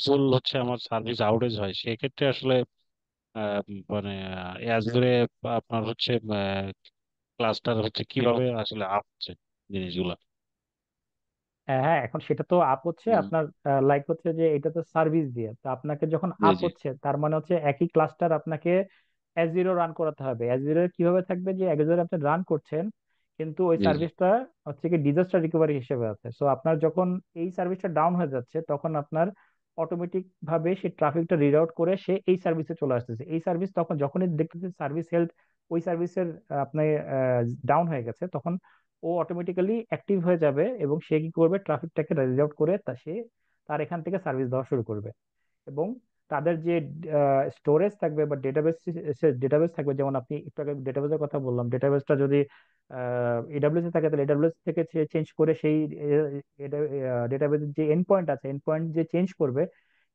ফুল হচ্ছে আমার সার্ভিস আউটেজ হয় সেক্ষেত্রে আসলে মানে অ্যাজরে আপনার হচ্ছে ক্লাস্টার হচ্ছে কিভাবে আসলে আপ হচ্ছে জিনিসগুলা? হ্যাঁ, এখন সেটা তো আপ হচ্ছে হুম। আপনার, লাইক হচ্ছে যে এটা তো সার্ভিস দিয়ে, তো আপনাকে যখন জি আপ জি হচ্ছে তার মানে হচ্ছে একই ক্লাস্টার আপনাকে অ্যাজিরো রান করাতে হবে। অ্যাজিরো কিভাবে থাকবে, যে অ্যাজিরো আপনি রান করছেন কিন্তু ওই জি জি সার্ভিসটা হচ্ছে কি ডিজাস্টার রিকভারি হিসেবে আছে। সো আপনার যখন এই সার্ভিসটা ডাউন হয়ে যাচ্ছে, তখন আপনার অটোমেটিক ভাবে সে ট্রাফিকটা রিরাউট করে সে এই সার্ভিসে চলে আসতেছে। এই সার্ভিস তখন যখনই দেখতেছে সার্ভিস হেলথ ওই সার্ভিসের আপনার ডাউন হয়ে গেছে, তখন ও অটোমেটিক্যালি অ্যাক্টিভ হয়ে যাবে এবং সে কি করবে, ট্রাফিকটাকে রিরাউট করে সে তার এখান থেকে সার্ভিস দেওয়া শুরু করবে। এবং তাদের যে স্টোরেজ থাকবে বা ডেটাবেস থাকবে, যেমন আপনি একটু আগে ডেটাবেসের কথা বললাম, ডেটাবেসটা যদি এডাব্লিউএস এ থাকে তাহলে এডাব্লিউএস থেকে চেঞ্জ করে সেই ডেটাবেসের যে এন্ড পয়েন্ট আছে, এন্ড পয়েন্ট যে চেঞ্জ করবে,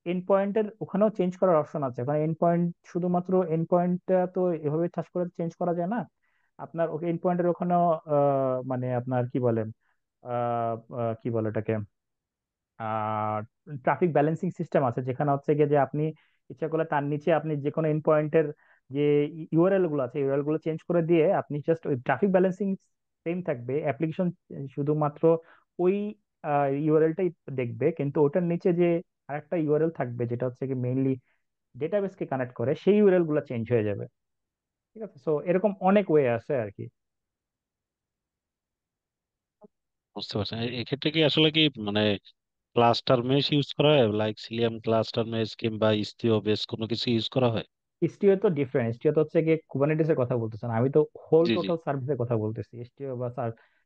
এন্ড পয়েন্টের ওখানেও চেঞ্জ করার অপশন আছে। ওখানে এন্ড পয়েন্ট, শুধুমাত্র এন্ড পয়েন্টটা তো এভাবে ঠাস করে চেঞ্জ করা যায় না। আপনার ওকে এন্ড পয়েন্টের ওখানেও মানে আপনার কি বলেন, কি বলে এটাকে, ট্রাফিক ব্যালেন্সিং সিস্টেম আছে, যেখানে হচ্ছে গিয়ে যে আপনি ইচ্ছা করলে তার নিচে আপনি যে কোনো এন্ড পয়েন্টের যে ইউআরএল গুলো আছে, ইউআরএল গুলো চেঞ্জ করে দিয়ে আপনি জাস্ট ওই ট্রাফিক ব্যালেন্সিং সেম থাকবে, অ্যাপ্লিকেশন শুধুমাত্র ওই ইউআরএলটাই দেখবে, কিন্তু ওটার নিচে যে আরেকটা ইউআরএল থাকবে যেটা হচ্ছে কি মেইনলি ডেটাবেসকে কানেক্ট করে, সেই ইউআরএল গুলো চেঞ্জ হয়ে যাবে। ঠিক আছে, সো এরকম অনেক ওয়ে আছে আর কি। বুঝতে পারছেন। এক্ষেত্রে কি আসলে কি মানে ক্লাস্টার মেশ ইউজ করা হয়, লাইক সিলিয়াম ক্লাস্টার মেশ কিংবা ইস্তিও বেস কোনো কিছু ইউজ করা হয়? ইস্টিও তো ডিফারেন্ট, ইস্টিও তো হচ্ছে গিয়ে কুবারনেটিস এর কথা বলতেছেন, আমি তো হোল জি জি। টোটাল সার্ভিসের কথা বলতেছি। ইস্টিও বা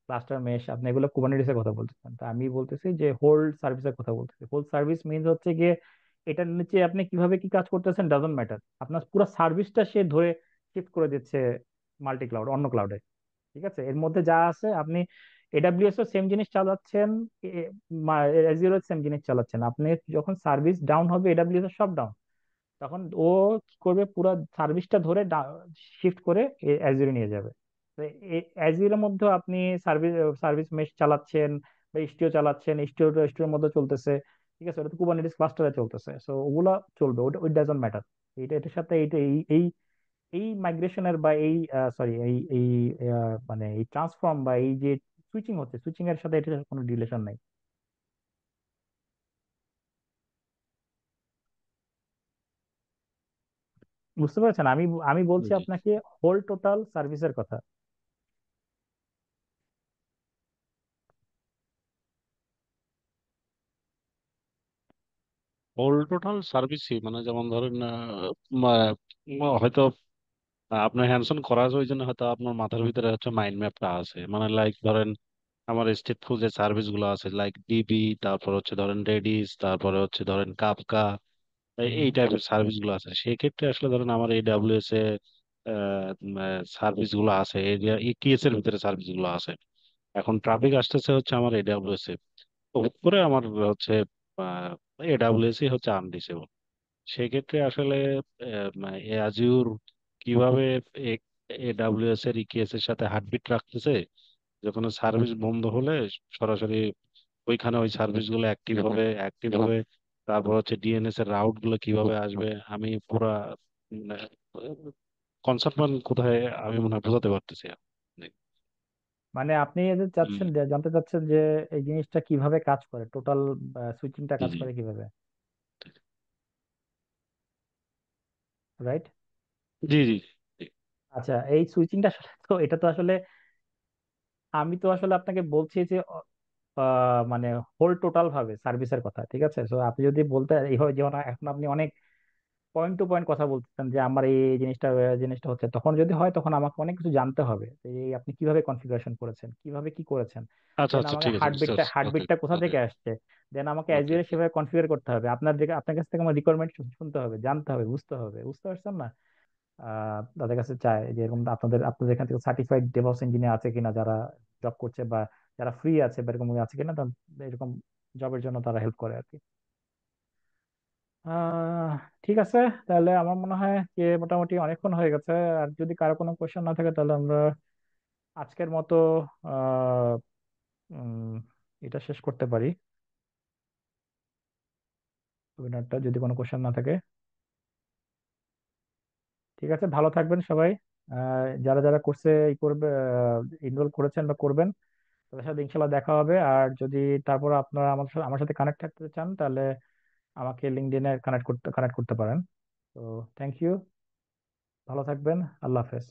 ক্লাস্টার মেশ আপনি এগুলো কুবারনেটিস এর কথা বলতেছেন, তো আমি বলতেছি যে হোল সার্ভিসের কথা বলতেছি। হোল সার্ভিস মিনস হচ্ছে গিয়ে এটার নিচে আপনি কিভাবে কি কাজ করতেছেন ডাজন্ট ম্যাটার, আপনার পুরো সার্ভিসটা সে ধরে শিফট করে দিচ্ছে মাল্টি ক্লাউড, অন্য ক্লাউডে। ঠিক আছে, এর মধ্যে যা আছে আপনি এডাব্লিউএস এর সেম জিনিস চালাচ্ছেন, এজিওর সেম জিনিস চালাচ্ছেন, আপনি যখন সার্ভিস ডাউন হবে এডাব্লিউএস এর সব ডাউন, তখন ও কি করবে, পুরো সার্ভিসটা ধরে শিফট করে অ্যাজিউরে নিয়ে যাবে। তো অ্যাজিউরের মধ্যে আপনি সার্ভিস সার্ভিস মেশ চালাচ্ছেন বা ইস্টিও চালাচ্ছেন, ইস্টিওর মধ্যে চলতেছে। ঠিক আছে, ওটা তো কুবারনেটিস ক্লাস্টারে চলতেছে, সো ওগুলা চলবে, ওটা ইট ডাজন্ট ম্যাটার। এটার সাথে এইটা এই এই এই মাইগ্রেশনের বা এই সরি এই এই মানে এই ট্রান্সফর্ম বা এই যে সুইচিং হচ্ছে, সুইচিং এর সাথে এটার কোনো রিলেশন নাই। বুঝতে পারছেন, আমি আমি বলছি জি। আপনাকে হোল টোটাল সার্ভিসের কথা। হোল টোটাল সার্ভিসই মানে যেমন ধরেন হয়তো আপনার হ্যান্ডসন করা আছে ওই জন্য হয়তো আপনার মাথার ভিতরে হচ্ছে মাইন্ড ম্যাপটা আছে, মানে লাইক ধরেন আমার স্টেটফুল যে সার্ভিস গুলো আছে লাইক ডিবি, তারপর হচ্ছে ধরেন রেডিস, তারপরে হচ্ছে ধরেন কাফকা, হুম। এই টাইপের সার্ভিস গুলো আছে। সেক্ষেত্রে আসলে ধরেন আমার এই ডাব্লিউএস এ সার্ভিস গুলো আছে, ইটিএস এর ভিতরে সার্ভিস গুলো আছে। এখন ট্রাফিক আসতেছে হচ্ছে আমার এডাব্লিউএস এ, তো হুট করে আমার হচ্ছে এডাব্লিউএস হচ্ছে আনডিসেবল। সেক্ষেত্রে আসলে আজিউর কিভাবে এডাব্লিউএস এর ইকেএস এর সাথে হার্টবিট রাখতেছে, যখন সার্ভিস বন্ধ হলে সরাসরি ওইখানে ওই সার্ভিস গুলো অ্যাক্টিভ হবে। তারপর হচ্ছে ডিএনএস এর রাউট গুলো কিভাবে আসবে, আমি পুরা কনসার্ন কোথায় আমি মনে হয় বোঝাতে পারতেছি। জি মানে আপনি যে হুম, চাচ্ছেন, জানতে চাচ্ছেন যে এই জিনিসটা কিভাবে কাজ করে, টোটাল সুইচিংটা জি কাজ জি করে কিভাবে, রাইট? জি জি জি। আচ্ছা, এই সুইচিংটা আসলে তো এটা তো আসলে আমি তো আসলে আপনাকে বলছি যে মানে হোল টোটাল ভাবে সার্ভিসের কথা। ঠিক আছে, তো আপনি যদি বলতে এই হয় যেমন এখন আপনি অনেক পয়েন্ট টু পয়েন্ট কথা বলতেছেন যে আমার এই জিনিসটা জিনিসটা হচ্ছে, তখন যদি হয় তখন আমাকে অনেক কিছু জানতে হবে যে এই আপনি কিভাবে কনফিগারেশন করেছেন, কিভাবে কি করেছেন, আচ্ছা দেন আচ্ছা, আমাকে ঠিক আছে, বুঝতে হার্টবিটটা পারছি। ওকে হার্টবিটটা কোথা ওকে থেকে আসছে, দেন আমাকে ওকে। অ্যাজিওরে সেভাবে কনফিগার করতে হবে, আপনার কাছ থেকে আমার রিকোয়ারমেন্ট শুনতে হবে, জানতে হবে, বুঝতে হবে। বুঝতে পারছেন না? তাদের কাছে চায় যে এরকম আপনাদের আপনাদের এখান থেকে সার্টিফাইড ডেভঅপস ইঞ্জিনিয়ার আছে কিনা যারা জব করছে, বা যারা ফ্রি আছে বা এরকম আছে কিনা, এরকম জবের জন্য তারা হেল্প করে আর কি। আহ ঠিক আছে, তাহলে আমার মনে হয় যে মোটামুটি অনেকক্ষণ হয়ে গেছে। আর যদি কারো কোনো কোয়েশ্চেন না থাকে তাহলে আমরা আজকের মতো আহ এটা শেষ করতে পারি, ওয়েবিনারটা, যদি কোনো কোয়েশ্চেন না থাকে। ঠিক আছে, ভালো থাকবেন সবাই। যারা যারা কোর্সে করবে, ইনরোল করেছেন বা করবেন, তাদের সাথে ইনশাল্লাহ দেখা হবে। আর যদি তারপর আপনারা আমার সাথে কানেক্ট থাকতে চান তাহলে আমাকে লিঙ্কডইনে কানেক্ট করতে পারেন। তো থ্যাংক ইউ, ভালো থাকবেন, আল্লাহ হাফেজ।